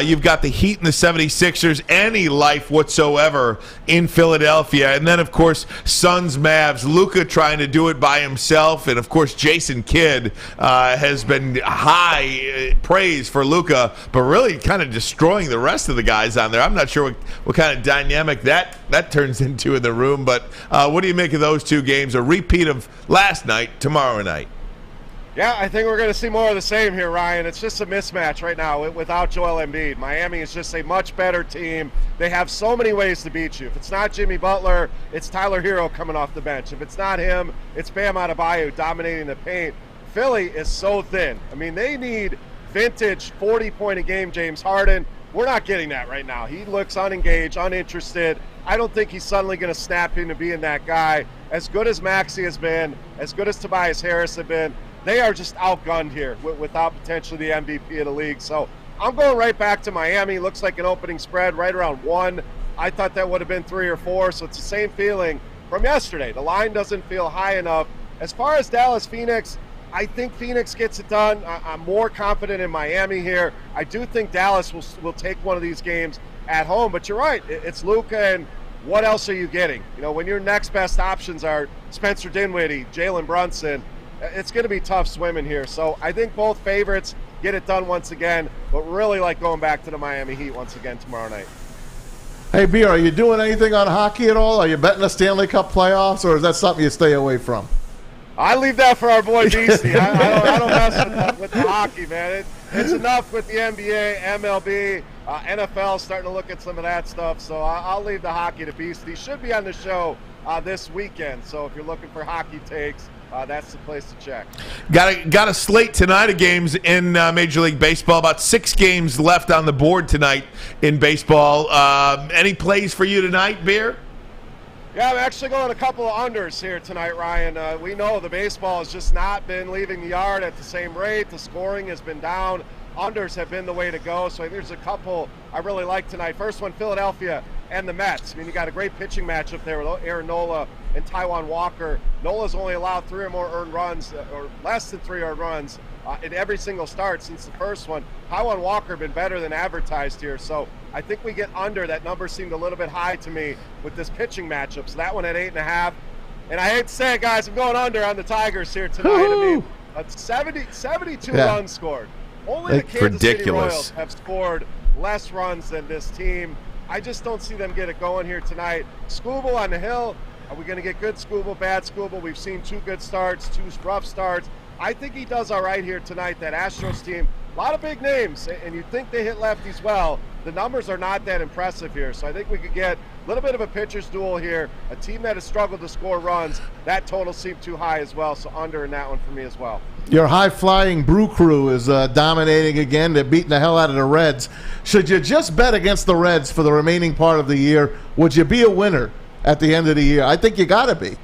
You've got the Heat and the 76ers. Any life whatsoever in Philadelphia. And then, of course, Suns, Mavs. Luka trying to do it by himself. And, of course, Jason Kidd has been high praise for Luka, but really kind of destroying the rest of the guys on there. I'm not sure what kind of dynamic that turns into in the room. But what do you make of those 2 games? A repeat of last night, tomorrow night. Yeah, I think we're going to see more of the same here, Ryan. It's just a mismatch right now without Joel Embiid. Miami is just a much better team. They have so many ways to beat you. If it's not Jimmy Butler, it's Tyler Hero coming off the bench. If it's not him, it's Bam Adebayo dominating the paint. Philly is so thin. I mean, they need vintage 40-point-a-game James Harden. We're not getting that right now. He looks unengaged, uninterested. I don't think he's suddenly going to snap into being that guy. as good as Maxey has been, as good as Tobias Harris have been, they are just outgunned here without potentially the MVP of the league. So I'm going right back to Miami. Looks like an opening spread right around 1. I thought that would have been 3 or 4, so it's the same feeling from yesterday. The line doesn't feel high enough. As far as Dallas-Phoenix, I think Phoenix gets it done. I'm more confident in Miami here. I do think Dallas will take one of these games at home, but you're right. It's Luka, and what else are you getting? You know, when your next best options are Spencer Dinwiddie, Jalen Brunson, it's going to be tough swimming here. So I think both favorites get it done once again, but really like going back to the Miami Heat once again tomorrow night. Hey, B, are you doing anything on hockey at all? Are you betting the Stanley Cup playoffs, or is that something you stay away from? I leave that for our boy Beastie. I don't mess with the hockey, man. It's enough with the NBA, MLB, NFL starting to look at some of that stuff. So I'll leave the hockey to Beastie. Should be on the show this weekend. So if you're looking for hockey takes, that's the place to check. Got a slate tonight of games in Major League Baseball. About 6 games left on the board tonight in baseball. Any plays for you tonight, Beer? Yeah, I'm actually going a couple of unders here tonight, Ryan. We know the baseball has just not been leaving the yard at the same rate. The scoring has been down. Unders have been the way to go. So there's a couple I really like tonight. First one, Philadelphia and the Mets. I mean, you got a great pitching matchup there with Aaron Nola and Taijuan Walker. Nola's only allowed 3 or more earned runs, or less than 3 earned runs in every single start since the first one. Taijuan Walker been better than advertised here. So I think we get under. That number seemed a little bit high to me with this pitching matchup. So that one at 8.5. And I hate to say it, guys, I'm going under on the Tigers here tonight. I mean, 72 runs scored. Only the Kansas City Royals have scored less runs than this team. I just don't see them get it going here tonight. Skubal on the hill. Are we going to get good Skubal, bad Skubal? We've seen 2 good starts, 2 rough starts. I think he does all right here tonight. That Astros team, a lot of big names, and you think they hit lefties well. The numbers are not that impressive here, so I think we could get a little bit of a pitcher's duel here. A team that has struggled to score runs, that total seemed too high as well, so under in that one for me as well. Your high-flying Brew Crew is dominating again. They're beating the hell out of the Reds. Should you just bet against the Reds for the remaining part of the year? Would you be a winner at the end of the year? I think you got to be.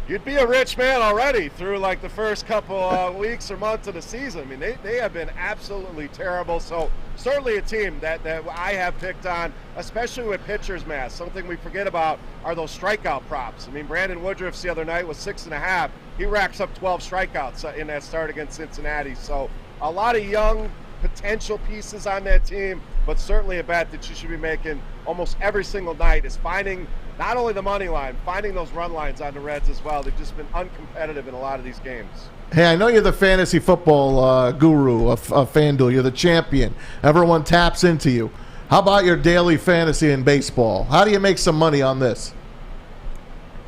You'd be a rich man already through like the first couple weeks or months of the season. I mean, they have been absolutely terrible. So certainly a team that I have picked on, especially with pitchers, Matt. Something we forget about are those strikeout props. I mean, Brandon Woodruff's the other night was 6.5. He racks up 12 strikeouts in that start against Cincinnati. So a lot of young potential pieces on that team, but certainly a bet that you should be making almost every single night is finding not only the money line, finding those run lines on the Reds as well. They've just been uncompetitive in a lot of these games. Hey, I know you're the fantasy football guru of FanDuel. You're the champion. Everyone taps into you. How about your daily fantasy in baseball? How do you make some money on this?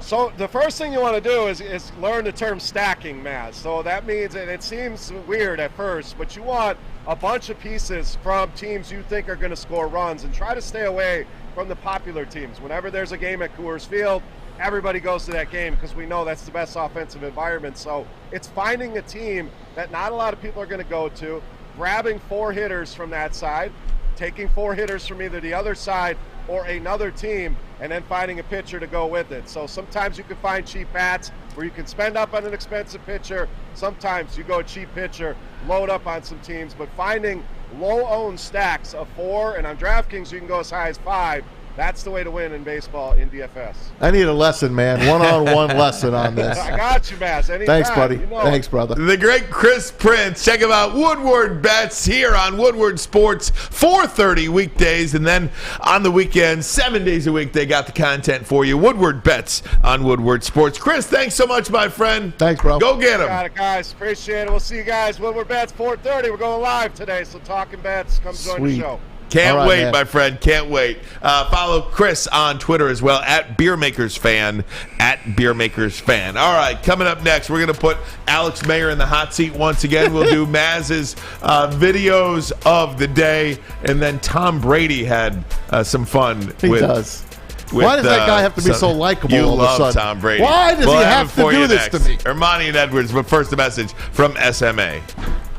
So the first thing you want to do is learn the term stacking, Matt. So that means, and it seems weird at first, but you want a bunch of pieces from teams you think are going to score runs and try to stay away from the popular teams. Whenever there's a game at Coors Field, everybody goes to that game because we know that's the best offensive environment. So it's finding a team that not a lot of people are going to go to, grabbing 4 hitters from that side, taking 4 hitters from either the other side or another team, and then finding a pitcher to go with it. So sometimes you can find cheap bats where you can spend up on an expensive pitcher. Sometimes you go cheap pitcher, load up on some teams, but finding low-owned stacks of 4, and on DraftKings you can go as high as 5. That's the way to win in baseball in DFS. I need a lesson, man. One-on-one lesson on this. I got you, Bass. Anytime. Thanks, buddy. You know Thanks, brother. The great Chris Prince. Check him out. Woodward Bets here on Woodward Sports, 4:30 weekdays, and then on the weekends, 7 days a week, they got the content for you. Woodward Bets on Woodward Sports. Chris, thanks so much, my friend. Thanks, bro. Go get him. Got it, guys. Appreciate it. We'll see you guys. Woodward Bets, 4:30. We're going live today, so talking bets. Come join the show. Can't wait, man. My friend. Can't wait. Follow Chris on Twitter as well, at BeerMakersFan, at BeerMakersFan. All right, coming up next, we're going to put Alex Mayer in the hot seat once again. We'll do Maz's videos of the day, and then Tom Brady had some fun. He does. Why does that guy have to be so likable all of a sudden? You love Tom Brady. Why does he have to do this to me? Ermanni and Edwards, but first a message from SMA.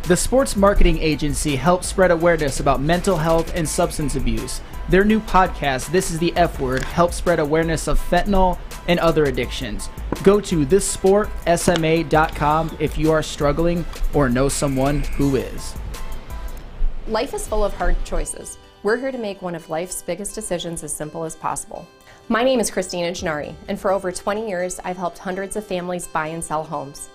The sports marketing agency helps spread awareness about mental health and substance abuse. Their new podcast, This is the F Word, helps spread awareness of fentanyl and other addictions. Go to thissportsma.com if you are struggling or know someone who is. Life is full of hard choices. We're here to make one of life's biggest decisions as simple as possible. My name is Christina Gennari, and for over 20 years, I've helped hundreds of families buy and sell homes.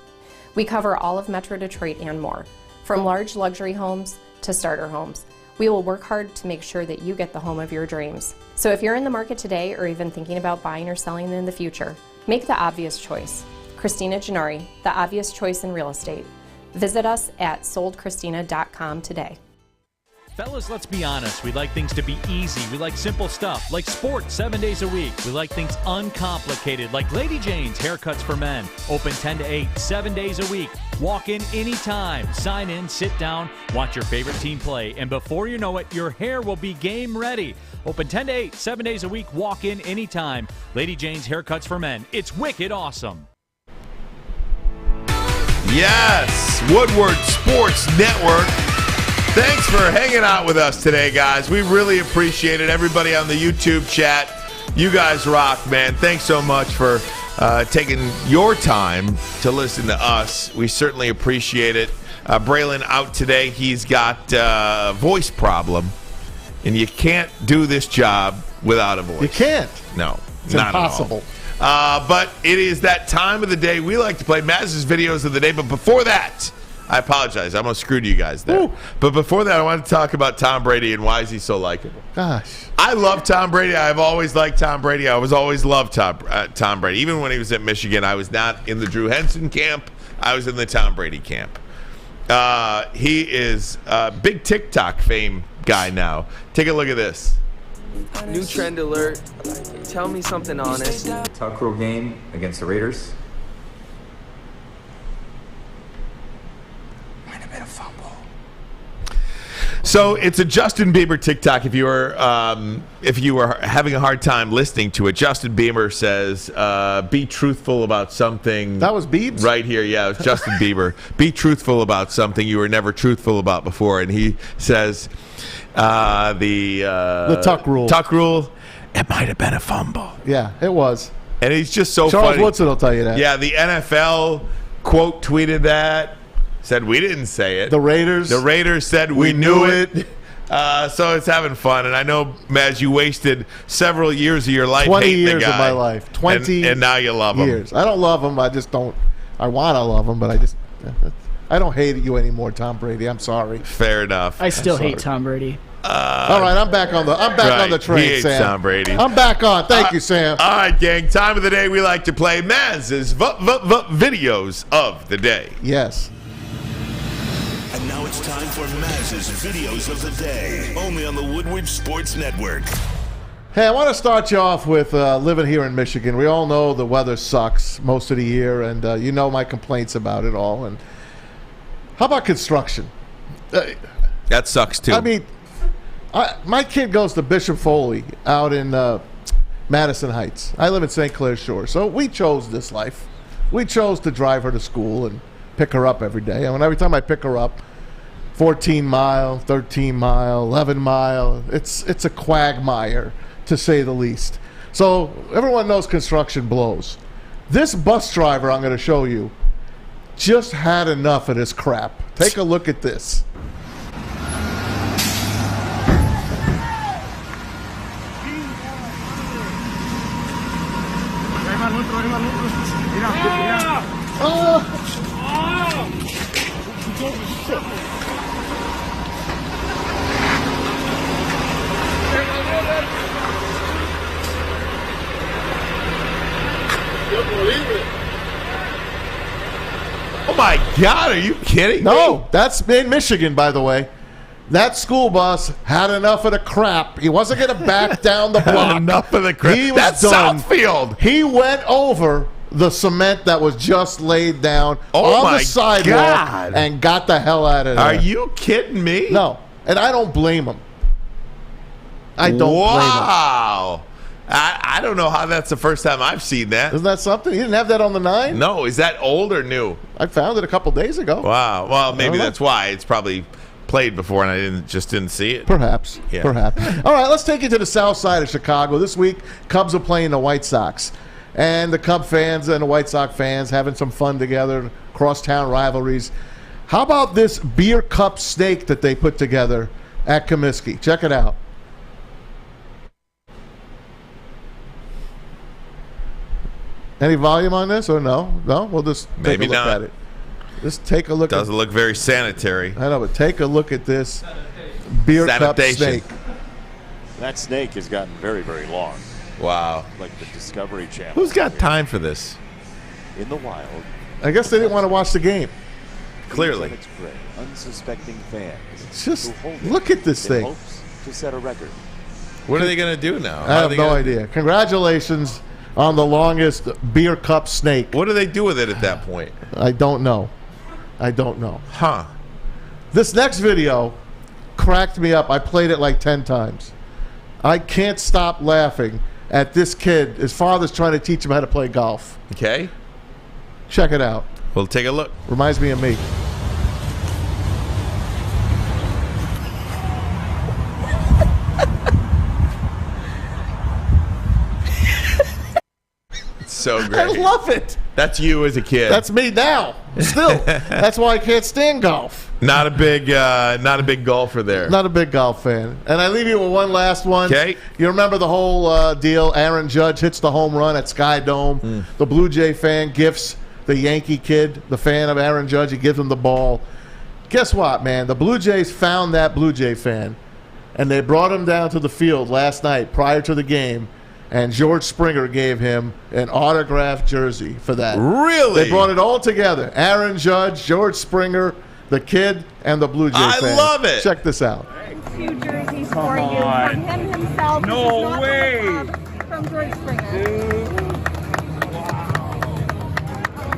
We cover all of Metro Detroit and more, from large luxury homes to starter homes. We will work hard to make sure that you get the home of your dreams. So if you're in the market today or even thinking about buying or selling in the future, make the obvious choice. Christina Gennari, the obvious choice in real estate. Visit us at soldchristina.com today. Fellas, let's be honest. We like things to be easy. We like simple stuff, like sports 7 days a week. We like things uncomplicated, like Lady Jane's Haircuts for Men. Open 10 to 8, 7 days a week. Walk in anytime. Sign in, sit down, watch your favorite team play. And before you know it, your hair will be game ready. Open 10 to 8, 7 days a week. Walk in anytime. Lady Jane's Haircuts for Men. It's wicked awesome. Yes, Woodward Sports Network. Thanks for hanging out with us today, guys. We really appreciate it. Everybody on the YouTube chat, you guys rock, man. Thanks so much for taking your time to listen to us. We certainly appreciate it. Braylon out today. He's got a voice problem, and you can't do this job without a voice. You can't. No, it's not impossible. At all. But it is that time of the day. We like to play Maz's videos of the day, but before that, I apologize. I almost screwed you guys there. Ooh. But before that, I want to talk about Tom Brady and why is he so likable. Gosh. I love Tom Brady. I've always liked Tom Brady. I was always loved Tom Brady. Even when he was at Michigan, I was not in the Drew Henson camp. I was in the Tom Brady camp. He is a big TikTok fame guy now. Take a look at this. New trend alert. Tell me something honest. Tuck rule game against the Raiders. So it's a Justin Bieber TikTok. If you were having a hard time listening to it, Justin Bieber says, "Be truthful about something." That was Biebs? Right here, yeah, it was Justin Bieber. Be truthful about something you were never truthful about before, and he says, "The tuck rule. Tuck rule. It might have been a fumble." Yeah, it was. And he's just so Charles funny. Woodson will tell you that. Yeah, the NFL quote tweeted that. Said we didn't say it. The Raiders said we knew it. So it's having fun. And I know, Maz, you wasted several years of your life 20 hating years the guy. of my life. 20 and now you love him. years. I don't love him. I just don't. I want to love him, but I don't hate you anymore, Tom Brady. I'm sorry. Fair enough. I still hate Tom Brady. All right, I'm back on the train, he hates Sam. Tom Brady. I'm back on. Thank you, Sam. All right, gang. Time of the day we like to play Maz's videos of the day. Yes. And now it's time for Maz's videos of the day, only on the Woodward Sports Network. Hey, I want to start you off with living here in Michigan. We all know the weather sucks most of the year, and you know my complaints about it all. And how about construction? That sucks too. I mean, my kid goes to Bishop Foley out in Madison Heights. I live in St. Clair Shores, so we chose this life. We chose to drive her to school and pick her up every day. And every time I pick her up, 14 mile, 13 mile, 11 mile, it's a quagmire, to say the least. So everyone knows construction blows. This bus driver I'm going to show you just had enough of this crap. Take a look at this. Oh my God, are you kidding me? No, that's in Michigan, by the way. That school bus had enough of the crap. He wasn't going to back down the block. Enough of the crap. He was That's done. Southfield. He went over the cement that was just laid down on the sidewalk and got the hell out of there. Are you kidding me? No, and I don't blame him. I don't blame him. Wow. I don't know how that's the first time I've seen that. Isn't that something? You didn't have that on the 9? No. Is that old or new? I found it a couple days ago. Wow. Well, maybe that's why. It's probably played before and I didn't see it. Perhaps. Yeah. Perhaps. All right, let's take you to the south side of Chicago. This week, Cubs are playing the White Sox. and the Cub fans and the White Sox fans having some fun together, crosstown rivalries. How about this beer cup snake that they put together at Comiskey? Check it out. Any volume on this or no? No? We'll just take Maybe a look not. at it. Just take a look. Doesn't look very sanitary. I know, but take a look at this beer cup snake. That snake has gotten very, very long. Wow. Like the Discovery Channel. Who's got time for this? In the wild. I guess they didn't want to watch the game. Clearly. Its prey, unsuspecting fans. Just who hold look it at this in thing. hopes to set a record. What are they going to do now? I have no idea. Congratulations on the longest beer cup snake. What do they do with it at that point? I don't know. Huh. This next video cracked me up. I played it like 10 times. I can't stop laughing at this kid. His father's trying to teach him how to play golf. Okay. Check it out. We'll take a look. Reminds me of me. So great. I love it. That's you as a kid. That's me now. Still. That's why I can't stand golf. Not a big golfer there. Not a big golf fan. And I leave you with one last one. Okay. You remember the whole deal? Aaron Judge hits the home run at Sky Dome. The Blue Jay fan gifts the Yankee kid, the fan of Aaron Judge. He gives him the ball. Guess what, man? The Blue Jays found that Blue Jay fan, and they brought him down to the field last night prior to the game. And George Springer gave him an autographed jersey for that. Really? They brought it all together. Aaron Judge, George Springer, the kid, and the Blue Jay fan. I love it. Check this out. Few jerseys for you from him himself. No way. From George Springer.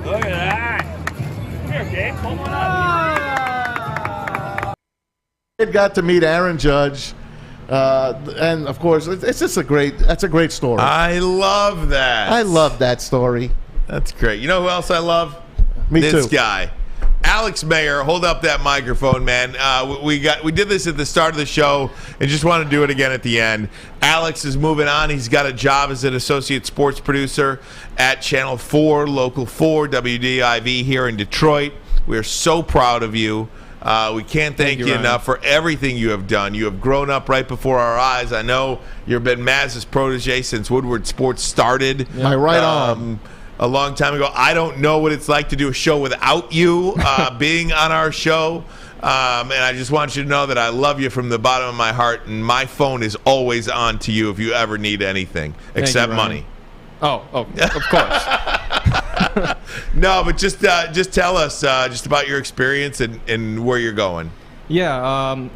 Look at that. Here, Dave, come on up. Kid got to meet Aaron Judge. And of course, it's just that's a great story. I love that. I love that story. That's great. You know who else I love? Me this too. guy. Alex Mayer, hold up that microphone, man. We did this at the start of the show and just want to do it again at the end. Alex is moving on. He's got a job as an associate sports producer at Channel 4, Local 4, WDIV here in Detroit. We are so proud of you. We can't thank you enough for everything you have done. You have grown up right before our eyes. I know you've been Maz's protege since Woodward Sports started. My right arm. A long time ago. I don't know what it's like to do a show without you being on our show. And I just want you to know that I love you from the bottom of my heart, and my phone is always on to you if you ever need anything, except money. Oh, of course. No, but just tell us just about your experience and where you're going. Yeah,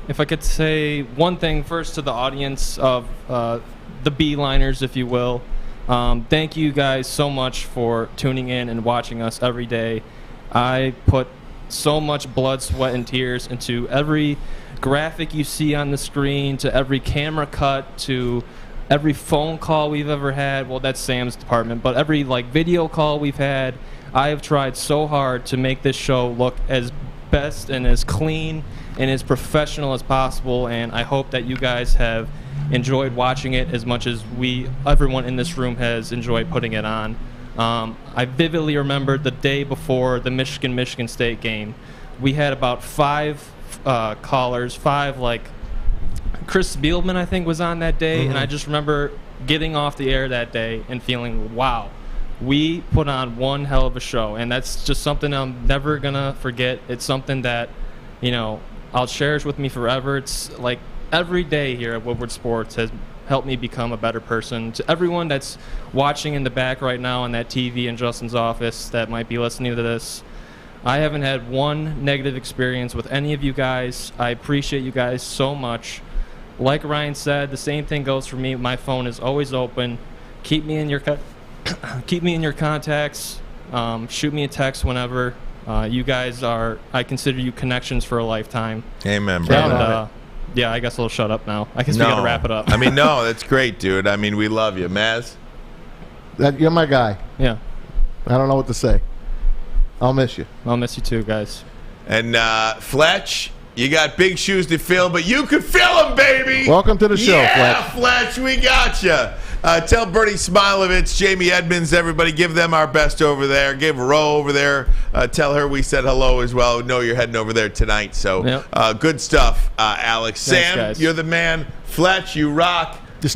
if I could say one thing first to the audience of the B-liners, if you will. Thank you guys so much for tuning in and watching us every day. I put so much blood, sweat, and tears into every graphic you see on the screen, to every camera cut, to every phone call we've ever had. Well, that's Sam's department, but every video call we've had. I have tried so hard to make this show look as best and as clean and as professional as possible, and I hope that you guys have enjoyed watching it as much as everyone in this room has enjoyed putting it on. I vividly remember the day before the Michigan State game. We had about 5 callers, 5 Chris Spielman, I think, was on that day, and I just remember getting off the air that day and feeling, wow, we put on one hell of a show, and that's just something I'm never gonna forget. It's something that, I'll cherish with me forever. It's like every day here at Woodward Sports has helped me become a better person. To everyone that's watching in the back right now on that TV in Justin's office that might be listening to this, I haven't had one negative experience with any of you guys. I appreciate you guys so much. Like Ryan said, the same thing goes for me. My phone is always open. Keep me in your contacts. Shoot me a text whenever. You guys I consider you connections for a lifetime. Amen, brother. And, yeah, I guess I'll shut up now. I guess we got to wrap it up. I mean, no, that's great, dude. I mean, we love you. Maz? You're my guy. Yeah. I don't know what to say. I'll miss you. I'll miss you too, guys. And Fletch, you got big shoes to fill, but you can fill them, baby. Welcome to the show, Fletch. We got you. Tell Bernie Smilovich, Jamie Edmonds, everybody, give them our best over there. Give Ro over there. Tell her we said hello as well. Know you're heading over there tonight. So good stuff, Alex. Thanks, Sam, guys. you're the man. Fletch, you rock. You're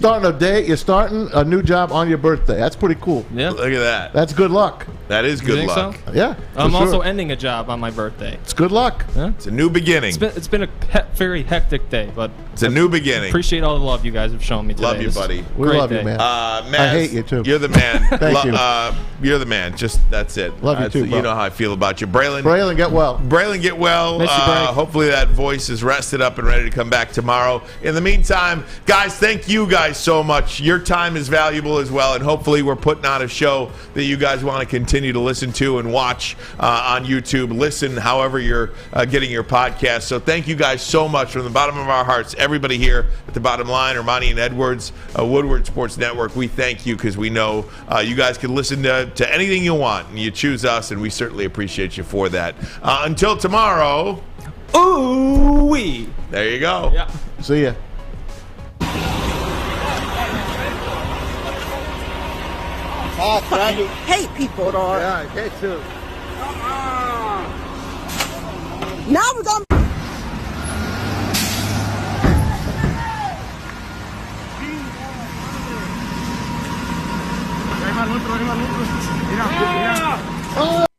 starting a new job on your birthday. That's pretty cool. Yeah. Look at that. That's good luck. That is You good think luck. so? Yeah. I'm for also sure. ending a job on my birthday. It's good luck. Yeah. It's a new beginning. It's been a very hectic day, but It's a new beginning. appreciate all the love you guys have shown me today. Love you, This is buddy. a We great love you, day. man. Maz, I hate you, too. You're the man. Thank you. You're the man. Just that's it. Love you, too, bro. You know how I feel about you. Braylon, Get well. Braylon, get well. Miss you, Bray. Hopefully that voice is rested up and ready to come back tomorrow. In the meantime, guys, thank you guys so much. Your time is valuable as well, and hopefully we're putting on a show that you guys want to continue to listen to and watch on YouTube. Listen however you're getting your podcast. So thank you guys so much from the bottom of our hearts. Everybody here at the bottom line, Ermanni and Edwards, Woodward Sports Network, we thank you because we know you guys can listen to anything you want, and you choose us, and we certainly appreciate you for that. Until tomorrow, Ooh-wee. there you go. Yeah. See ya. Hate people, dog. Yeah, I hate too. Now we're gonna. Arriba el otro, arriba el otro. Mira, mira.